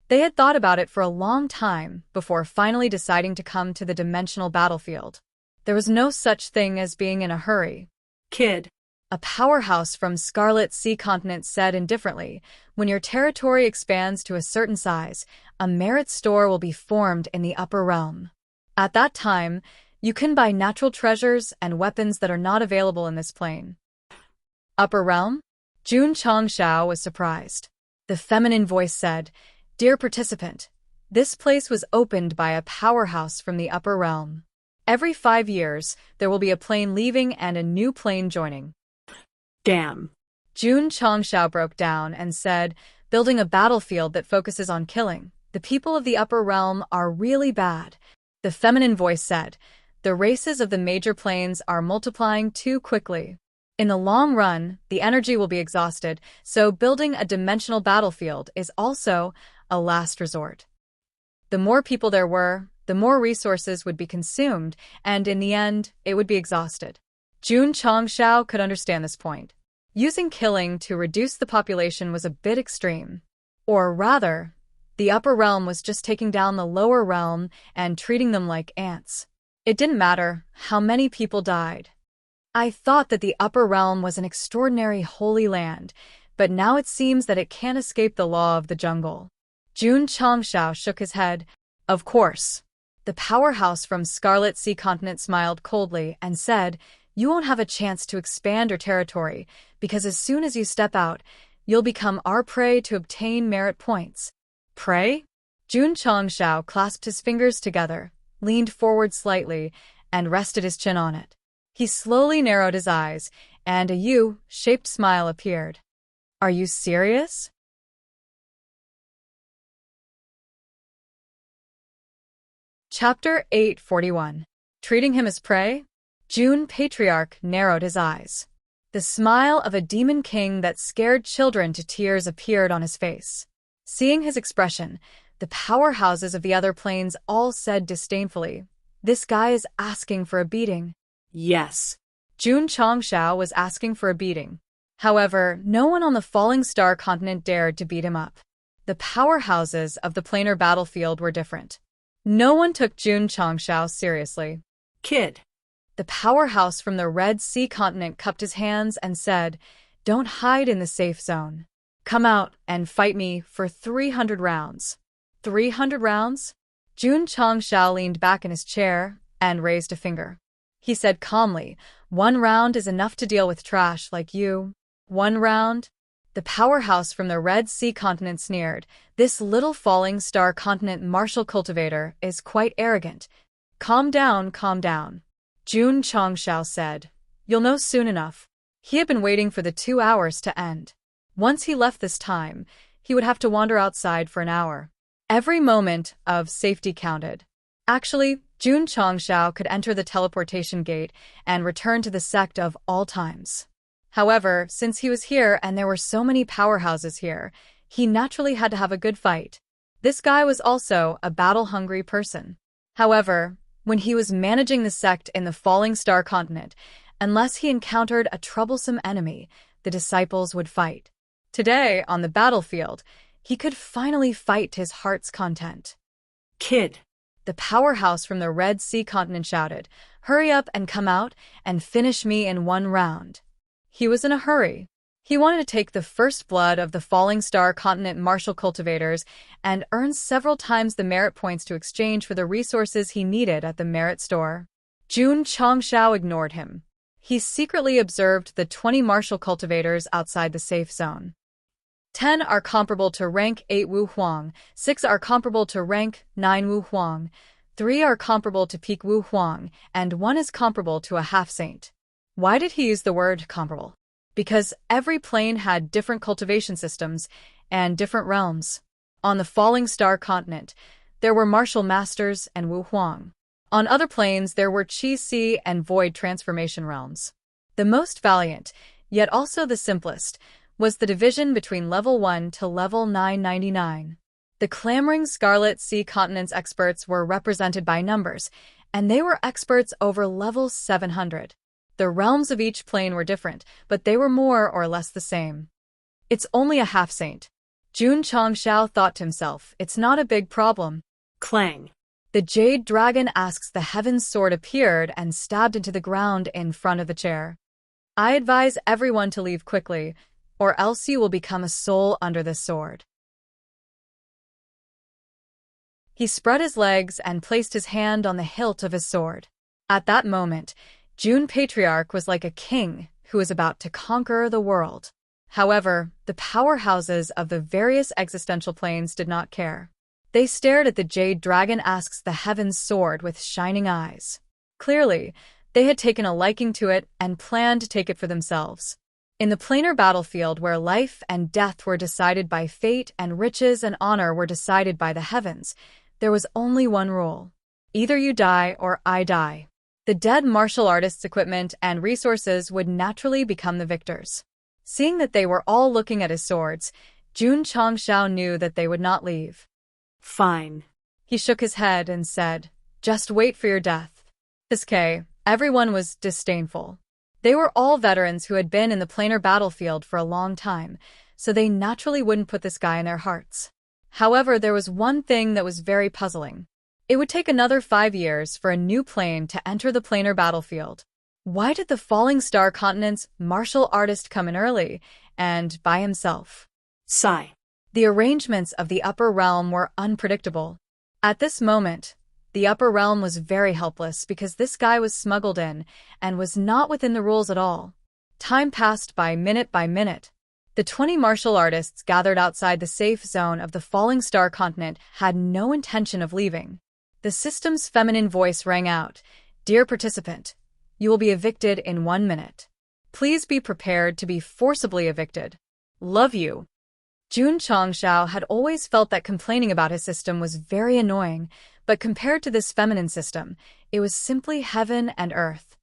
They had thought about it for a long time before finally deciding to come to the dimensional battlefield. There was no such thing as being in a hurry. Kid. A powerhouse from Scarlet Sea Continent said indifferently, "When your territory expands to a certain size, a merit store will be formed in the upper realm. At that time, you can buy natural treasures and weapons that are not available in this plane." Upper realm? Jun Changshao was surprised. The feminine voice said, "Dear participant, this place was opened by a powerhouse from the upper realm. Every 5 years, there will be a plane leaving and a new plane joining." Damn. Jun Changshao broke down and said, "Building a battlefield that focuses on killing. The people of the upper realm are really bad." The feminine voice said, "The races of the major planes are multiplying too quickly. In the long run, the energy will be exhausted, so building a dimensional battlefield is also a last resort. The more people there were, the more resources would be consumed, and in the end, it would be exhausted." Jun Changshao could understand this point. Using killing to reduce the population was a bit extreme. Or rather, the upper realm was just taking down the lower realm and treating them like ants. It didn't matter how many people died. "I thought that the upper realm was an extraordinary holy land, but now it seems that it can't escape the law of the jungle." Jun Changshao shook his head. "Of course." The powerhouse from Scarlet Sea Continent smiled coldly and said, "You won't have a chance to expand your territory, because as soon as you step out, you'll become our prey to obtain merit points." "Prey?" Jun Changshao clasped his fingers together, leaned forward slightly, and rested his chin on it. He slowly narrowed his eyes, and a U-shaped smile appeared. "Are you serious?" Chapter 841. Treating him as prey? Jun Patriarch narrowed his eyes. The smile of a demon king that scared children to tears appeared on his face. Seeing his expression, the powerhouses of the other planes all said disdainfully, "This guy is asking for a beating." Yes. Jun Changshao was asking for a beating. However, no one on the Falling Star continent dared to beat him up. The powerhouses of the planar battlefield were different. No one took Jun Changshao seriously. Kid. The powerhouse from the Red Sea continent cupped his hands and said, "Don't hide in the safe zone. Come out and fight me for 300 rounds. 300 rounds? Jun Changshao leaned back in his chair and raised a finger. He said calmly, "1 round is enough to deal with trash like you." 1 round? The powerhouse from the Red Sea continent sneered. "This little falling star continent martial cultivator is quite arrogant." Calm down, calm down," Jun Changshao said. "You'll know soon enough." He had been waiting for the 2 hours to end. Once he left this time, he would have to wander outside for an hour. Every moment of safety counted. Actually, Jun Changshao could enter the teleportation gate and return to the Sect of all times. However, since he was here and there were so many powerhouses here, he naturally had to have a good fight. This guy was also a battle-hungry person. However, when he was managing the Sect in the Falling Star continent, unless he encountered a troublesome enemy, the disciples would fight. Today, on the battlefield, he could finally fight to his heart's content. Kid. The powerhouse from the Red Sea continent shouted, "Hurry up and come out and finish me in 1 round." He was in a hurry. He wanted to take the first blood of the Falling Star continent martial cultivators and earn several times the merit points to exchange for the resources he needed at the merit store. Jun Changshao ignored him. He secretly observed the 20 martial cultivators outside the safe zone. 10 are comparable to rank 8 Wu Huang, 6 are comparable to rank 9 Wu Huang, 3 are comparable to peak Wu Huang, and 1 is comparable to a half-saint. Why did he use the word comparable? Because every plane had different cultivation systems and different realms. On the Falling Star continent, there were martial masters and Wu Huang. On other planes, there were Qi Si and Void transformation realms. The most valiant, yet also the simplest, was the division between level 1 to level 999. The clamoring Scarlet Sea Continent's experts were represented by numbers, and they were experts over level 700. The realms of each plane were different, but they were more or less the same. It's only a half-saint. Jun Changxiao thought to himself, it's not a big problem. Clang. The Jade Dragon Asks the Heaven's Sword appeared and stabbed into the ground in front of the chair. I advise everyone to leave quickly, or else you will become a soul under this sword. He spread his legs and placed his hand on the hilt of his sword. At that moment, Jun Patriarch was like a king who was about to conquer the world. However, the powerhouses of the various existential planes did not care. They stared at the Jade Dragon Asks the Heaven's Sword with shining eyes. Clearly, they had taken a liking to it and planned to take it for themselves. In the planar battlefield where life and death were decided by fate and riches and honor were decided by the heavens, there was only one rule. Either you die or I die. The dead martial artists' equipment and resources would naturally become the victors. Seeing that they were all looking at his swords, Jun Changxiao knew that they would not leave. Fine. He shook his head and said, just wait for your death. Everyone was disdainful. They were all veterans who had been in the planar battlefield for a long time, so they naturally wouldn't put this guy in their hearts. However, there was one thing that was very puzzling. It would take another 5 years for a new plane to enter the planar battlefield. Why did the Falling Star Continent's martial artist come in early, and by himself? Sigh. The arrangements of the upper realm were unpredictable. At this moment, the upper realm was very helpless because this guy was smuggled in and was not within the rules at all. Time passed by minute. The 20 martial artists gathered outside the safe zone of the Falling Star Continent had no intention of leaving. The system's feminine voice rang out, "Dear participant, you will be evicted in 1 minute. Please be prepared to be forcibly evicted. Love you." Jun Changxiao had always felt that complaining about his system was very annoying, but compared to this feminine system, it was simply heaven and earth.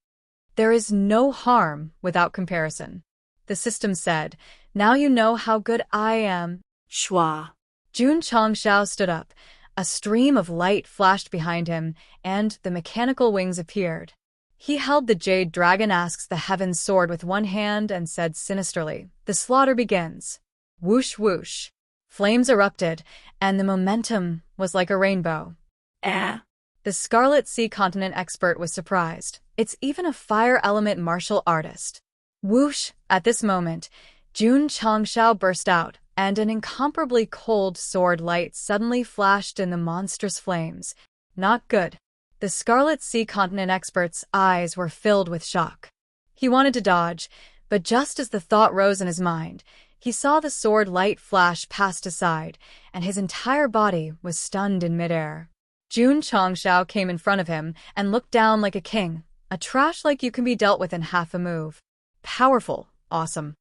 There is no harm without comparison. The system said, now you know how good I am. Schwa. Jun Changxiao stood up. A stream of light flashed behind him, and the mechanical wings appeared. He held the Jade Dragon Asks the Heaven's Sword with one hand and said sinisterly, the slaughter begins. Whoosh whoosh. Flames erupted, and the momentum was like a rainbow. The Scarlet Sea Continent expert was surprised. It's even a fire element martial artist. Whoosh! At this moment, Jun Changxiao burst out, and an incomparably cold sword light suddenly flashed in the monstrous flames. Not good. The Scarlet Sea Continent expert's eyes were filled with shock. He wanted to dodge, but just as the thought rose in his mind, he saw the sword light flash past his side, and his entire body was stunned in midair. Jun Changxiao came in front of him and looked down like a king, a trash like you can be dealt with in half a move. Powerful, awesome.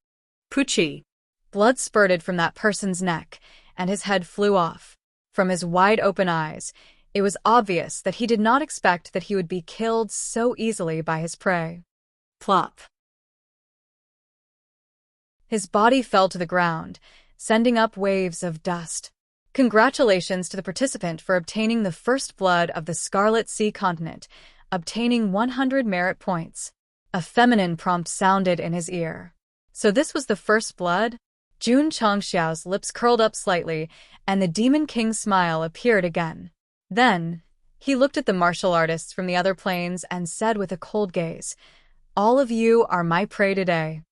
Poochie. Blood spurted from that person's neck, and his head flew off. From his wide-open eyes, it was obvious that he did not expect that he would be killed so easily by his prey. Plop. His body fell to the ground, sending up waves of dust. Congratulations to the participant for obtaining the first blood of the Scarlet Sea Continent, obtaining 100 merit points. A feminine prompt sounded in his ear. So this was the first blood? Jun Changxiao's lips curled up slightly, and the Demon King's smile appeared again. Then, he looked at the martial artists from the other planes and said with a cold gaze, all of you are my prey today.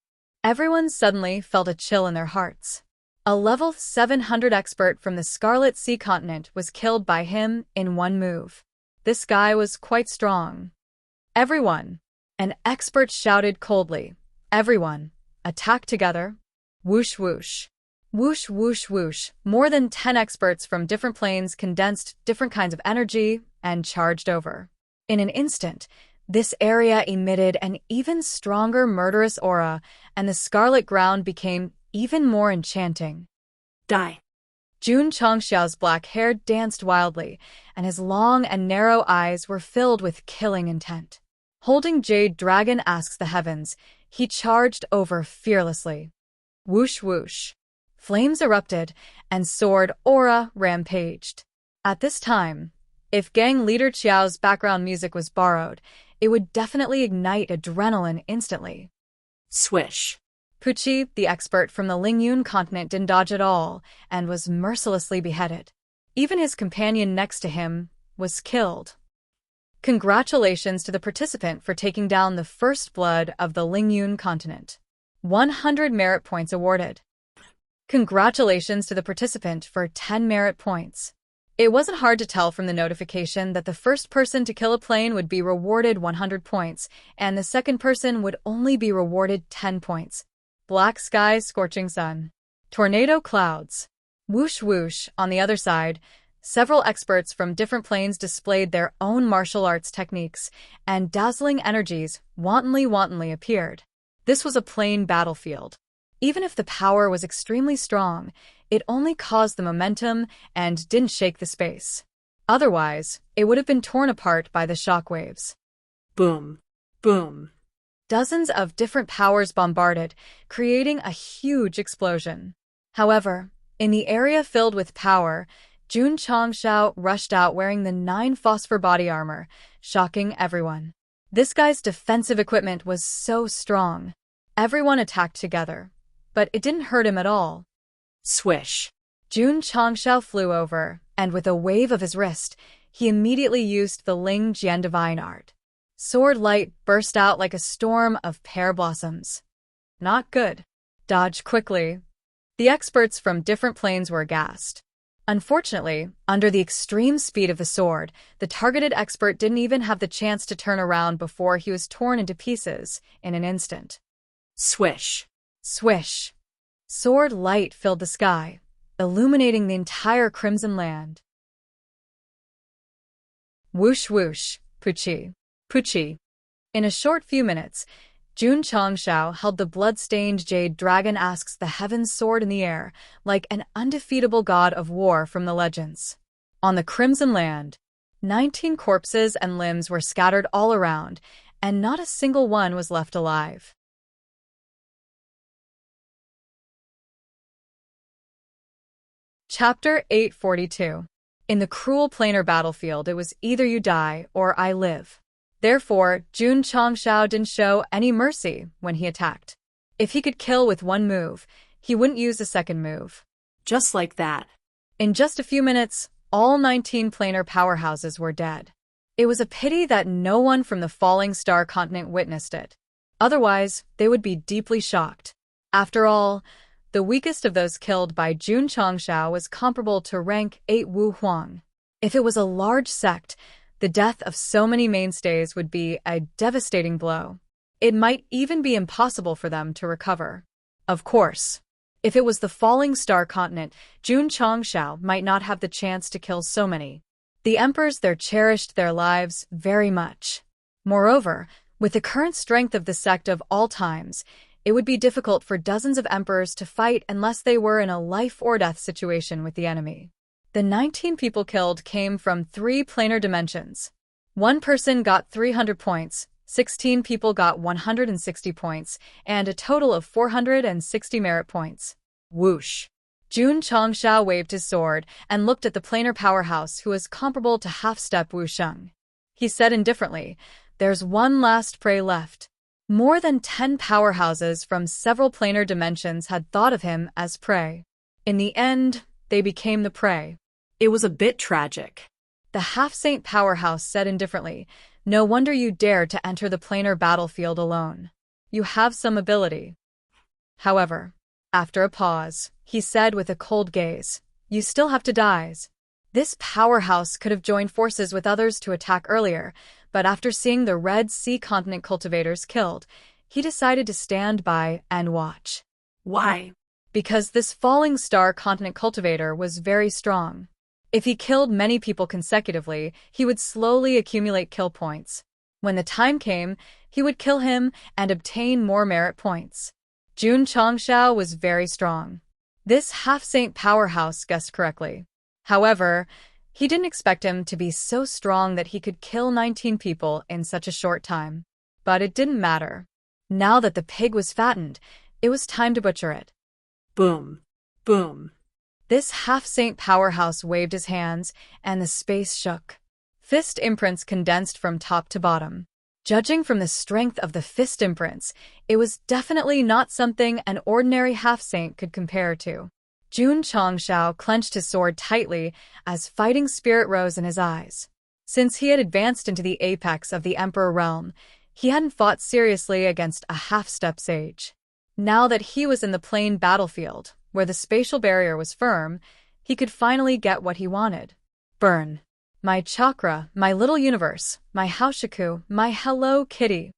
Everyone suddenly felt a chill in their hearts. A level 700 expert from the Scarlet Sea Continent was killed by him in one move. This guy was quite strong. Everyone, an expert shouted coldly. Everyone, attack together. Whoosh whoosh. Whoosh whoosh whoosh. More than 10 experts from different planes condensed different kinds of energy and charged over. In an instant, This area emitted an even stronger murderous aura, and the scarlet ground became even more enchanting. Die. Jun Chongxiao's black hair danced wildly, and his long and narrow eyes were filled with killing intent. Holding Jade Dragon Asks the Heavens, he charged over fearlessly. Whoosh whoosh. Flames erupted, and sword aura rampaged. At this time, if gang leader Qiao's background music was borrowed, it would definitely ignite adrenaline instantly. Swish. Puqi, the expert from the Lingyun continent, didn't dodge at all and was mercilessly beheaded. Even his companion next to him was killed. Congratulations to the participant for taking down the first blood of the Lingyun continent. 100 merit points awarded. Congratulations to the participant for 10 merit points. It wasn't hard to tell from the notification that the first person to kill a plane would be rewarded 100 points, and the second person would only be rewarded 10 points. Black sky, scorching sun. Tornado clouds. Whoosh whoosh. On the other side, several experts from different planes displayed their own martial arts techniques, and dazzling energies wantonly appeared. This was a plain battlefield. Even if the power was extremely strong, it only caused the momentum and didn't shake the space. Otherwise, it would have been torn apart by the shockwaves. Boom. Boom. Dozens of different powers bombarded, creating a huge explosion. However, in the area filled with power, Jun Chongxiao rushed out wearing the 9 phosphor body armor, shocking everyone. This guy's defensive equipment was so strong. Everyone attacked together, but it didn't hurt him at all. Swish. Jun Chongxiao flew over, and with a wave of his wrist, he immediately used the Ling Jian divine art. Sword light burst out like a storm of pear blossoms. Not good. Dodge quickly. The experts from different planes were aghast. Unfortunately, under the extreme speed of the sword, the targeted expert didn't even have the chance to turn around before he was torn into pieces in an instant. Swish. Swish. Sword light filled the sky, illuminating the entire Crimson Land. Whoosh whoosh. Puqi. Puqi. In a short few minutes, Jun Chongxiao held the blood-stained Jade Dragon Asks the Heavens sword in the air, like an undefeatable god of war from the legends. On the Crimson Land, 19 corpses and limbs were scattered all around, and not a single one was left alive. Chapter 842. In the cruel planar battlefield, it was either you die or I live. Therefore, Jun Chongxiao didn't show any mercy when he attacked. If he could kill with one move, he wouldn't use a second move. Just like that. In just a few minutes, all 19 planar powerhouses were dead. It was a pity that no one from the Falling Star continent witnessed it. Otherwise, they would be deeply shocked. After all, the weakest of those killed by Jun Chongxiao was comparable to rank 8 Wu Huang. If it was a large sect, the death of so many mainstays would be a devastating blow. It might even be impossible for them to recover. Of course, if it was the Falling Star continent, Jun Chongxiao might not have the chance to kill so many. The emperors there cherished their lives very much. Moreover, with the current strength of the sect of all times, it would be difficult for dozens of emperors to fight unless they were in a life-or-death situation with the enemy. The 19 people killed came from 3 planar dimensions. One person got 300 points, 16 people got 160 points, and a total of 460 merit points. Whoosh! Jun Chongxiao waved his sword and looked at the planar powerhouse who was comparable to half-step Wu Sheng. He said indifferently, "There's one last prey left." More than 10 powerhouses from several planar dimensions had thought of him as prey. In the end, they became the prey. It was a bit tragic. The half-saint powerhouse said indifferently, "No wonder you dare to enter the planar battlefield alone. You have some ability." However, after a pause, he said with a cold gaze, "You still have to die." This powerhouse could have joined forces with others to attack earlier, but after seeing the Red Sea continent cultivators killed, he decided to stand by and watch. Why? Because this Falling Star continent cultivator was very strong. If he killed many people consecutively, he would slowly accumulate kill points. When the time came, he would kill him and obtain more merit points. Jun Changxiao was very strong. This half-saint powerhouse guessed correctly. However, he didn't expect him to be so strong that he could kill 19 people in such a short time. But it didn't matter. Now that the pig was fattened, it was time to butcher it. Boom. Boom. This half-saint powerhouse waved his hands, and the space shook. Fist imprints condensed from top to bottom. Judging from the strength of the fist imprints, it was definitely not something an ordinary half-saint could compare to. Jun Changxiao clenched his sword tightly as fighting spirit rose in his eyes. Since he had advanced into the apex of the Emperor realm, he hadn't fought seriously against a half-step sage. Now that he was in the plain battlefield, where the spatial barrier was firm, he could finally get what he wanted. Burn. My chakra, my little universe, my Haoshiku, my Hello Kitty.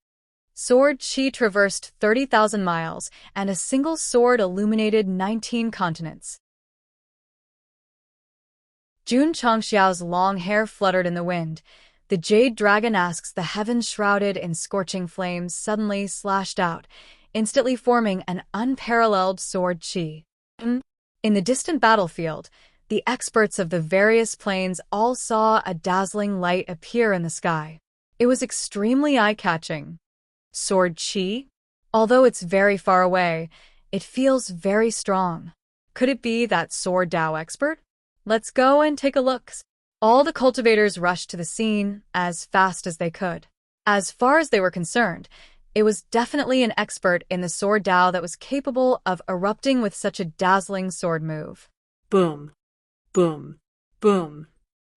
Sword chi traversed 30,000 miles, and a single sword illuminated 19 continents. Jun Changxiao's long hair fluttered in the wind. The jade dragon asks the heavens shrouded in scorching flames suddenly slashed out, instantly forming an unparalleled sword chi. In the distant battlefield, the experts of the various planes all saw a dazzling light appear in the sky. It was extremely eye-catching. Sword chi? Although it's very far away, it feels very strong. Could it be that sword Dao expert? Let's go and take a look. All the cultivators rushed to the scene as fast as they could. As far as they were concerned, it was definitely an expert in the sword Dao that was capable of erupting with such a dazzling sword move. Boom. Boom. Boom.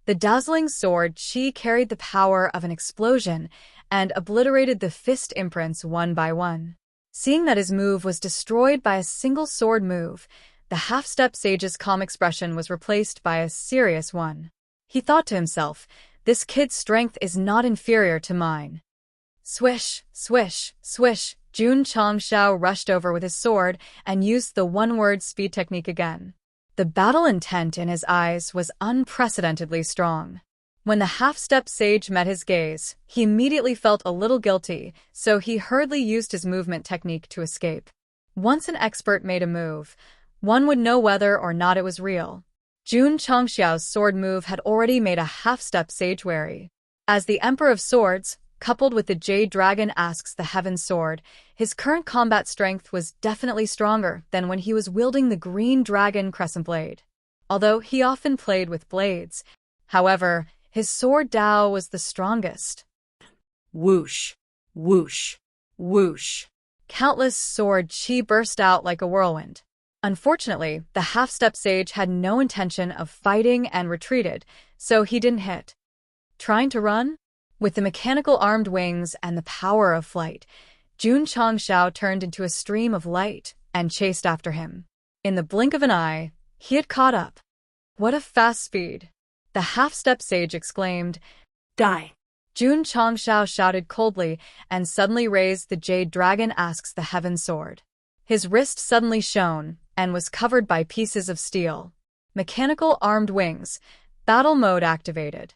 The dazzling sword chi carried the power of an explosion and obliterated the fist imprints one by one. Seeing that his move was destroyed by a single sword move, the half-step sage's calm expression was replaced by a serious one. He thought to himself, this kid's strength is not inferior to mine. Swish, swish, swish, Jun Changxiao rushed over with his sword and used the one-word speed technique again. The battle intent in his eyes was unprecedentedly strong. When the half-step sage met his gaze, he immediately felt a little guilty, so he hurriedly used his movement technique to escape. Once an expert made a move, one would know whether or not it was real. Jun Changxiao's sword move had already made a half-step sage wary. As the Emperor of Swords, coupled with the Jade Dragon asks the Heaven Sword, his current combat strength was definitely stronger than when he was wielding the Green Dragon Crescent Blade. Although he often played with blades, however, his sword Dao was the strongest. Whoosh, whoosh, whoosh. Countless sword chi burst out like a whirlwind. Unfortunately, the half-step sage had no intention of fighting and retreated, so he didn't hit. Trying to run? With the mechanical armed wings and the power of flight, Jun Changxiao turned into a stream of light and chased after him. In the blink of an eye, he had caught up. What a fast speed! The half-step sage exclaimed, Die! Jun Changxiao shouted coldly and suddenly raised the Jade Dragon asks the Heaven Sword. His wrist suddenly shone and was covered by pieces of steel. Mechanical armed wings. Battle mode activated.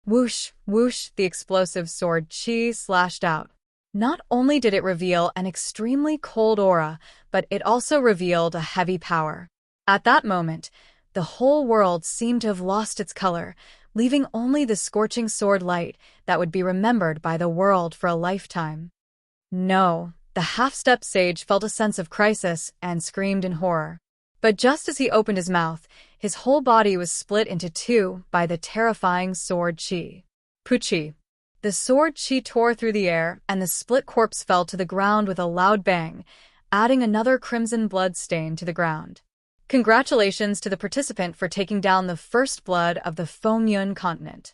Whoosh, whoosh, the explosive sword chi slashed out. Not only did it reveal an extremely cold aura, but it also revealed a heavy power. At that moment, the whole world seemed to have lost its color, leaving only the scorching sword light that would be remembered by the world for a lifetime. No, the half-step sage felt a sense of crisis and screamed in horror. But just as he opened his mouth, his whole body was split into two by the terrifying sword chi. Puchi. The sword chi tore through the air, and the split corpse fell to the ground with a loud bang, adding another crimson blood stain to the ground. Congratulations to the participant for taking down the first blood of the Fengyun continent.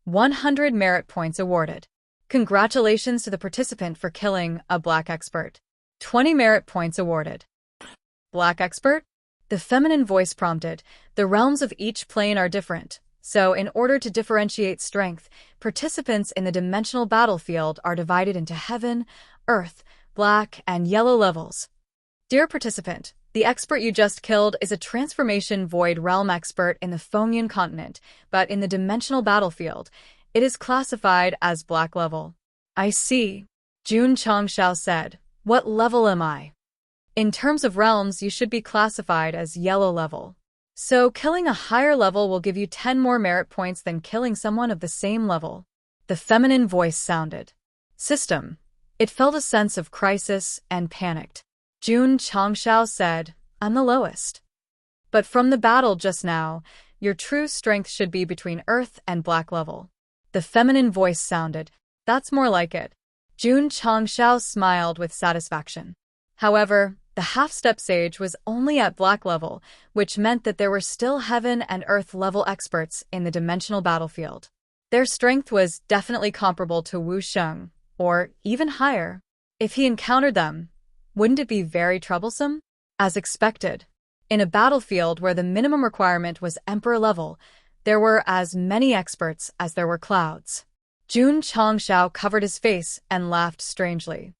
100 merit points awarded. Congratulations to the participant for killing a black expert. 20 merit points awarded. Black expert? The feminine voice prompted. The realms of each plane are different, so in order to differentiate strength, participants in the dimensional battlefield are divided into heaven, earth, black, and yellow levels. Dear participant, the expert you just killed is a transformation void realm expert in the Fengyun continent, but in the dimensional battlefield, It is classified as black level. I see. Jun Changshao said. What level am I? In terms of realms, you should be classified as yellow level. So killing a higher level will give you 10 more merit points than killing someone of the same level. The feminine voice sounded. System. It felt a sense of crisis and panicked. Jun Changshao said, I'm the lowest. But from the battle just now, your true strength should be between earth and black level. The feminine voice sounded. That's more like it. Jun Changshao smiled with satisfaction. However, the half-step sage was only at black level, which meant that there were still heaven and earth level experts in the dimensional battlefield. Their strength was definitely comparable to Wu Sheng, or even higher. If he encountered them, wouldn't it be very troublesome? As expected, in a battlefield where the minimum requirement was emperor level, there were as many experts as there were clouds. Jun Changshao covered his face and laughed strangely.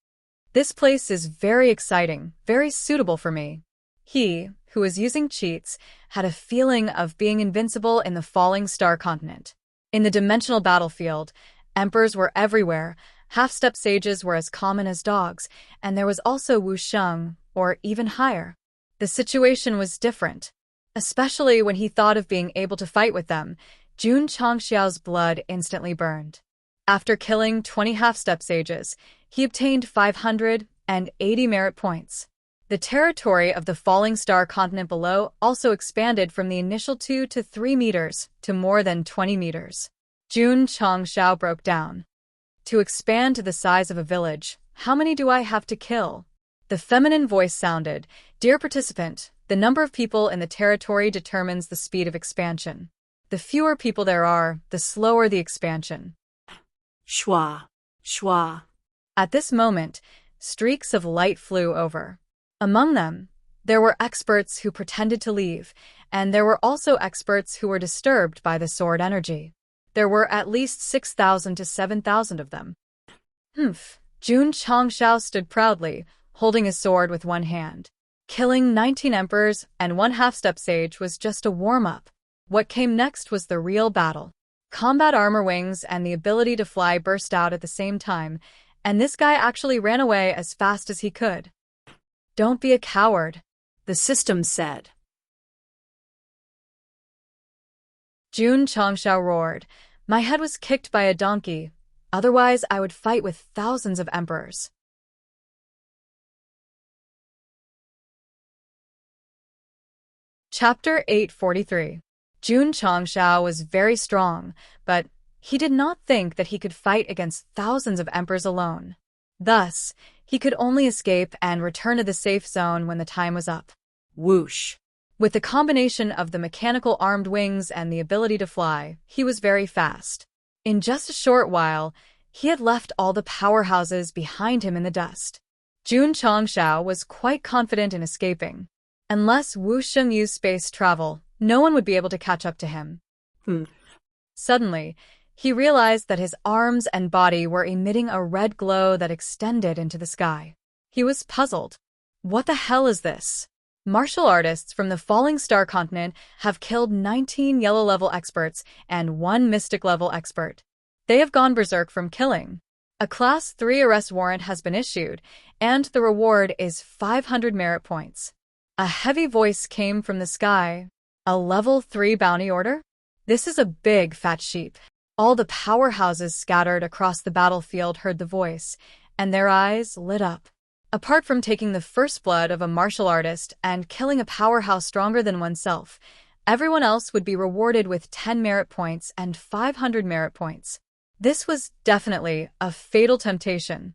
This place is very exciting, very suitable for me. He, who was using cheats, had a feeling of being invincible in the falling star continent. In the dimensional battlefield, emperors were everywhere, half-step sages were as common as dogs, and there was also Wu Sheng, or even higher. The situation was different. Especially when he thought of being able to fight with them, Jun Changshao's blood instantly burned. After killing 20 half-step sages, he obtained 580 merit points. The territory of the falling star continent below also expanded from the initial 2 to 3 meters to more than 20 meters. Jun Changshao broke down. To expand to the size of a village, how many do I have to kill? The feminine voice sounded, Dear participant, the number of people in the territory determines the speed of expansion. The fewer people there are, the slower the expansion. Schwa, schwa. At this moment, streaks of light flew over. Among them, there were experts who pretended to leave, and there were also experts who were disturbed by the sword energy. There were at least 6,000 to 7,000 of them. Jun Changshao stood proudly, holding his sword with one hand. Killing 19 emperors and one half-step sage was just a warm-up. What came next was the real battle. Combat armor wings and the ability to fly burst out at the same time, and this guy actually ran away as fast as he could. Don't be a coward, the system said. Jun Changshao roared. My head was kicked by a donkey, otherwise I would fight with thousands of emperors. Chapter 843. Jun Changshao was very strong, but he did not think that he could fight against thousands of emperors alone. Thus, he could only escape and return to the safe zone when the time was up. Whoosh. With the combination of the mechanical armed wings and the ability to fly, he was very fast. In just a short while, he had left all the powerhouses behind him in the dust. Jun Changshao was quite confident in escaping. Unless Wu Sheng used space travel, no one would be able to catch up to him. Suddenly, he realized that his arms and body were emitting a red glow that extended into the sky. He was puzzled. What the hell is this? Martial artists from the Falling Star continent have killed 19 yellow-level experts and 1 mystic-level expert. They have gone berserk from killing. A Class 3 arrest warrant has been issued, and the reward is 500 merit points. A heavy voice came from the sky. A level 3 bounty order? This is a big fat sheep. All the powerhouses scattered across the battlefield heard the voice, and their eyes lit up. Apart from taking the first blood of a martial artist and killing a powerhouse stronger than oneself, everyone else would be rewarded with 10 merit points and 500 merit points. This was definitely a fatal temptation.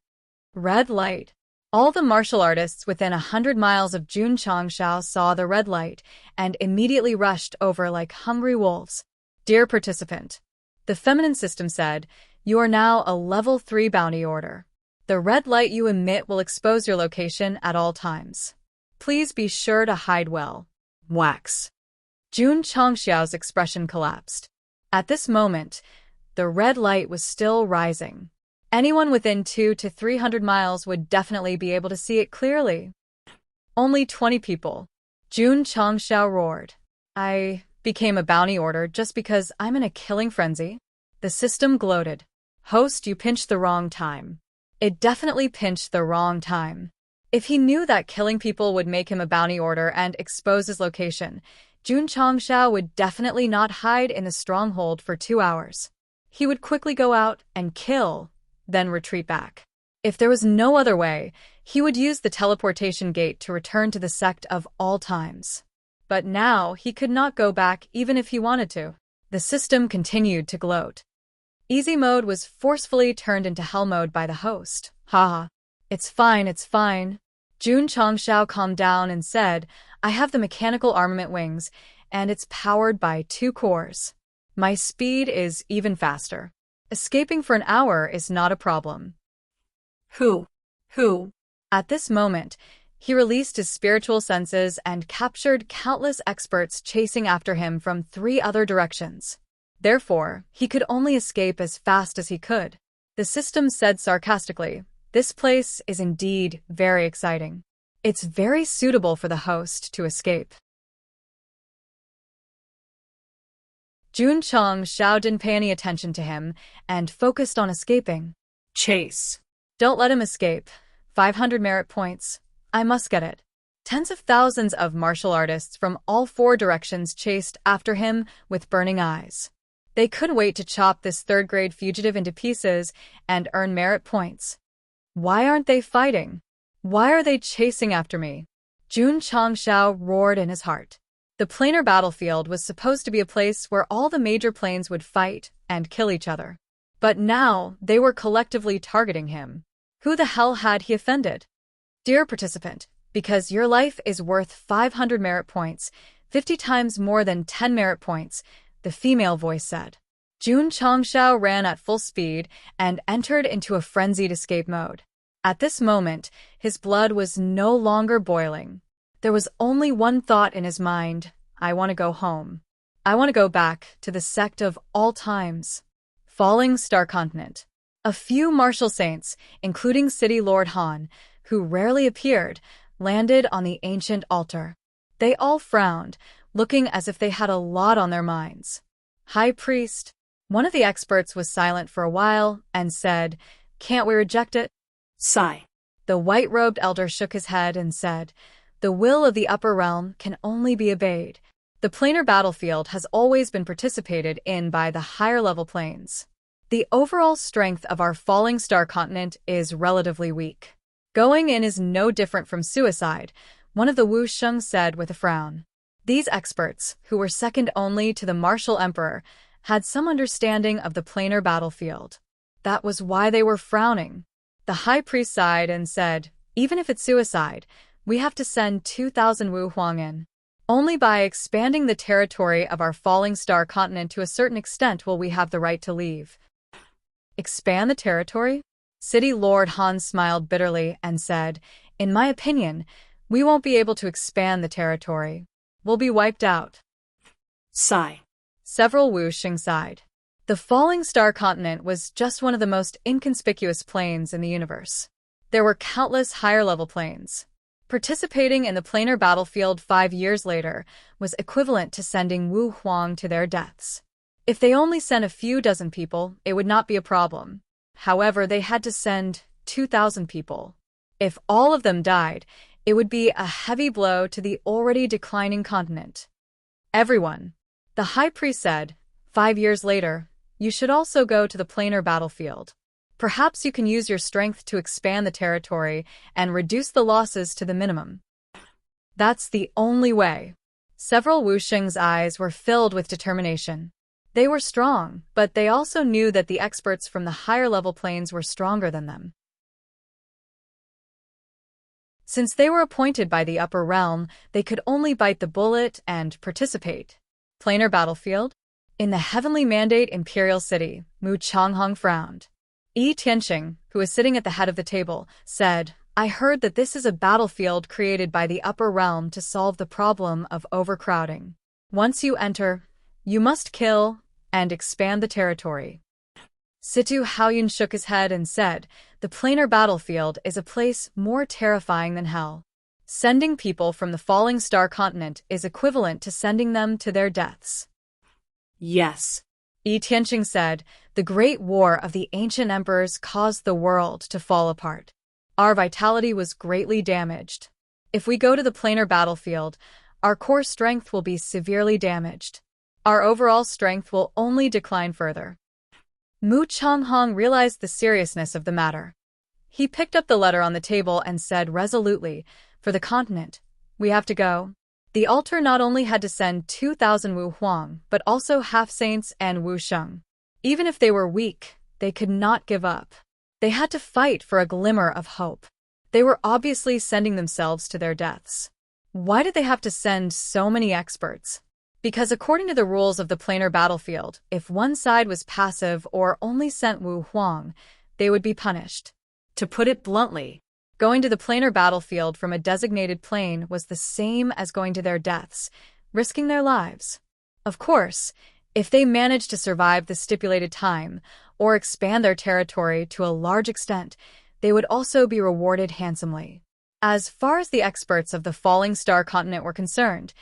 Red light. All the martial artists within 100 miles of Jun Changshao saw the red light and immediately rushed over like hungry wolves. Dear participant, the feminine system said, you are now a level 3 bounty order. The red light you emit will expose your location at all times. Please be sure to hide well. Wax. Jun Changshao's expression collapsed. At this moment, the red light was still rising. Anyone within 200 to 300 miles would definitely be able to see it clearly. Only 20 people. Jun Changshao roared. I became a bounty order just because I'm in a killing frenzy? The system gloated. Host, you pinched the wrong time. It definitely pinched the wrong time. If he knew that killing people would make him a bounty order and expose his location, Jun Changshao would definitely not hide in the stronghold for 2 hours. He would quickly go out and kill, then retreat back. If there was no other way, he would use the teleportation gate to return to the Sect of all times. But now he could not go back even if he wanted to. The system continued to gloat. Easy mode was forcefully turned into hell mode by the host. Haha. It's fine, it's fine. Jun Changshao calmed down and said, I have the mechanical armament wings, and it's powered by 2 cores. My speed is even faster. Escaping for an hour is not a problem. Who? At this moment, he released his spiritual senses and captured countless experts chasing after him from 3 other directions. Therefore, he could only escape as fast as he could. The system said sarcastically, this place is indeed very exciting. It's very suitable for the host to escape. Jun Changshao didn't pay any attention to him and focused on escaping. Chase. Don't let him escape. 500 merit points. I must get it. Tens of thousands of martial artists from all 4 directions chased after him with burning eyes. They couldn't wait to chop this 3rd-grade fugitive into pieces and earn merit points. Why aren't they fighting? Why are they chasing after me? Jun Changshao roared in his heart. The planar battlefield was supposed to be a place where all the major planes would fight and kill each other. But now they were collectively targeting him. Who the hell had he offended? Dear participant, because your life is worth 500 merit points, 50 times more than 10 merit points, the female voice said. Jun Changshao ran at full speed and entered into a frenzied escape mode. At this moment, his blood was no longer boiling. There was only one thought in his mind. I want to go home. I want to go back to the Sect of all times. Falling Star Continent. A few martial saints, including City Lord Han, who rarely appeared, landed on the ancient altar. They all frowned, looking as if they had a lot on their minds. High Priest. One of the experts was silent for a while and said, Can't we reject it? Sigh. The white-robed elder shook his head and said, The will of the upper realm can only be obeyed. The planar battlefield has always been participated in by the higher-level planes. The overall strength of our falling star continent is relatively weak. Going in is no different from suicide, one of the Wu Sheng said with a frown. These experts, who were second only to the martial emperor, had some understanding of the planar battlefield. That was why they were frowning. The high priest sighed and said, Even if it's suicide, we have to send 2,000 Wu Huang in. Only by expanding the territory of our falling star continent to a certain extent will we have the right to leave. Expand the territory? City Lord Han smiled bitterly and said, In my opinion, we won't be able to expand the territory. We'll be wiped out. Sigh. Several Wu Xing sighed. The falling star continent was just one of the most inconspicuous planes in the universe. There were countless higher-level planes. Participating in the planar battlefield 5 years later was equivalent to sending Wu Huang to their deaths. If they only sent a few dozen people, it would not be a problem. However, they had to send 2,000 people. If all of them died, it would be a heavy blow to the already declining continent. Everyone, the high priest said, 5 years later, you should also go to the planar battlefield. Perhaps you can use your strength to expand the territory and reduce the losses to the minimum. That's the only way. Several Wu Xing's eyes were filled with determination. They were strong, but they also knew that the experts from the higher-level planes were stronger than them. Since they were appointed by the upper realm, they could only bite the bullet and participate. Planar battlefield? In the heavenly mandate imperial city, Mu Changhong frowned. Yi Tianqing, who was sitting at the head of the table, said, I heard that this is a battlefield created by the upper realm to solve the problem of overcrowding. Once you enter, you must kill and expand the territory. Situ Haoyun shook his head and said, the planar battlefield is a place more terrifying than hell. Sending people from the falling star continent is equivalent to sending them to their deaths. Yes. Yi Tianqing said, The great war of the ancient emperors caused the world to fall apart. Our vitality was greatly damaged. If we go to the planar battlefield, our core strength will be severely damaged. Our overall strength will only decline further. Mu Changhong realized the seriousness of the matter. He picked up the letter on the table and said resolutely, "For the continent, we have to go." The altar not only had to send 2,000 Wu Huang, but also half-saints and Wu Sheng. Even if they were weak, they could not give up. They had to fight for a glimmer of hope. They were obviously sending themselves to their deaths. Why did they have to send so many experts? Because according to the rules of the planar battlefield, if one side was passive or only sent Wu Huang, they would be punished. To put it bluntly, going to the planar battlefield from a designated plane was the same as going to their deaths, risking their lives. Of course, if they managed to survive the stipulated time or expand their territory to a large extent, they would also be rewarded handsomely. As far as the experts of the Falling Star continent were concerned,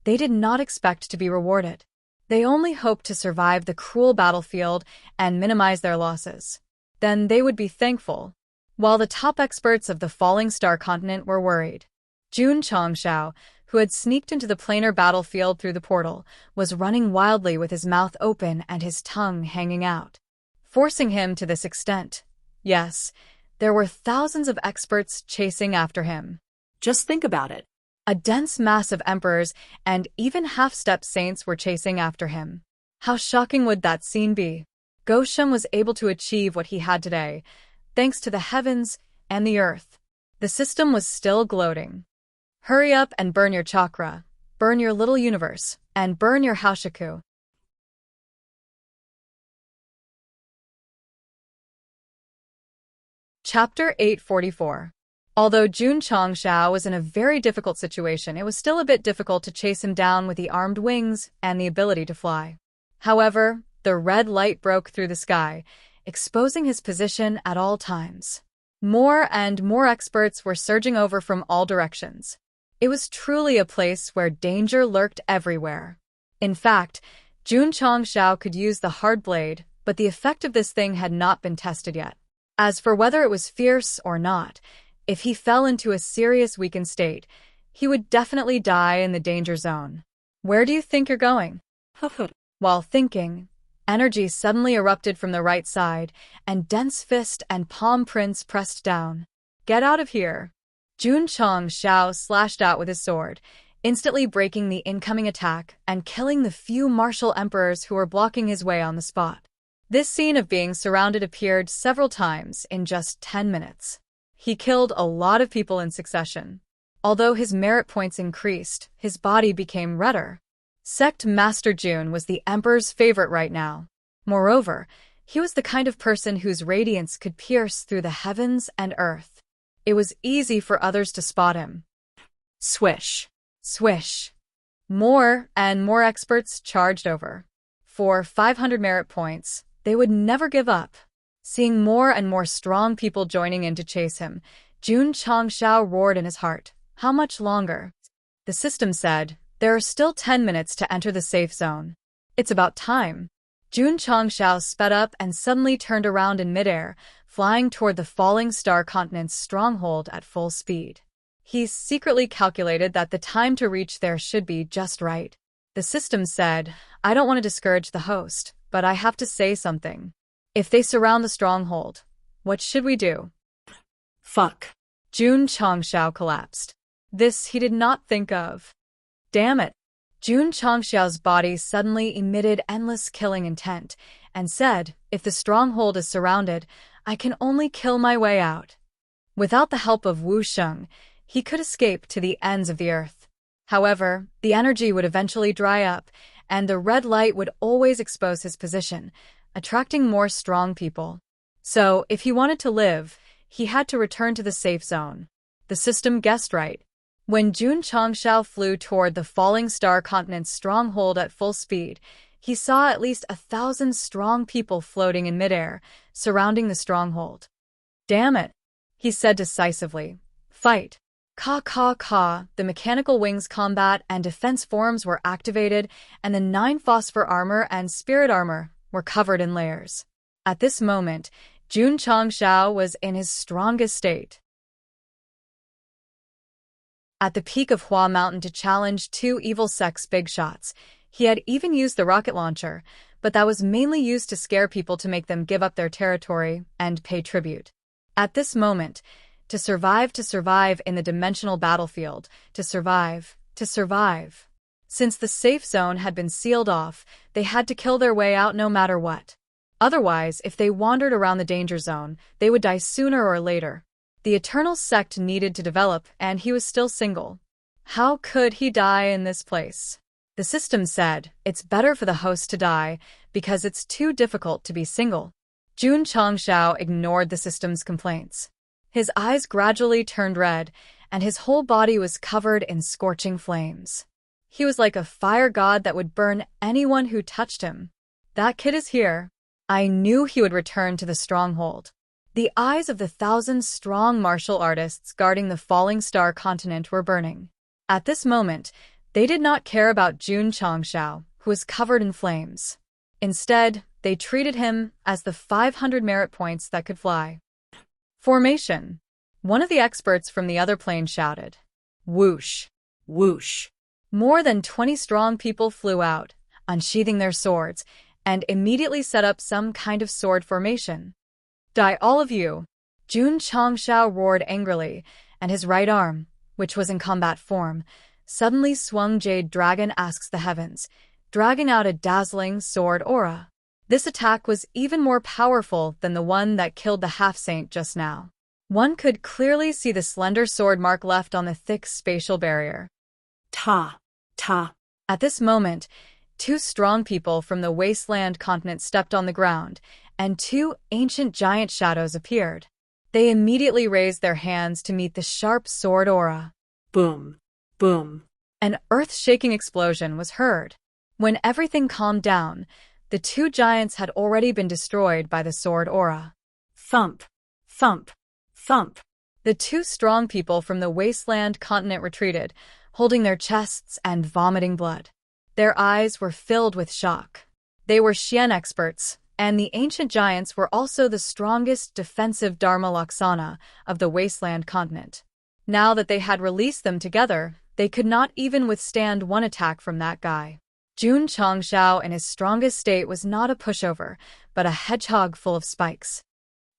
they did not expect to be rewarded. They only hoped to survive the cruel battlefield and minimize their losses. Then they would be thankful. While the top experts of the Falling Star continent were worried, Jun Chongshao, who had sneaked into the planar battlefield through the portal, was running wildly with his mouth open and his tongue hanging out. Forcing him to this extent, yes, there were thousands of experts chasing after him. Just think about it. A dense mass of emperors and even half-step saints were chasing after him. How shocking would that scene be? Gosheng was able to achieve what he had today, thanks to the heavens and the earth. The system was still gloating. Hurry up and burn your chakra, burn your little universe, and burn your Haoshiku. Chapter 844. Although Jun Chongshao was in a very difficult situation, it was still a bit difficult to chase him down with the armed wings and the ability to fly. However, the red light broke through the sky, exposing his position at all times. More and more experts were surging over from all directions. It was truly a place where danger lurked everywhere. In fact, Jun Chongshao could use the hard blade, but the effect of this thing had not been tested yet. As for whether it was fierce or not, if he fell into a serious weakened state, he would definitely die in the danger zone. Where do you think you're going? While thinking, energy suddenly erupted from the right side, and dense fist and palm prints pressed down. Get out of here! Jun Chongshao slashed out with his sword, instantly breaking the incoming attack and killing the few martial emperors who were blocking his way on the spot. This scene of being surrounded appeared several times in just 10 minutes. He killed a lot of people in succession. Although his merit points increased, his body became redder. Sect Master Jun was the Emperor's favorite right now. Moreover, he was the kind of person whose radiance could pierce through the heavens and earth. It was easy for others to spot him. Swish. Swish. More and more experts charged over. For 500 merit points, they would never give up. Seeing more and more strong people joining in to chase him, Jun Chongshao roared in his heart. How much longer? The system said, there are still 10 minutes to enter the safe zone. It's about time. Jun Chongshao sped up and suddenly turned around in midair, flying toward the Falling Star continent's stronghold at full speed. He secretly calculated that the time to reach there should be just right. The system said, I don't want to discourage the host, but I have to say something. If they surround the stronghold, what should we do? Fuck. Jun Chongshao collapsed. This he did not think of. Damn it. Jun Chongshao's body suddenly emitted endless killing intent and said, if the stronghold is surrounded, I can only kill my way out. Without the help of Wu Sheng, he could escape to the ends of the earth. However, the energy would eventually dry up, and the red light would always expose his position, attracting more strong people. So, if he wanted to live, he had to return to the safe zone. The system guessed right. When Jun Chongshao flew toward the Falling Star continent's stronghold at full speed, he saw at least 1,000 strong people floating in midair, surrounding the stronghold. Damn it, he said decisively. Fight. Ka ka ka, the mechanical wings combat and defense forms were activated, and the 9 phosphor armor and spirit armor were covered in layers. At this moment, Jun Changshao was in his strongest state. At the peak of Hua Mountain to challenge two evil sects' big shots, he had even used the rocket launcher, but that was mainly used to scare people to make them give up their territory and pay tribute. At this moment, to survive in the dimensional battlefield, to survive. Since the safe zone had been sealed off, they had to kill their way out no matter what. Otherwise, if they wandered around the danger zone, they would die sooner or later. The Eternal Sect needed to develop, and he was still single. How could he die in this place? The system said, it's better for the host to die, because it's too difficult to be single. Jun Changshao ignored the system's complaints. His eyes gradually turned red, and his whole body was covered in scorching flames. He was like a fire god that would burn anyone who touched him. That kid is here. I knew he would return to the stronghold. The eyes of the 1,000-strong martial artists guarding the falling star continent were burning. At this moment, they did not care about Jun Changshao, who was covered in flames. Instead, they treated him as the 500 merit points that could fly. Formation. One of the experts from the other plane shouted. Whoosh! Whoosh! More than 20 strong people flew out, unsheathing their swords, and immediately set up some kind of sword formation. Die all of you! Jun Changshao roared angrily, and his right arm, which was in combat form, suddenly swung Jade Dragon Asks the Heavens, dragging out a dazzling sword aura. This attack was even more powerful than the one that killed the half-saint just now. One could clearly see the slender sword mark left on the thick spatial barrier. Ta! At this moment, two strong people from the wasteland continent stepped on the ground, and two ancient giant shadows appeared. They immediately raised their hands to meet the sharp sword aura. Boom! Boom! An earth-shaking explosion was heard. When everything calmed down, the two giants had already been destroyed by the sword aura. Thump! Thump! Thump! The two strong people from the wasteland continent retreated, holding their chests and vomiting blood. Their eyes were filled with shock. They were Xian experts, and the ancient giants were also the strongest defensive Dharma Laksana of the wasteland continent. Now that they had released them together, they could not even withstand one attack from that guy. Jun Changshao in his strongest state was not a pushover, but a hedgehog full of spikes.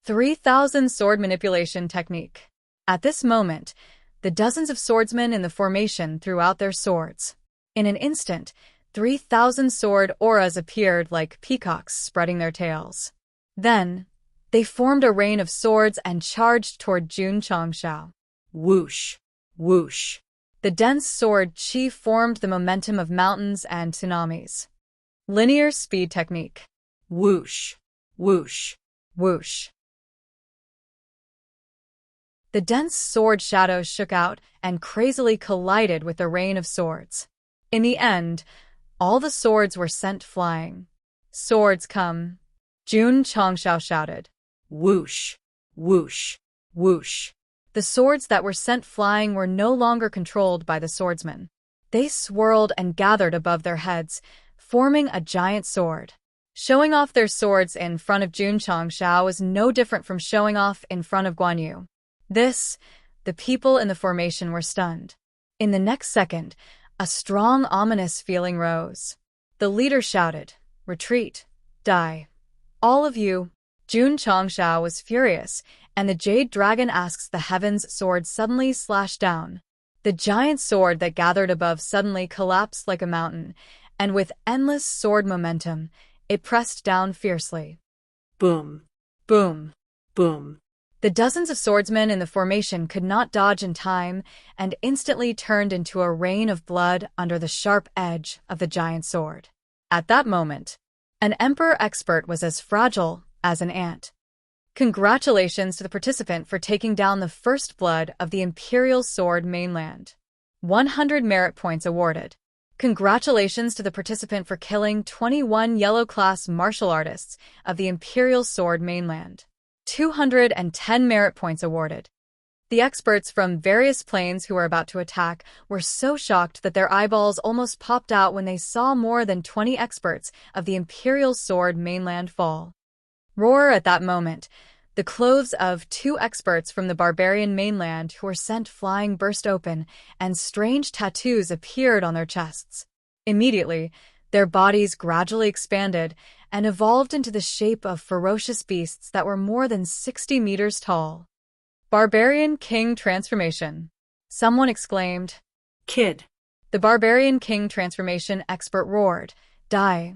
3,000 sword manipulation technique. At this moment, the dozens of swordsmen in the formation threw out their swords. In an instant, 3,000 sword auras appeared like peacocks spreading their tails. Then, they formed a rain of swords and charged toward Jun Changshao. Whoosh! Whoosh! The dense sword chi formed the momentum of mountains and tsunamis. Linear speed technique. Whoosh! Whoosh! Whoosh! The dense sword shadows shook out and crazily collided with the rain of swords. In the end, all the swords were sent flying. Swords come! Jun Changshao shouted. Whoosh! Whoosh! Whoosh! The swords that were sent flying were no longer controlled by the swordsmen. They swirled and gathered above their heads, forming a giant sword. Showing off their swords in front of Jun Changshao was no different from showing off in front of Guan Yu. The people in the formation were stunned. In the next second, a strong, ominous feeling rose. The leader shouted, Retreat! Die! All of you! Jun Changshao was furious, and the Jade Dragon Asks the Heavens sword suddenly slashed down. The giant sword that gathered above suddenly collapsed like a mountain, and with endless sword momentum, it pressed down fiercely. Boom! Boom! Boom! The dozens of swordsmen in the formation could not dodge in time and instantly turned into a rain of blood under the sharp edge of the giant sword. At that moment, an Emperor expert was as fragile as an ant. Congratulations to the participant for taking down the first blood of the Imperial Sword mainland. 100 merit points awarded. Congratulations to the participant for killing 21 yellow-class martial artists of the Imperial Sword mainland. 210 merit points awarded. The experts from various planes who were about to attack were so shocked that their eyeballs almost popped out when they saw more than 20 experts of the Imperial Sword mainland fall. Roar at that moment. The clothes of two experts from the barbarian mainland who were sent flying burst open, and strange tattoos appeared on their chests. Immediately, their bodies gradually expanded and evolved into the shape of ferocious beasts that were more than 60 meters tall. Barbarian King Transformation. Someone exclaimed. Kid. The Barbarian King Transformation expert roared. Die.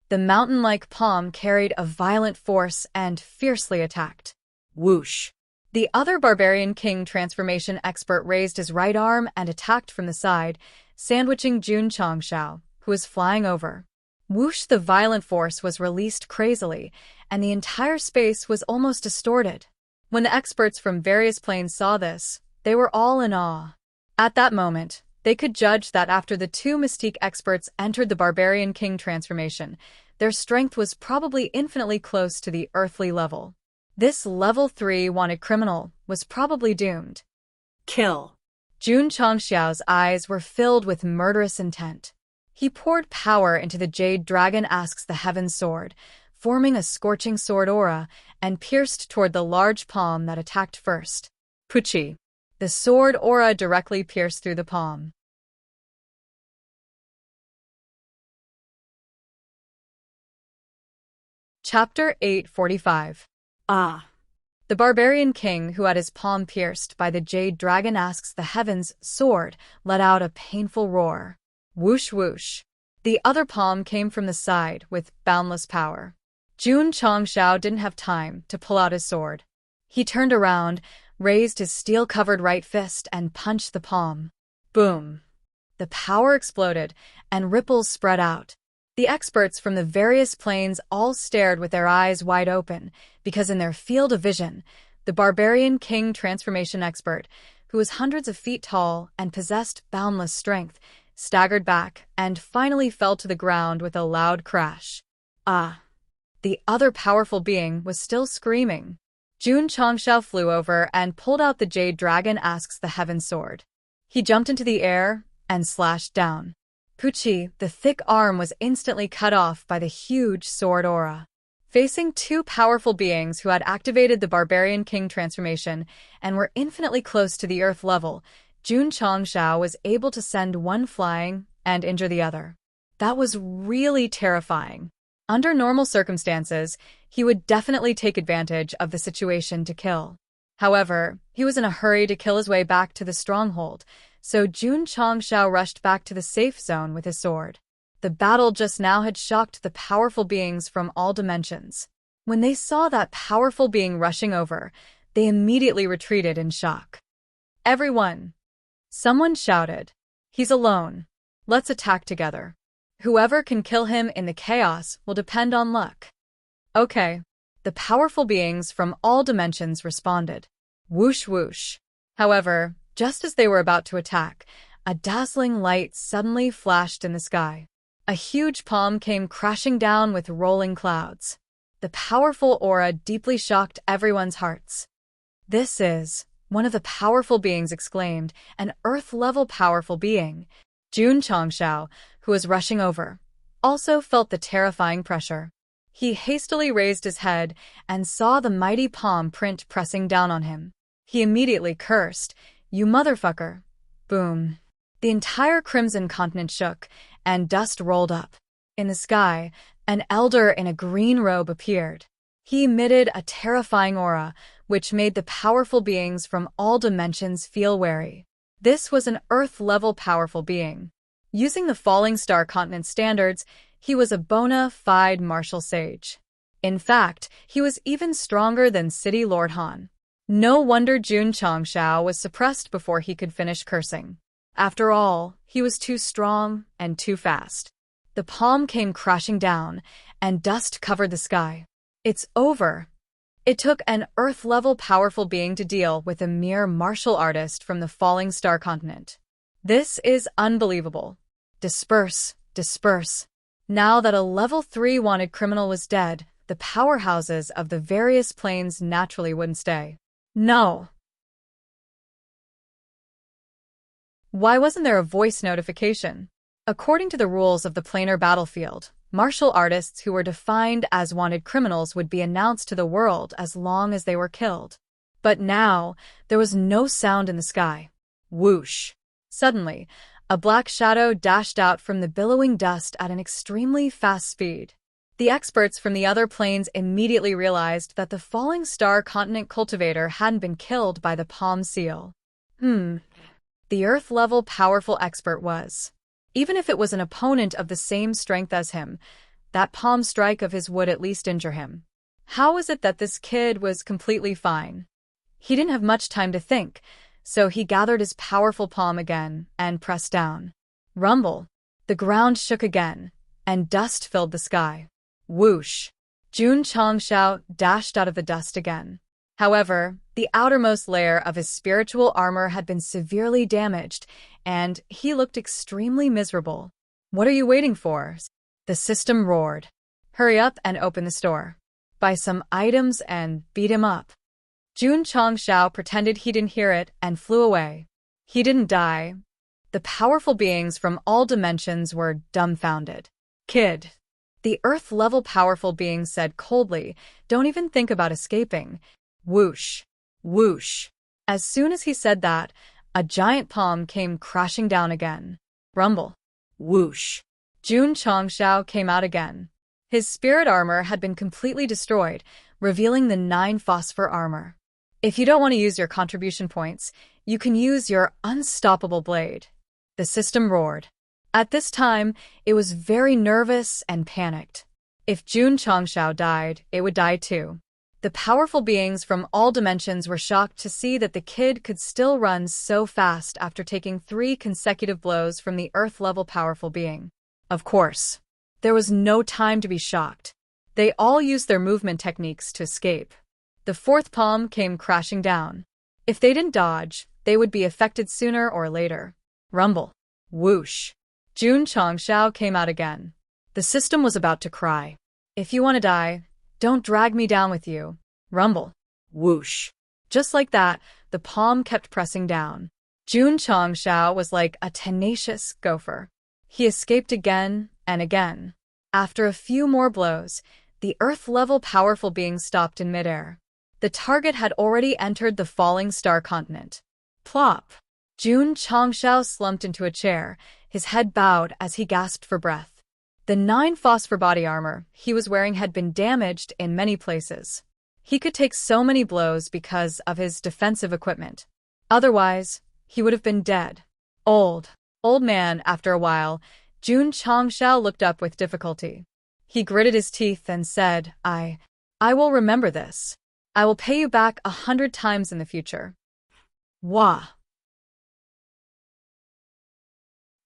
The mountain-like palm carried a violent force and fiercely attacked. Whoosh. The other Barbarian King Transformation expert raised his right arm and attacked from the side, sandwiching Jun Changshao, who was flying over. Whoosh, the violent force was released crazily, and the entire space was almost distorted. When the experts from various planes saw this, they were all in awe. At that moment, they could judge that after the two Mystique experts entered the Barbarian King Transformation, their strength was probably infinitely close to the earthly level. This level 3 wanted criminal was probably doomed. Kill. Jun Changxiao's eyes were filled with murderous intent. He poured power into the Jade Dragon Asks the Heaven sword, forming a scorching sword aura, and pierced toward the large palm that attacked first. Puchi. The sword aura directly pierced through the palm. Chapter 845. Ah. The barbarian king who had his palm pierced by the Jade Dragon Asks the Heaven's sword let out a painful roar. Whoosh whoosh. The other palm came from the side with boundless power. Jun Changshao didn't have time to pull out his sword. He turned around, raised his steel-covered right fist and punched the palm. Boom. The power exploded, and ripples spread out. The experts from the various planes all stared with their eyes wide open, because in their field of vision, the Barbarian King Transformation expert, who was hundreds of feet tall and possessed boundless strength, staggered back and finally fell to the ground with a loud crash. Ah! The other powerful being was still screaming. Jun Changshao flew over and pulled out the Jade Dragon Asks the Heaven sword. He jumped into the air and slashed down. Puchi, the thick arm, was instantly cut off by the huge sword aura. Facing two powerful beings who had activated the Barbarian King Transformation and were infinitely close to the earth level, Jun Changshao was able to send one flying and injure the other. That was really terrifying. Under normal circumstances, he would definitely take advantage of the situation to kill. However, he was in a hurry to kill his way back to the stronghold, so Jun Changshao rushed back to the safe zone with his sword. The battle just now had shocked the powerful beings from all dimensions. When they saw that powerful being rushing over, they immediately retreated in shock. Everyone! Someone shouted. He's alone. Let's attack together. Whoever can kill him in the chaos will depend on luck. Okay. The powerful beings from all dimensions responded. Whoosh whoosh. However, just as they were about to attack, a dazzling light suddenly flashed in the sky. A huge palm came crashing down with rolling clouds. The powerful aura deeply shocked everyone's hearts. This is, one of the powerful beings exclaimed, an earth-level powerful being. Jun Changshao, who was rushing over, also felt the terrifying pressure. He hastily raised his head and saw the mighty palm print pressing down on him. He immediately cursed, "You motherfucker." Boom. The entire Crimson Continent shook, and dust rolled up. In the sky, an elder in a green robe appeared. He emitted a terrifying aura, which made the powerful beings from all dimensions feel wary. This was an Earth-level powerful being. Using the Falling Star Continent standards, he was a bona fide martial sage. In fact, he was even stronger than City Lord Han. No wonder Jun Changshao was suppressed before he could finish cursing. After all, he was too strong and too fast. The palm came crashing down, and dust covered the sky. It's over. It took an Earth-level powerful being to deal with a mere martial artist from the Falling Star Continent. This is unbelievable. Disperse, disperse. Now that a level 3 wanted criminal was dead, the powerhouses of the various planes naturally wouldn't stay. No. Why wasn't there a voice notification? According to the rules of the planar battlefield, Martial artists who were defined as wanted criminals would be announced to the world as long as they were killed. But now, there was no sound in the sky. Whoosh! Suddenly, a black shadow dashed out from the billowing dust at an extremely fast speed. The experts from the other planes immediately realized that the falling star continent cultivator hadn't been killed by the palm seal. The Earth-level powerful expert was. Even if it was an opponent of the same strength as him, that palm strike of his would at least injure him. How was it that this kid was completely fine? He didn't have much time to think, so he gathered his powerful palm again and pressed down. Rumble! The ground shook again, and dust filled the sky. Whoosh! Jun Changshao dashed out of the dust again. However, the outermost layer of his spiritual armor had been severely damaged, and he looked extremely miserable. "What are you waiting for?" The system roared. "Hurry up and open the store. Buy some items and beat him up." Jun Changshao pretended he didn't hear it and flew away. He didn't die. The powerful beings from all dimensions were dumbfounded. "Kid," the Earth-level powerful being said coldly, "don't even think about escaping." Whoosh! Whoosh! As soon as he said that, a giant palm came crashing down again. Rumble! Whoosh! Jun Changshao came out again. His spirit armor had been completely destroyed, revealing the 9 phosphor armor. If you don't want to use your contribution points, you can use your unstoppable blade. The system roared. At this time, it was very nervous and panicked. If Jun Changshao died, it would die too. The powerful beings from all dimensions were shocked to see that the kid could still run so fast after taking 3 consecutive blows from the Earth-level powerful being. Of course, there was no time to be shocked. They all used their movement techniques to escape. The 4th palm came crashing down. If they didn't dodge, they would be affected sooner or later. Rumble! Whoosh! Jun Changshao came out again. The system was about to cry. "If you want to die, don't drag me down with you." Rumble! Whoosh! Just like that, the palm kept pressing down. Jun Changshao was like a tenacious gopher. He escaped again and again. After a few more blows, the Earth-level powerful being stopped in midair. The target had already entered the falling star continent. Plop! Jun Changshao slumped into a chair, his head bowed as he gasped for breath. The 9 phosphor body armor he was wearing had been damaged in many places. He could take so many blows because of his defensive equipment. Otherwise, he would have been dead. Old man, after a while, Jun Changshao looked up with difficulty. He gritted his teeth and said, I will remember this. I will pay you back 100 times in the future." Wah!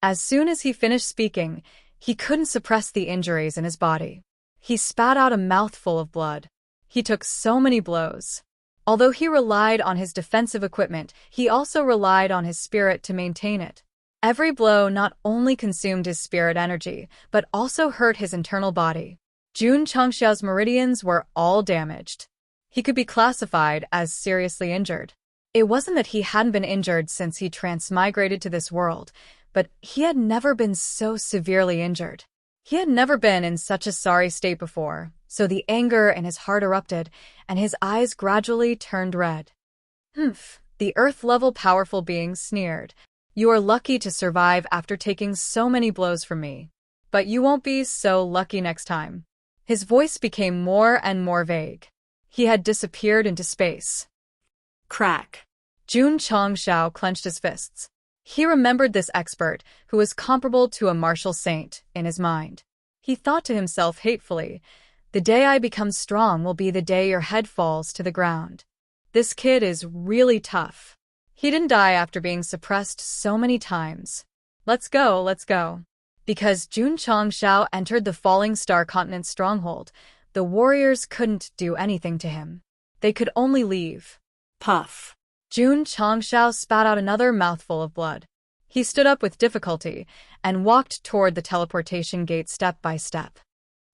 As soon as he finished speaking, he couldn't suppress the injuries in his body. He spat out a mouthful of blood. He took so many blows. Although he relied on his defensive equipment, he also relied on his spirit to maintain it. Every blow not only consumed his spirit energy, but also hurt his internal body. Jun Changshao's meridians were all damaged. He could be classified as seriously injured. It wasn't that he hadn't been injured since he transmigrated to this world, but he had never been so severely injured. He had never been in such a sorry state before, so the anger in his heart erupted, and his eyes gradually turned red. "Humph," the Earth-level powerful being sneered. "You are lucky to survive after taking so many blows from me. But you won't be so lucky next time." His voice became more and more vague. He had disappeared into space. Crack. Jun Changshao clenched his fists. He remembered this expert, who was comparable to a martial saint, in his mind. He thought to himself hatefully, "The day I become strong will be the day your head falls to the ground." This kid is really tough. He didn't die after being suppressed so many times. Let's go. Because Jun Changshao entered the falling star continent's stronghold, the warriors couldn't do anything to him. They could only leave. Puff. Jun Changshao spat out another mouthful of blood. He stood up with difficulty and walked toward the teleportation gate step by step.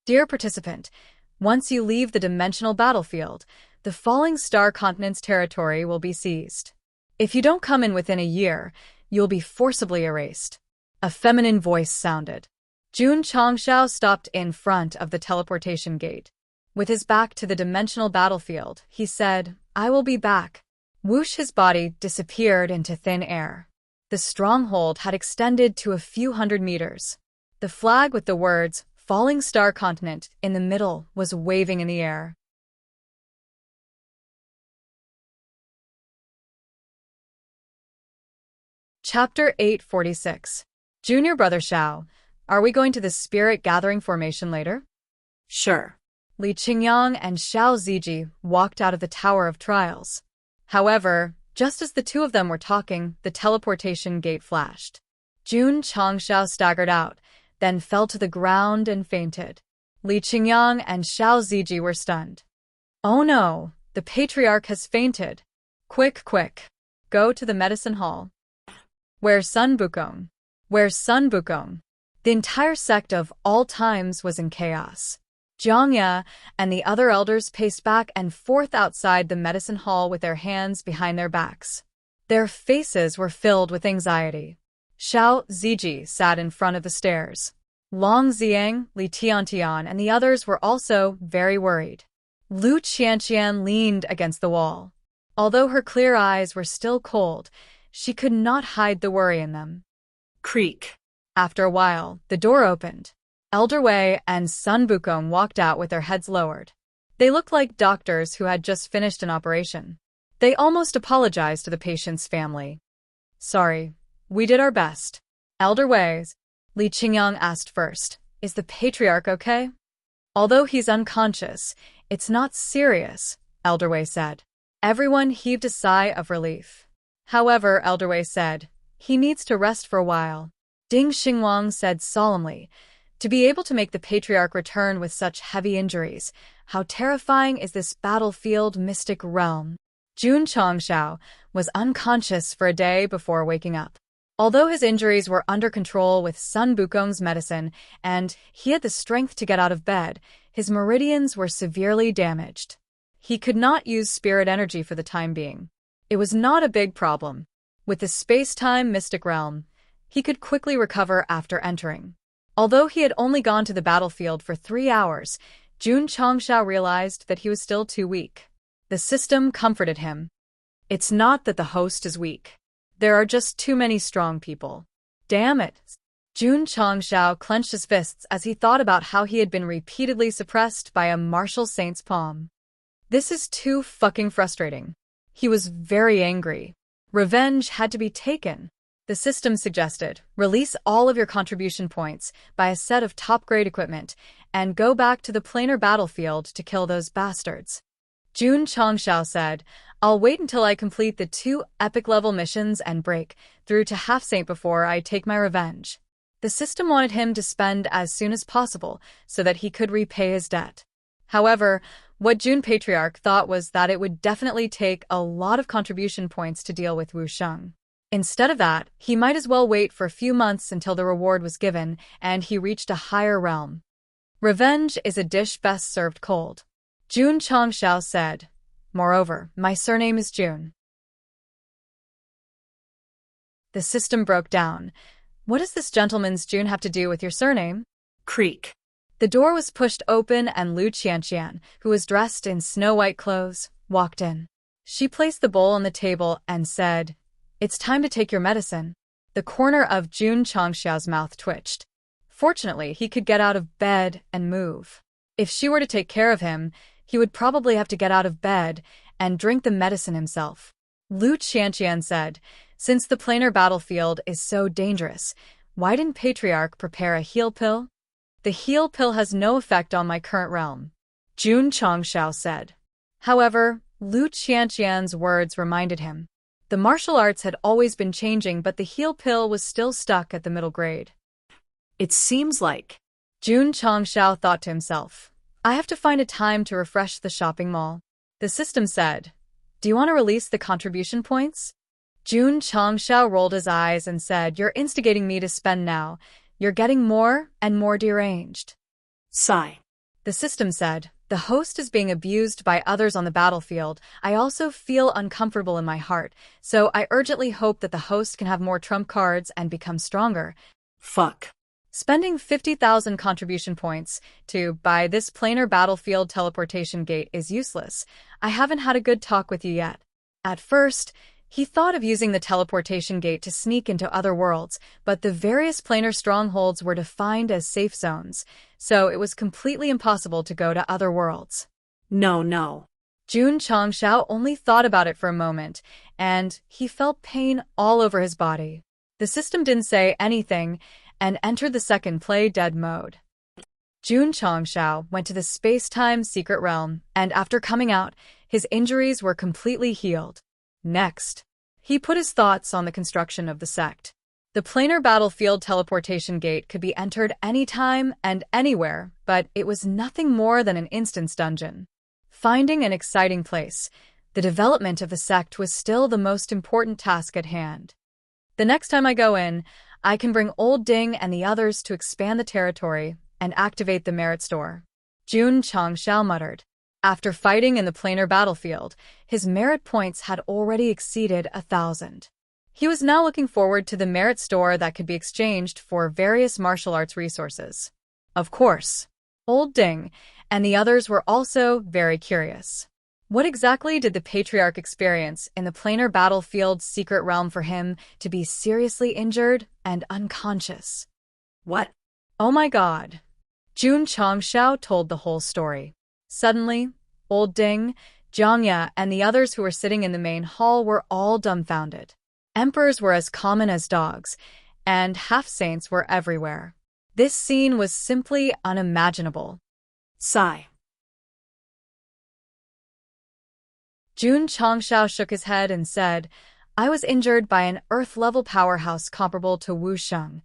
Dear participant, once you leave the dimensional battlefield, the falling star continent's territory will be seized. If you don't come in within a year, you'll be forcibly erased. A feminine voice sounded. Jun Changshao stopped in front of the teleportation gate. With his back to the dimensional battlefield, he said, "I will be back." Whoosh, his body disappeared into thin air. The stronghold had extended to a few hundred meters. The flag with the words, "Falling Star Continent," in the middle was waving in the air. Chapter 846. Junior Brother Xiao, are we going to the Spirit Gathering formation later? Sure. Li Qingyang and Xiao Ziji walked out of the Tower of Trials. However, just as the two of them were talking, the teleportation gate flashed. Jun Changshao staggered out, then fell to the ground and fainted. Li Qingyang and Xiao Ziji were stunned. "Oh no, the patriarch has fainted. Quick, quick. Go to the medicine hall." Where's Sun Bukong? Where's Sun Bukong? The entire sect of all times was in chaos. Jiangya and the other elders paced back and forth outside the medicine hall with their hands behind their backs. Their faces were filled with anxiety. Xiao Ziji sat in front of the stairs. Long Xiang, Li Tiantian, and the others were also very worried. Lu Qianqian leaned against the wall. Although her clear eyes were still cold, she could not hide the worry in them. Creak. After a while, the door opened. Elder Wei and Sun Bukong walked out with their heads lowered. They looked like doctors who had just finished an operation. They almost apologized to the patient's family. "Sorry, we did our best." Elder Wei's Li Qingyang asked first, "Is the patriarch okay?" "Although he's unconscious, it's not serious," Elder Wei said. Everyone heaved a sigh of relief. However, Elder Wei said, "He needs to rest for a while." Ding Xingwang said solemnly, "To be able to make the patriarch return with such heavy injuries, how terrifying is this battlefield mystic realm?" Jun Changshao was unconscious for a day before waking up. Although his injuries were under control with Sun Bukong's medicine and he had the strength to get out of bed, his meridians were severely damaged. He could not use spirit energy for the time being. It was not a big problem. With the space-time mystic realm, he could quickly recover after entering. Although he had only gone to the battlefield for 3 hours, Jun Changshao realized that he was still too weak. The system comforted him. "It's not that the host is weak. There are just too many strong people." Damn it. Jun Changshao clenched his fists as he thought about how he had been repeatedly suppressed by a martial saint's palm. This is too fucking frustrating. He was very angry. Revenge had to be taken. The system suggested, release all of your contribution points, buy a set of top-grade equipment, and go back to the planar battlefield to kill those bastards. Jun Changshao said, "I'll wait until I complete the 2 epic-level missions and break through to Half-Saint before I take my revenge." The system wanted him to spend as soon as possible so that he could repay his debt. However, what Jun Patriarch thought was that it would definitely take a lot of contribution points to deal with Wu Sheng. Instead of that, he might as well wait for a few months until the reward was given and he reached a higher realm. Revenge is a dish best served cold. Jun Changshao said, "Moreover, my surname is Jun." The system broke down. "What does this gentleman's Jun have to do with your surname?" Creak. The door was pushed open and Lu Qianqian, who was dressed in snow-white clothes, walked in. She placed the bowl on the table and said, "It's time to take your medicine." The corner of Jun Changshao's mouth twitched. Fortunately, he could get out of bed and move. If she were to take care of him, he would probably have to get out of bed and drink the medicine himself. Lu Qianqian said, "Since the planar battlefield is so dangerous, why didn't Patriarch prepare a heal pill?" "The heal pill has no effect on my current realm," Jun Changshao said. However, Lu Qianqian's words reminded him. The martial arts had always been changing, but the heal pill was still stuck at the middle grade. It seems like... Jun Changshao thought to himself, "I have to find a time to refresh the shopping mall." The system said, "Do you want to release the contribution points?" Jun Changshao rolled his eyes and said, "You're instigating me to spend now. You're getting more and more deranged." Sigh. The system said, "The host is being abused by others on the battlefield. I also feel uncomfortable in my heart, so I urgently hope that the host can have more trump cards and become stronger." Fuck. Spending 50,000 contribution points to buy this planar battlefield teleportation gate is useless. I haven't had a good talk with you yet. At first, he thought of using the teleportation gate to sneak into other worlds, but the various planar strongholds were defined as safe zones, so it was completely impossible to go to other worlds. No. Jun Changshao only thought about it for a moment, and he felt pain all over his body. The system didn't say anything and entered the second play dead mode. Jun Changshao went to the space-time secret realm, and after coming out, his injuries were completely healed. Next, he put his thoughts on the construction of the Sect. The planar battlefield teleportation gate could be entered anytime and anywhere, but it was nothing more than an instance dungeon. Finding an exciting place, the development of the Sect was still the most important task at hand. The next time I go in, I can bring Old Ding and the others to expand the territory and activate the merit store. Jun Changshao muttered. After fighting in the planar battlefield, his merit points had already exceeded 1,000. He was now looking forward to the merit store that could be exchanged for various martial arts resources. Of course, Old Ding and the others were also very curious. What exactly did the Patriarch experience in the planar battlefield secret realm for him to be seriously injured and unconscious? What? Oh my god. Jun Changshao told the whole story. Suddenly, Old Ding, Jiangya, and the others who were sitting in the main hall were all dumbfounded. Emperors were as common as dogs, and half-saints were everywhere. This scene was simply unimaginable. Sigh. Jun Changshao shook his head and said, I was injured by an Earth-level powerhouse comparable to Wu Sheng.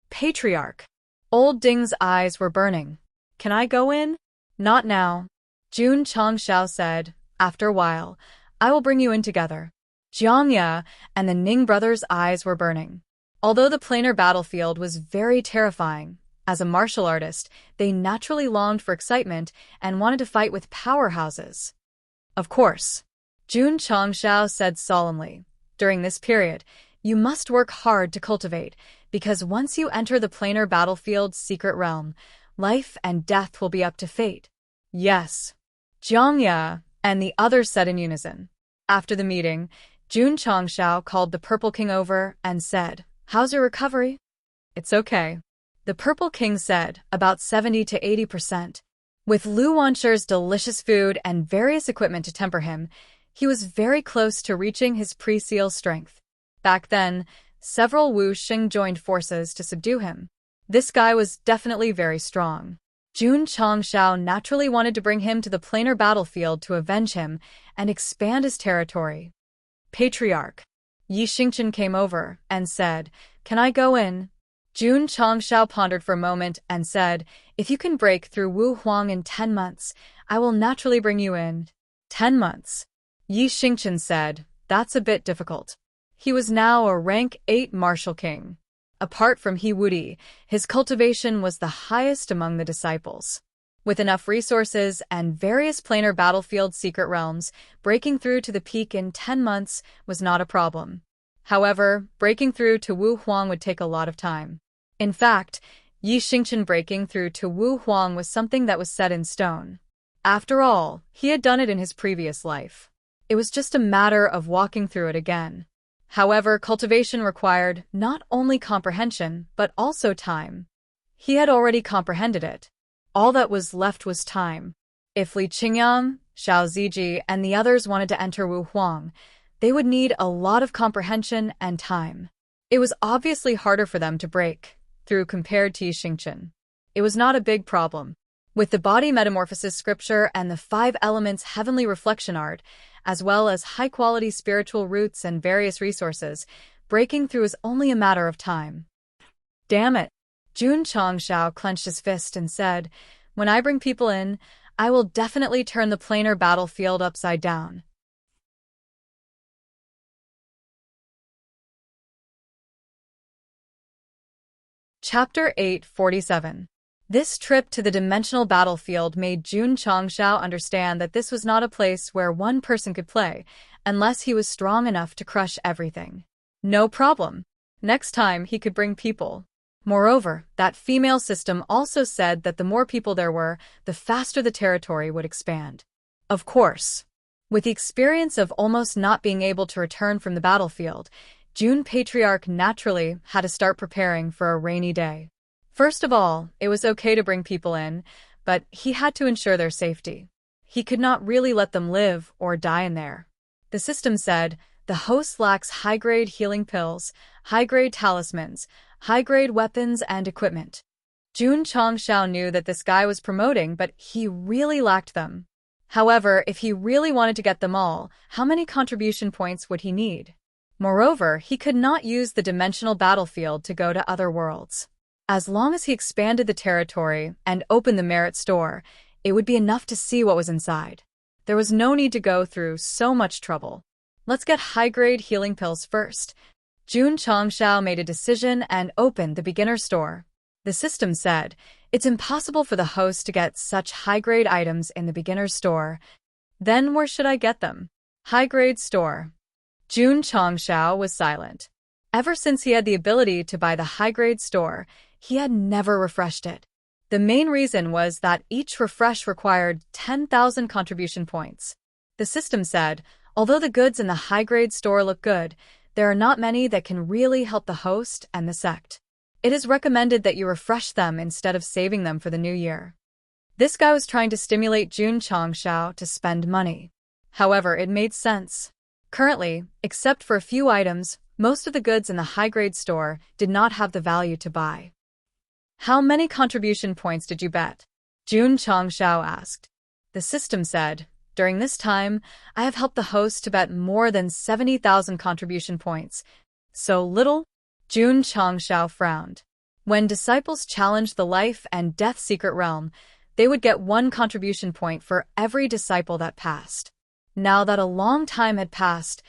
Patriarch. Old Ding's eyes were burning. Can I go in? Not now. Jun Changshao said, after a while, I will bring you in together. Jiangya and the Ning brothers' eyes were burning. Although the planar battlefield was very terrifying, as a martial artist, they naturally longed for excitement and wanted to fight with powerhouses. Of course. Jun Changshao said solemnly, during this period, you must work hard to cultivate, because once you enter the planar battlefield's secret realm, life and death will be up to fate. Yes. Jiangya and the others said in unison. After the meeting, Jun Changshao called the Purple King over and said, How's your recovery? It's okay. The Purple King said, about 70 to 80%. With Lu Wansher's delicious food and various equipment to temper him, he was very close to reaching his pre-seal strength. Back then, several Wu Xing joined forces to subdue him. This guy was definitely very strong. Jun Changshao naturally wanted to bring him to the planar battlefield to avenge him and expand his territory. Patriarch. Yi Xingchen came over and said, Can I go in? Jun Changshao pondered for a moment and said, If you can break through Wu Huang in 10 months, I will naturally bring you in. 10 months. Yi Xingchen said, That's a bit difficult. He was now a rank 8 martial king. Apart from He Wudi, his cultivation was the highest among the disciples. With enough resources and various planar battlefield secret realms, breaking through to the peak in 10 months was not a problem. However, breaking through to Wu Huang would take a lot of time. In fact, Yi Xingchen breaking through to Wu Huang was something that was set in stone. After all, he had done it in his previous life. It was just a matter of walking through it again. However, cultivation required not only comprehension, but also time. He had already comprehended it. All that was left was time. If Li Qingyang, Xiao Ziji, and the others wanted to enter Wu Huang, they would need a lot of comprehension and time. It was obviously harder for them to break through compared to Yi Xingchen. It was not a big problem. With the body metamorphosis scripture and the 5 elements heavenly reflection art, as well as high-quality spiritual roots and various resources, breaking through is only a matter of time. Damn it! Jun Changshao clenched his fist and said, When I bring people in, I will definitely turn the planar battlefield upside down. Chapter 847. This trip to the dimensional battlefield made Jun Changshao understand that this was not a place where one person could play, unless he was strong enough to crush everything. No problem. Next time he could bring people. Moreover, that female system also said that the more people there were, the faster the territory would expand. Of course, with the experience of almost not being able to return from the battlefield, June Patriarch naturally had to start preparing for a rainy day. First of all, it was okay to bring people in, but he had to ensure their safety. He could not really let them live or die in there. The system said, the host lacks high-grade healing pills, high-grade talismans, high-grade weapons and equipment. Jun Changshao knew that this guy was promoting, but he really lacked them. However, if he really wanted to get them all, how many contribution points would he need? Moreover, he could not use the dimensional battlefield to go to other worlds. As long as he expanded the territory and opened the merit store, it would be enough to see what was inside. There was no need to go through so much trouble. Let's get high-grade healing pills first. Jun Changshao made a decision and opened the beginner store. The system said, it's impossible for the host to get such high-grade items in the beginner store. Then where should I get them? High-grade store. Jun Changshao was silent. Ever since he had the ability to buy the high-grade store, he had never refreshed it. The main reason was that each refresh required 10,000 contribution points. The system said, although the goods in the high-grade store look good, there are not many that can really help the host and the sect. It is recommended that you refresh them instead of saving them for the new year. This guy was trying to stimulate Jun Changshao to spend money. However, it made sense. Currently, except for a few items, most of the goods in the high-grade store did not have the value to buy. How many contribution points did you bet? Jun Changshao asked. The system said, during this time, I have helped the host to bet more than 70,000 contribution points. So little? Jun Changshao frowned. When disciples challenged the life and death secret realm, they would get 1 contribution point for every disciple that passed. Now that a long time had passed,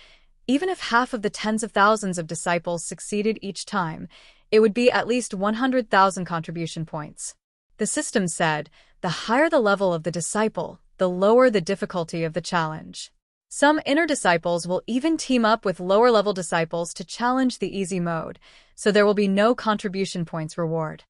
even if half of the tens of thousands of disciples succeeded each time, it would be at least 100,000 contribution points. The system said, the higher the level of the disciple, the lower the difficulty of the challenge. Some inner disciples will even team up with lower-level disciples to challenge the easy mode, so there will be no contribution points reward.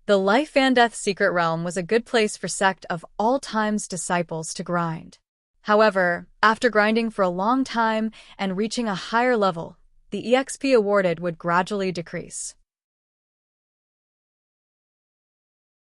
The life and death secret realm was a good place for Sect of all times disciples to grind. However, after grinding for a long time and reaching a higher level, the EXP awarded would gradually decrease.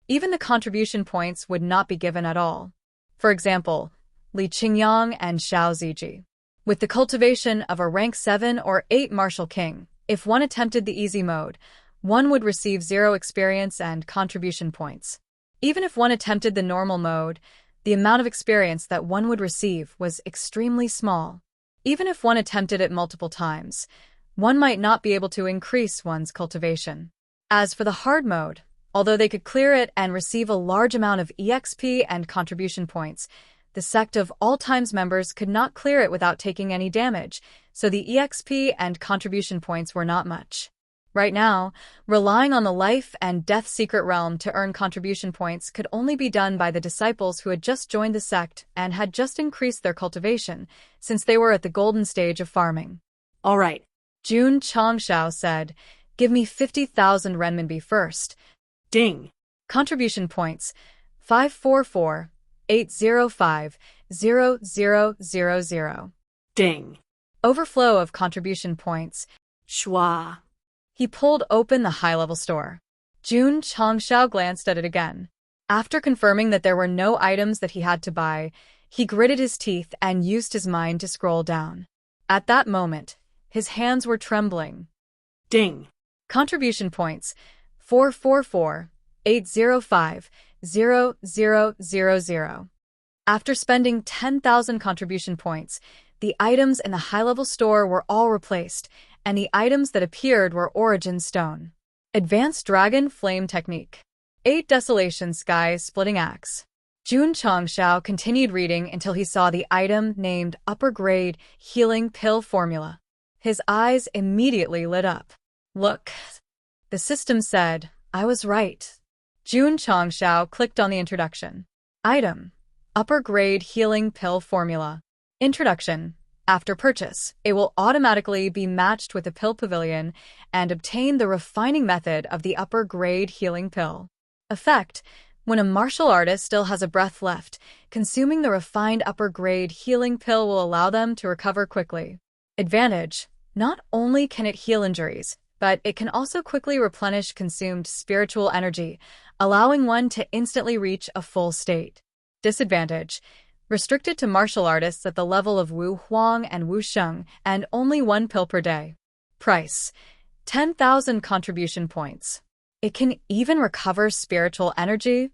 Even the contribution points would not be given at all. For example, Li Qingyang and Xiao Ziji. With the cultivation of a rank 7 or 8 martial king, if one attempted the easy mode, one would receive 0 experience and contribution points. Even if one attempted the normal mode, the amount of experience that one would receive was extremely small. Even if one attempted it multiple times, one might not be able to increase one's cultivation. As for the hard mode, although they could clear it and receive a large amount of EXP and contribution points, the Sect of all times members could not clear it without taking any damage, so the EXP and contribution points were not much. Right now, relying on the life and death secret realm to earn contribution points could only be done by the disciples who had just joined the Sect and had just increased their cultivation, since they were at the golden stage of farming. All right. Jun Changshao said, give me 50,000 renminbi first. Ding. Contribution points, 544-805-0000. Ding. Overflow of contribution points. Schwa. He pulled open the high-level store. Jun Changshao glanced at it again. After confirming that there were no items that he had to buy, he gritted his teeth and used his mind to scroll down. At that moment, his hands were trembling. Ding. Contribution points, 444-805-0000. After spending 10,000 contribution points, the items in the high-level store were all replaced, and the items that appeared were Origin Stone. Advanced Dragon Flame Technique. 8 Desolation Sky Splitting Axe. Jun Changshao continued reading until he saw the item named Upper Grade Healing Pill Formula. His eyes immediately lit up. Look. The system said, I was right. Jun Changshao clicked on the introduction. Item. Upper Grade Healing Pill Formula. Introduction. After purchase, it will automatically be matched with the pill pavilion and obtain the refining method of the upper-grade healing pill. Effect: when a martial artist still has a breath left, consuming the refined upper-grade healing pill will allow them to recover quickly. Advantage: not only can it heal injuries, but it can also quickly replenish consumed spiritual energy, allowing one to instantly reach a full state. Disadvantage: restricted to martial artists at the level of Wu Huang and Wu Sheng, and only 1 pill per day. Price: 10,000 contribution points. It can even recover spiritual energy?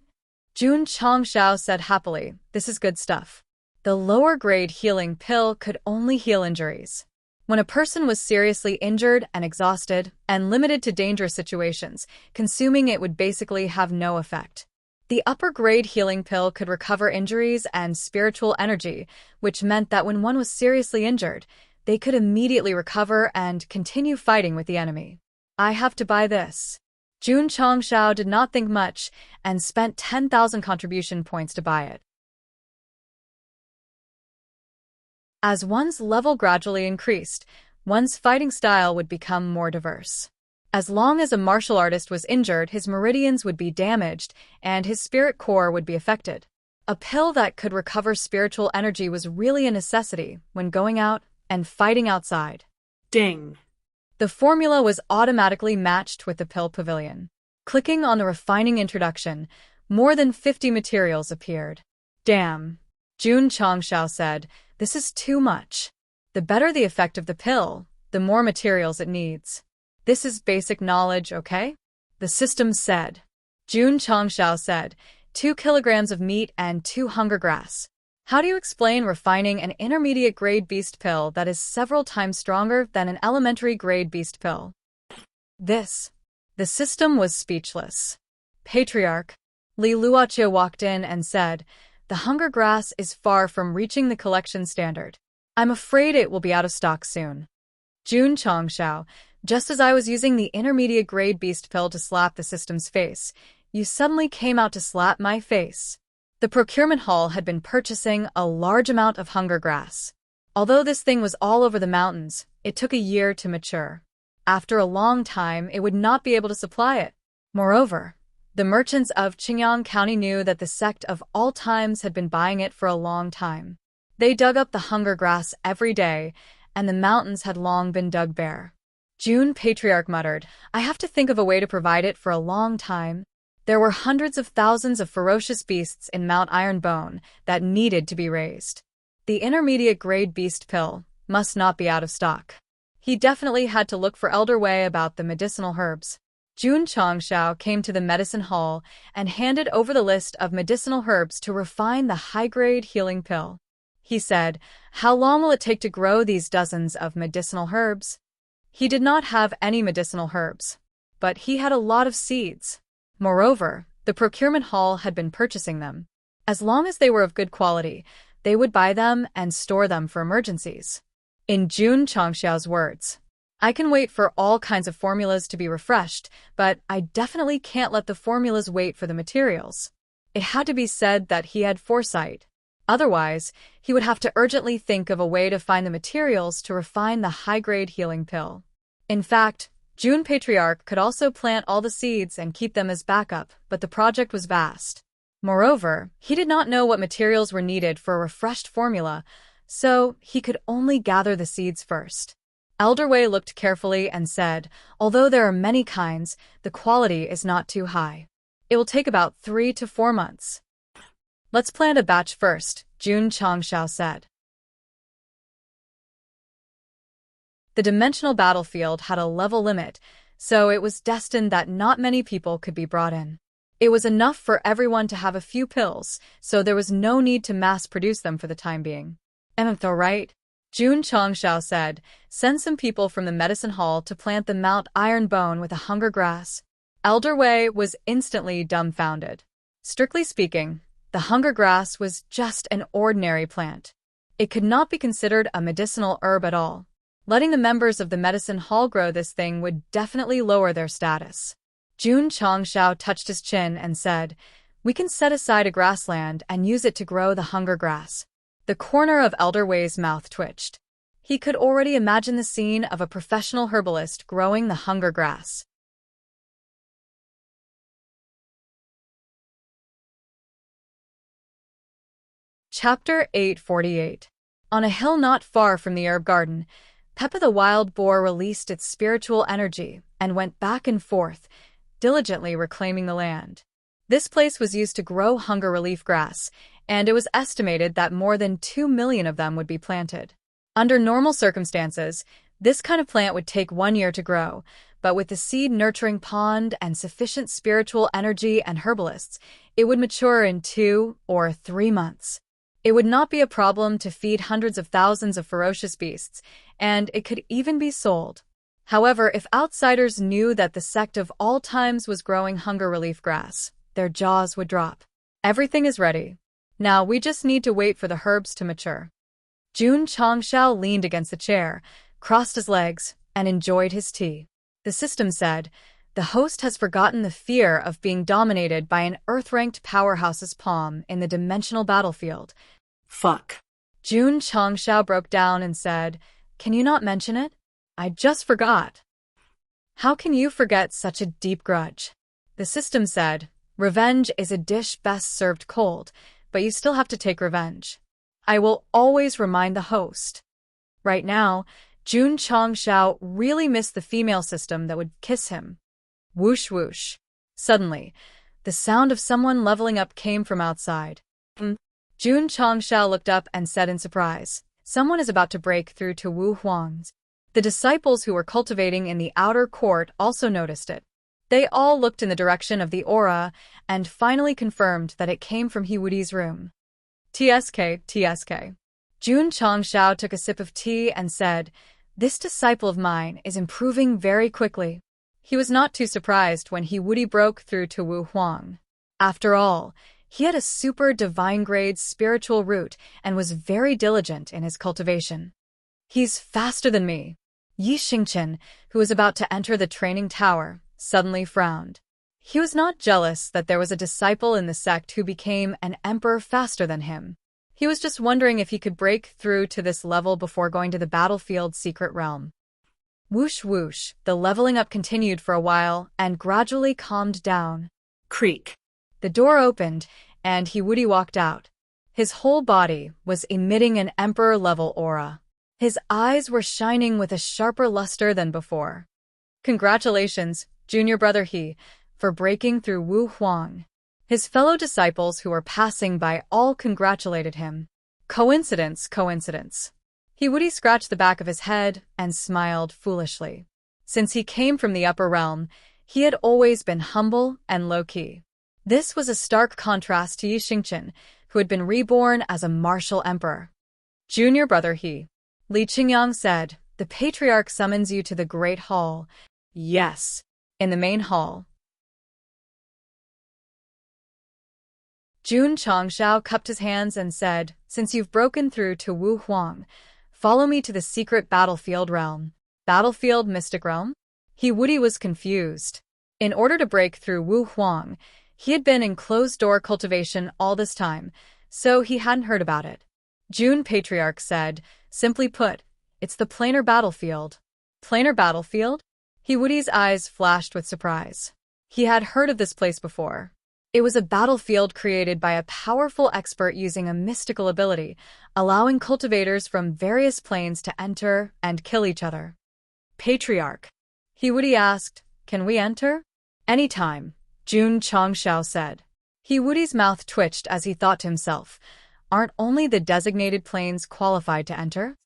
Jun Changshao said happily, "This is good stuff." The lower-grade healing pill could only heal injuries. When a person was seriously injured and exhausted, and limited to dangerous situations, consuming it would basically have no effect. The upper-grade healing pill could recover injuries and spiritual energy, which meant that when one was seriously injured, they could immediately recover and continue fighting with the enemy. I have to buy this. Jun Changshao did not think much and spent 10,000 contribution points to buy it. As one's level gradually increased, one's fighting style would become more diverse. As long as a martial artist was injured, his meridians would be damaged and his spirit core would be affected. A pill that could recover spiritual energy was really a necessity when going out and fighting outside. Ding. The formula was automatically matched with the pill pavilion. Clicking on the refining introduction, more than 50 materials appeared. Damn. Jun Changshao said, "This is too much. The better the effect of the pill, the more materials it needs. This is basic knowledge, okay?" The system said. Jun Changshao said, 2 kilograms of meat and 2 hunger grass. How do you explain refining an intermediate-grade beast pill that is several times stronger than an elementary-grade beast pill? This. The system was speechless. Patriarch Li Luoqie walked in and said, "The hunger grass is far from reaching the collection standard. I'm afraid it will be out of stock soon." Jun Changshao, just as I was using the intermediate-grade beast pill to slap the system's face, you suddenly came out to slap my face. The procurement hall had been purchasing a large amount of hunger grass. Although this thing was all over the mountains, it took a year to mature. After a long time, it would not be able to supply it. Moreover, the merchants of Qingyang County knew that the Sect of all times had been buying it for a long time. They dug up the hunger grass every day, and the mountains had long been dug bare. Jun Patriarch muttered, "I have to think of a way to provide it for a long time." There were hundreds of thousands of ferocious beasts in Mount Ironbone that needed to be raised. The intermediate-grade beast pill must not be out of stock. He definitely had to look for Elder Wei about the medicinal herbs. Jun Changshao came to the medicine hall and handed over the list of medicinal herbs to refine the high-grade healing pill. He said, "How long will it take to grow these dozens of medicinal herbs?" He did not have any medicinal herbs, but he had a lot of seeds. Moreover, the procurement hall had been purchasing them. As long as they were of good quality, they would buy them and store them for emergencies. In Jun Changshao's words, "I can wait for all kinds of formulas to be refreshed, but I definitely can't let the formulas wait for the materials." It had to be said that he had foresight. Otherwise, he would have to urgently think of a way to find the materials to refine the high-grade healing pill. In fact, Jun Patriarch could also plant all the seeds and keep them as backup, but the project was vast. Moreover, he did not know what materials were needed for a refreshed formula, so he could only gather the seeds first. Elder Wei looked carefully and said, "Although there are many kinds, the quality is not too high. It will take about 3 to 4 months. Let's plant a batch first," Jun Changshao said. The dimensional battlefield had a level limit, so it was destined that not many people could be brought in. It was enough for everyone to have a few pills, so there was no need to mass-produce them for the time being. "Am I right?" Jun Changshao said, "Send some people from the medicine hall to plant the Mount Ironbone with a hunger grass." Elder Wei was instantly dumbfounded. Strictly speaking, the hunger grass was just an ordinary plant. It could not be considered a medicinal herb at all. Letting the members of the medicine hall grow this thing would definitely lower their status. Jun Changshao touched his chin and said, "We can set aside a grassland and use it to grow the hunger grass." The corner of Elder Wei's mouth twitched. He could already imagine the scene of a professional herbalist growing the hunger grass. Chapter 848. On a hill not far from the herb garden, Peppa the wild boar released its spiritual energy and went back and forth, diligently reclaiming the land. This place was used to grow hunger relief grass, and it was estimated that more than 2 million of them would be planted. Under normal circumstances, this kind of plant would take 1 year to grow, but with the seed-nurturing pond and sufficient spiritual energy and herbalists, it would mature in 2 or 3 months. It would not be a problem to feed hundreds of thousands of ferocious beasts, and it could even be sold. However, if outsiders knew that the Sect of all times was growing hunger relief grass, their jaws would drop. Everything is ready. Now we just need to wait for the herbs to mature. Jun Changshao leaned against the chair, crossed his legs, and enjoyed his tea. The system said, "The host has forgotten the fear of being dominated by an earth-ranked powerhouse's palm in the dimensional battlefield." Fuck. Jun Changshao broke down and said, "Can you not mention it? I just forgot." "How can you forget such a deep grudge?" The system said, "Revenge is a dish best served cold, but you still have to take revenge. I will always remind the host." Right now, Jun Changshao really missed the female system that would kiss him. Whoosh whoosh. Suddenly, the sound of someone leveling up came from outside. Jun Changshao looked up and said in surprise, "Someone is about to break through to Wu Huang's." The disciples who were cultivating in the outer court also noticed it. They all looked in the direction of the aura and finally confirmed that it came from He Wudi's room. TSK. Jun Changshao took a sip of tea and said, "This disciple of mine is improving very quickly." He was not too surprised when He Wudi broke through to Wu Huang. After all, he had a super divine grade spiritual root and was very diligent in his cultivation. "He's faster than me." Yi Xingqian, who was about to enter the training tower, suddenly frowned. He was not jealous that there was a disciple in the sect who became an emperor faster than him. He was just wondering if he could break through to this level before going to the battlefield's secret realm. Whoosh whoosh, the leveling up continued for a while and gradually calmed down. Creak. The door opened, and He Wudi walked out. His whole body was emitting an emperor-level aura. His eyes were shining with a sharper luster than before. "Congratulations, junior brother He, for breaking through Wu Huang." His fellow disciples who were passing by all congratulated him. Coincidence. He Wudi scratched the back of his head and smiled foolishly. Since he came from the upper realm, he had always been humble and low-key. This was a stark contrast to Yi Xingqian, who had been reborn as a martial emperor. "Junior brother He," Li Qingyang said, "the patriarch summons you to the Great Hall." "Yes." In the main hall, Jun Changshao cupped his hands and said, "Since you've broken through to Wu Huang, follow me to the secret battlefield realm." Battlefield mystic realm? He Wudi was confused. In order to break through Wu Huang, he had been in closed-door cultivation all this time, so he hadn't heard about it. Jun Patriarch said, "Simply put, it's the planar battlefield." Planar battlefield? He Wudi's eyes flashed with surprise. He had heard of this place before. It was a battlefield created by a powerful expert using a mystical ability, allowing cultivators from various planes to enter and kill each other. "Patriarch," He Wudi asked, "can we enter?" "Anytime," Jun Changshao said. He Wudi's mouth twitched as he thought to himself, aren't only the designated planes qualified to enter?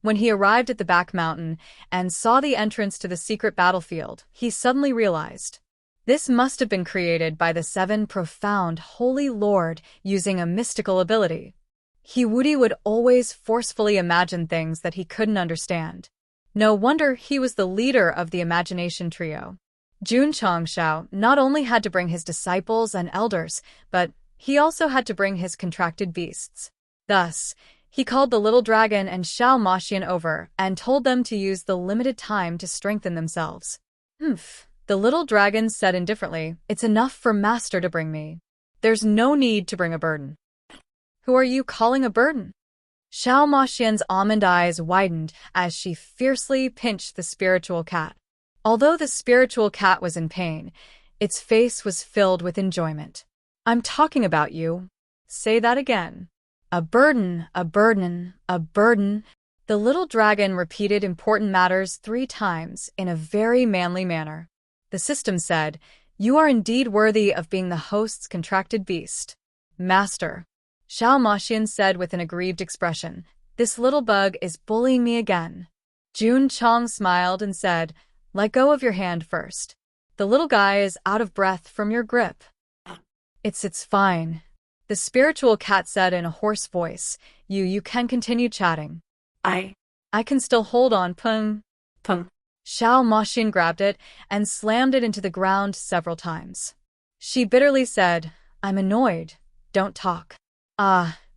When he arrived at the back mountain and saw the entrance to the secret battlefield, he suddenly realized. This must have been created by the 7 profound Holy Lord using a mystical ability. He Wudi would always forcefully imagine things that he couldn't understand. No wonder he was the leader of the imagination trio. Jun Changshao not only had to bring his disciples and elders, but he also had to bring his contracted beasts. Thus, he called the little dragon and Xiao Maxian over and told them to use the limited time to strengthen themselves. The little dragon said indifferently, "It's enough for Master to bring me. There's no need to bring a burden." "Who are you calling a burden?" Xiao Maxian's almond eyes widened as she fiercely pinched the spiritual cat. Although the spiritual cat was in pain, its face was filled with enjoyment. I'm talking about you. Say that again. A burden, a burden, a burden. The little dragon repeated important matters 3 times in a very manly manner. The system said, "You are indeed worthy of being the host's contracted beast." Master. Xiao Maxian said with an aggrieved expression, "This little bug is bullying me again." Jun Chong smiled and said, "Let go of your hand first. The little guy is out of breath from your grip." It's fine. The spiritual cat said in a hoarse voice, You can continue chatting. I can still hold on, Pung. Xiao Maxian grabbed it and slammed it into the ground several times. She bitterly said, "I'm annoyed. Don't talk."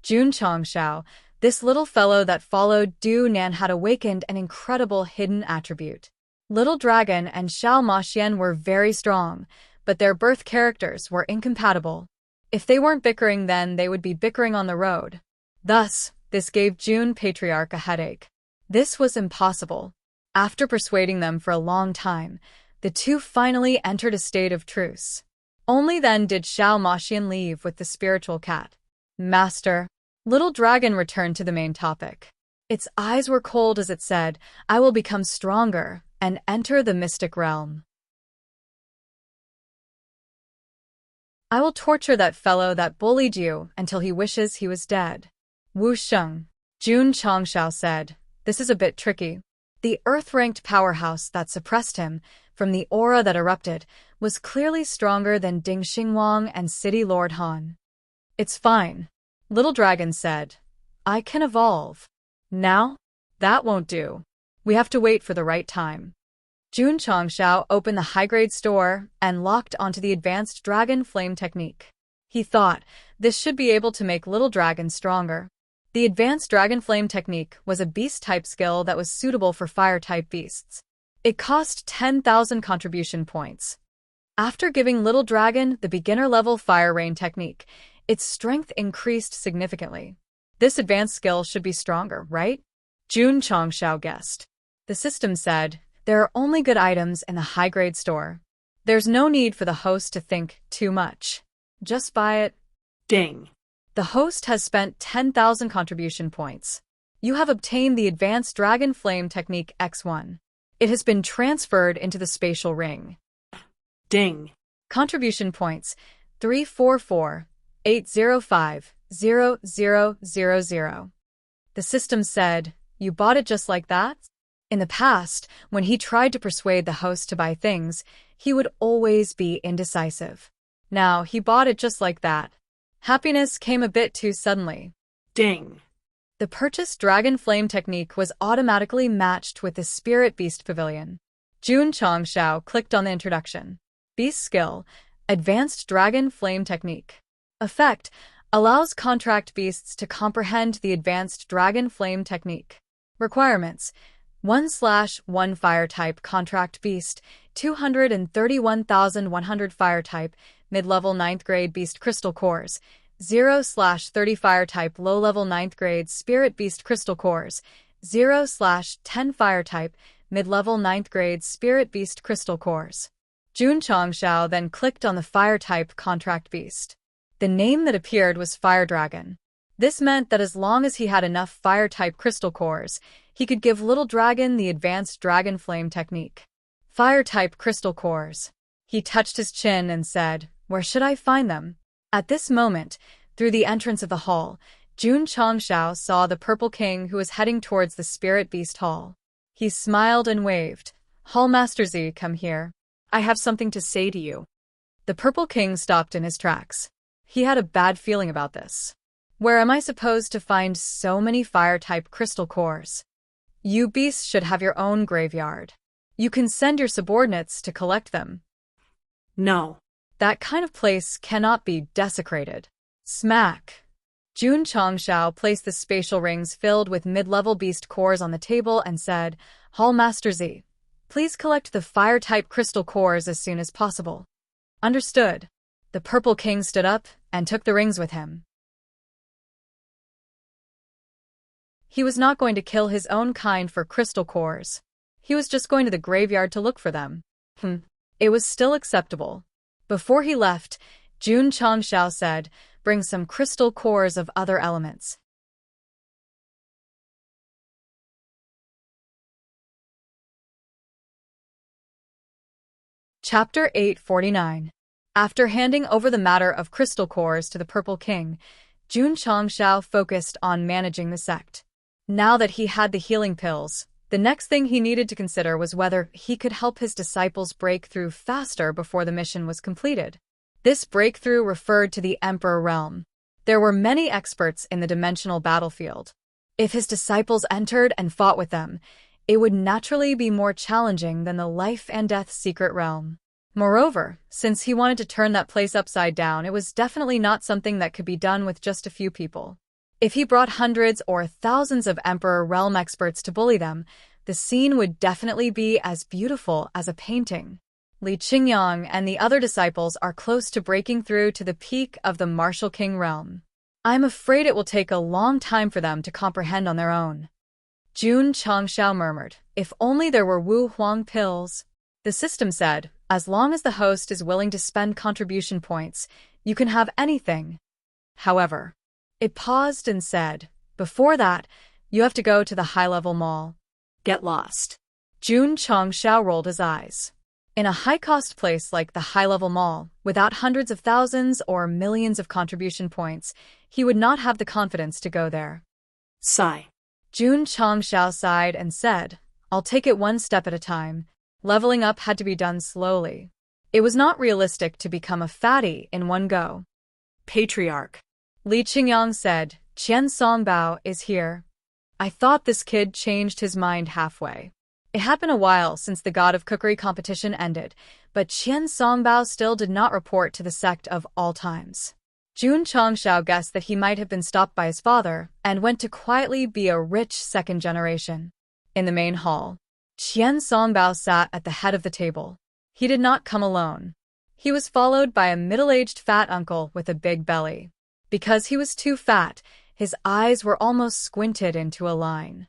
Jun Chong Xiao, this little fellow that followed Du Nan had awakened an incredible hidden attribute. Little Dragon and Xiao Maxian were very strong, but their birth characters were incompatible. If they weren't bickering then, they would be bickering on the road. Thus, this gave Jun Patriarch a headache. This was impossible. After persuading them for a long time, the two finally entered a state of truce. Only then did Xiao Maxian leave with the spiritual cat. Master. Little Dragon returned to the main topic. Its eyes were cold as it said, "I will become stronger and enter the mystic realm. I will torture that fellow that bullied you until he wishes he was dead." Wu Sheng. Jun Chongshao said, "This is a bit tricky." The Earth-ranked powerhouse that suppressed him, from the aura that erupted, was clearly stronger than Ding Xingwang and City Lord Han. "It's fine," Little Dragon said. "I can evolve. Now? That won't do. We have to wait for the right time." Jun Chongshao opened the high-grade store and locked onto the advanced Dragon Flame technique. He thought, this should be able to make Little Dragon stronger. The advanced Dragon Flame technique was a beast-type skill that was suitable for fire-type beasts. It cost 10,000 contribution points. After giving Little Dragon the beginner-level Fire Rain technique, its strength increased significantly. This advanced skill should be stronger, right? Jun Chongshao guessed. The system said, "There are only good items in the high-grade store. There's no need for the host to think too much. Just buy it." Ding. The host has spent 10,000 contribution points. You have obtained the Advanced Dragon Flame Technique X1. It has been transferred into the spatial ring. Ding. Contribution points 344-805-0000. The system said, "You bought it just like that?" In the past, when he tried to persuade the host to buy things, he would always be indecisive. Now he bought it just like that. Happiness came a bit too suddenly. Ding. The purchased Dragon Flame technique was automatically matched with the Spirit Beast Pavilion. Jun Chongshao clicked on the introduction. Beast skill, Advanced Dragon Flame technique. Effect, allows contract beasts to comprehend the Advanced Dragon Flame technique. Requirements, 1/1 Fire-type contract beast, 231,100 Fire-type, mid-level 9th grade beast crystal cores, 0/30 Fire-type low-level 9th grade spirit beast crystal cores, 0/10 Fire-type mid-level 9th grade spirit beast crystal cores. Jun Chongshao then clicked on the Fire-type contract beast. The name that appeared was Fire Dragon. This meant that as long as he had enough Fire-type crystal cores, he could give Little Dragon the Advanced Dragon Flame technique. Fire-type crystal cores. He touched his chin and said, "Where should I find them?" At this moment, through the entrance of the hall, Jun Chongshao saw the Purple King who was heading towards the Spirit Beast Hall. He smiled and waved. "Hall Master Z, come here. I have something to say to you." The Purple King stopped in his tracks. He had a bad feeling about this. Where am I supposed to find so many Fire-type crystal cores? You beasts should have your own graveyard. You can send your subordinates to collect them. No. That kind of place cannot be desecrated. Smack. Jun Chongshao placed the spatial rings filled with mid-level beast cores on the table and said, "Hall Master Z, please collect the Fire-type crystal cores as soon as possible." Understood. The Purple King stood up and took the rings with him. He was not going to kill his own kind for crystal cores. He was just going to the graveyard to look for them. It was still acceptable. Before he left, Jun Changshao said, "Bring some crystal cores of other elements." Chapter 849. After handing over the matter of crystal cores to the Purple King, Jun Changshao focused on managing the sect. Now that he had the healing pills, the next thing he needed to consider was whether he could help his disciples break through faster before the mission was completed. This breakthrough referred to the Emperor Realm. There were many experts in the dimensional battlefield. If his disciples entered and fought with them, it would naturally be more challenging than the life and death secret realm. Moreover, since he wanted to turn that place upside down, it was definitely not something that could be done with just a few people. If he brought hundreds or thousands of Emperor Realm experts to bully them, the scene would definitely be as beautiful as a painting. Li Qingyang and the other disciples are close to breaking through to the peak of the Martial King realm. I'm afraid it will take a long time for them to comprehend on their own. Jun Changshao murmured, "If only there were Wu Huang pills." The system said, "As long as the host is willing to spend contribution points, you can have anything." However, it paused and said, "Before that, you have to go to the high-level mall." Get lost. Jun Changshao rolled his eyes. In a high-cost place like the high-level mall, without hundreds of thousands or millions of contribution points, he would not have the confidence to go there. Sigh. Jun Changshao sighed and said, "I'll take it one step at a time." Leveling up had to be done slowly. It was not realistic to become a fatty in one go. Patriarch. Li Qingyang said, "Qian Songbao is here." I thought this kid changed his mind halfway. It had been a while since the God of Cookery competition ended, but Qian Songbao still did not report to the Sect of all times. Jun Changshao guessed that he might have been stopped by his father and went to quietly be a rich second generation. In the main hall, Qian Songbao sat at the head of the table. He did not come alone. He was followed by a middle-aged fat uncle with a big belly. Because he was too fat, his eyes were almost squinted into a line.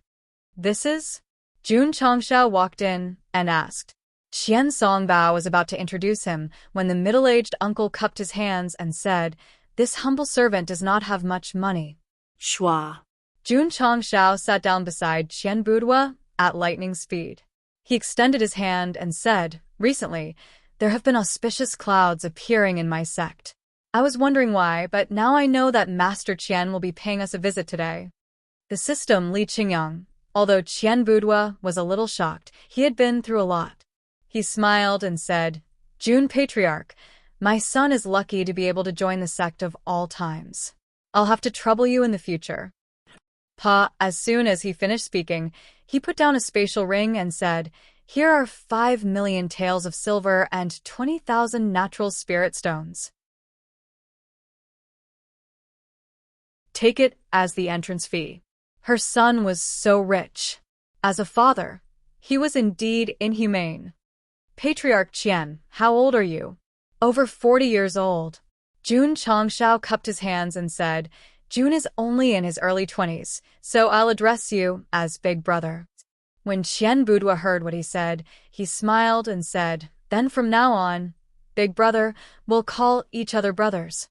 "This is?" Jun Changshao walked in and asked. Qian Songbao was about to introduce him when the middle-aged uncle cupped his hands and said, "This humble servant does not have much money." Schwa. Jun Changshao sat down beside Qian Budwa at lightning speed. He extended his hand and said, "Recently, there have been auspicious clouds appearing in my sect. I was wondering why, but now I know that Master Qian will be paying us a visit today." The system Li Qingyang, although Qian Budwa was a little shocked, he had been through a lot. He smiled and said, "Jun Patriarch, my son is lucky to be able to join the Sect of all times. I'll have to trouble you in the future." As soon as he finished speaking, he put down a spatial ring and said, "Here are 5 million taels of silver and 20,000 natural spirit stones. Take it as the entrance fee." Her son was so rich. As a father, he was indeed inhumane. "Patriarch Qian, how old are you?" "Over 40 years old." Jun Changshao cupped his hands and said, "Jun is only in his early 20s, so I'll address you as Big Brother." When Qian Budwa heard what he said, he smiled and said, "Then from now on, Big Brother, we'll call each other brothers."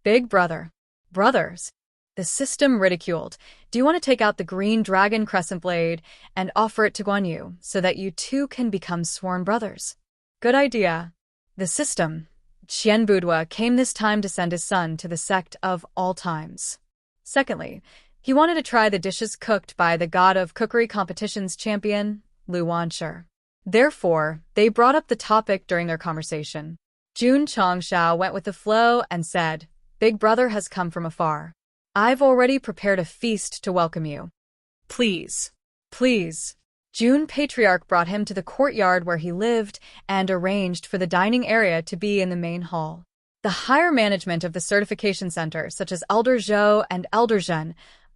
Big Brother. Brothers. The system ridiculed. "Do you want to take out the green dragon crescent blade and offer it to Guan Yu so that you two can become sworn brothers?" Good idea. The system. Qian Budwa came this time to send his son to the Sect of all times. Secondly, he wanted to try the dishes cooked by the God of Cookery competition's champion, Lu Wanshi. Therefore, they brought up the topic during their conversation. Jun Changshao went with the flow and said, "Big Brother has come from afar. I've already prepared a feast to welcome you." Please. Please. Jun Patriarch brought him to the courtyard where he lived and arranged for the dining area to be in the main hall. The higher management of the certification center, such as Elder Zhou and Elder Zhen,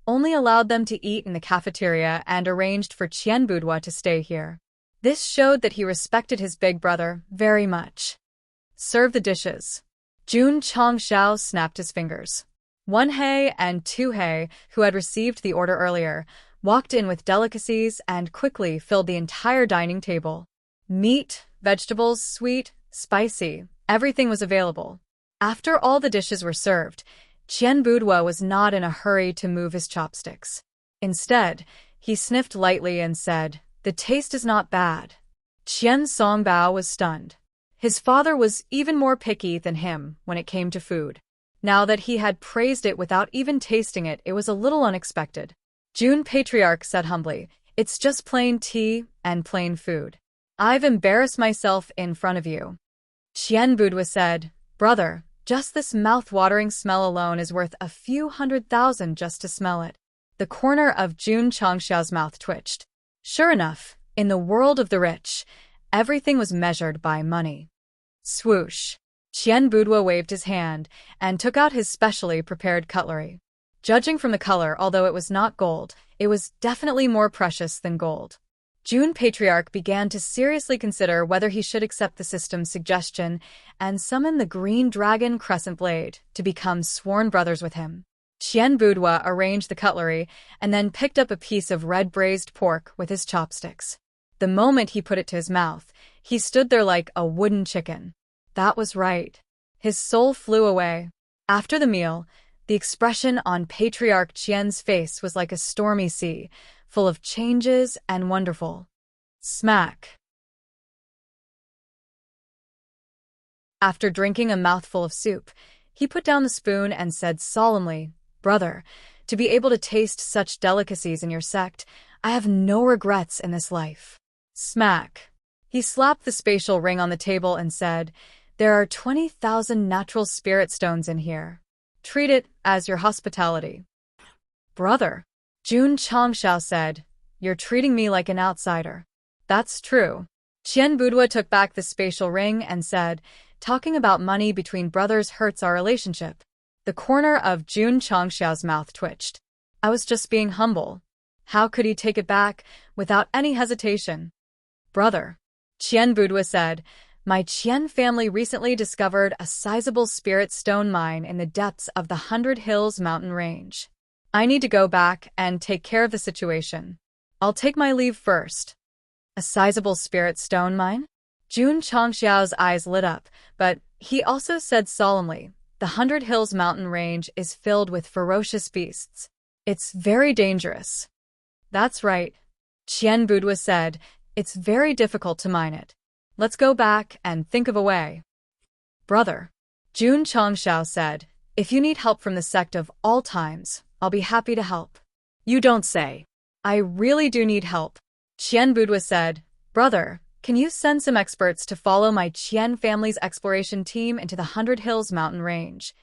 only allowed them to eat in the cafeteria and arranged for Qian Budwa to stay here. This showed that he respected his big brother very much. "Serve the dishes." Jun Changshao snapped his fingers. 1 He and 2 He, who had received the order earlier, walked in with delicacies and quickly filled the entire dining table. Meat, vegetables, sweet, spicy, everything was available. After all the dishes were served, Qian Budwa was not in a hurry to move his chopsticks. Instead, he sniffed lightly and said, "The taste is not bad." Qian Songbao was stunned. His father was even more picky than him when it came to food. Now that he had praised it without even tasting it, it was a little unexpected. June Patriarch said humbly, "It's just plain tea and plain food. I've embarrassed myself in front of you." Qian Budwa said, "Brother, just this mouth-watering smell alone is worth a few 100,000 just to smell it." The corner of Jun Chongxiao's mouth twitched. Sure enough, in the world of the rich, everything was measured by money. Swoosh! Qian Budwa waved his hand and took out his specially prepared cutlery. Judging from the color, although it was not gold, it was definitely more precious than gold. June Patriarch began to seriously consider whether he should accept the system's suggestion and summon the Green Dragon Crescent Blade to become sworn brothers with him. Qian Budwa arranged the cutlery and then picked up a piece of red braised pork with his chopsticks. The moment he put it to his mouth, he stood there like a wooden chicken. That was right. His soul flew away. After the meal, the expression on Patriarch Qian's face was like a stormy sea, full of changes and wonderful. Smack. After drinking a mouthful of soup, he put down the spoon and said solemnly, "Brother, to be able to taste such delicacies in your sect, I have no regrets in this life." Smack. He slapped the spatial ring on the table and said, "There are 20,000 natural spirit stones in here. Treat it as your hospitality." "Brother," Jun Chongxiao said, "you're treating me like an outsider." "That's true." Qian Budwa took back the spatial ring and said, "Talking about money between brothers hurts our relationship." The corner of Jun Chongxiao's mouth twitched. "I was just being humble." How could he take it back without any hesitation? "Brother," Qian Budwa said, "my Qian family recently discovered a sizable spirit stone mine in the depths of the 100 Hills mountain range. I need to go back and take care of the situation. I'll take my leave first." "A sizable spirit stone mine?" Jun Chongxiao's eyes lit up, but he also said solemnly, "The 100 Hills mountain range is filled with ferocious beasts. It's very dangerous." "That's right," Qian Budwa said, "it's very difficult to mine it. Let's go back and think of a way." "Brother," Jun Chongxiao said, "if you need help from the sect of all times, I'll be happy to help." "You don't say." "I really do need help." Qian Budwa said, "Brother, can you send some experts to follow my Qian family's exploration team into the 100 Hills mountain range?"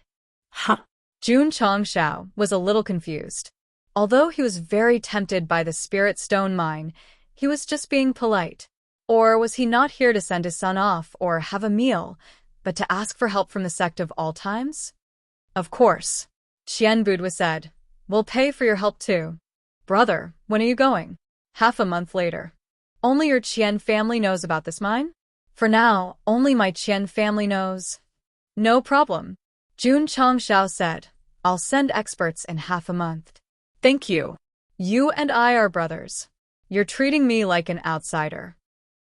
Huh. Jun Chongxiao was a little confused. Although he was very tempted by the spirit stone mine, he was just being polite. Or was he not here to send his son off or have a meal, but to ask for help from the sect of all times? "Of course," Qian Budwa said. "We'll pay for your help too." "Brother, when are you going?" "Half a month later." "Only your Qian family knows about this mine?" "For now, only my Qian family knows." "No problem," Jun Chongxiao said. "I'll send experts in half a month." "Thank you. You and I are brothers. You're treating me like an outsider."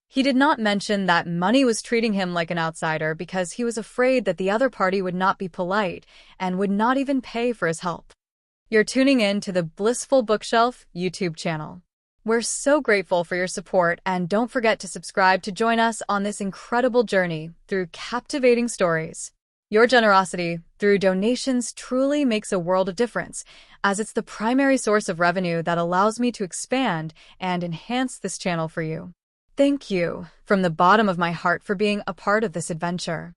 He did not mention that money was treating him like an outsider because he was afraid that the other party would not be polite and would not even pay for his help. You're tuning in to the Blissful Bookshelf YouTube channel. We're so grateful for your support, and don't forget to subscribe to join us on this incredible journey through captivating stories. Your generosity through donations truly makes a world of difference, as it's the primary source of revenue that allows me to expand and enhance this channel for you. Thank you from the bottom of my heart for being a part of this adventure.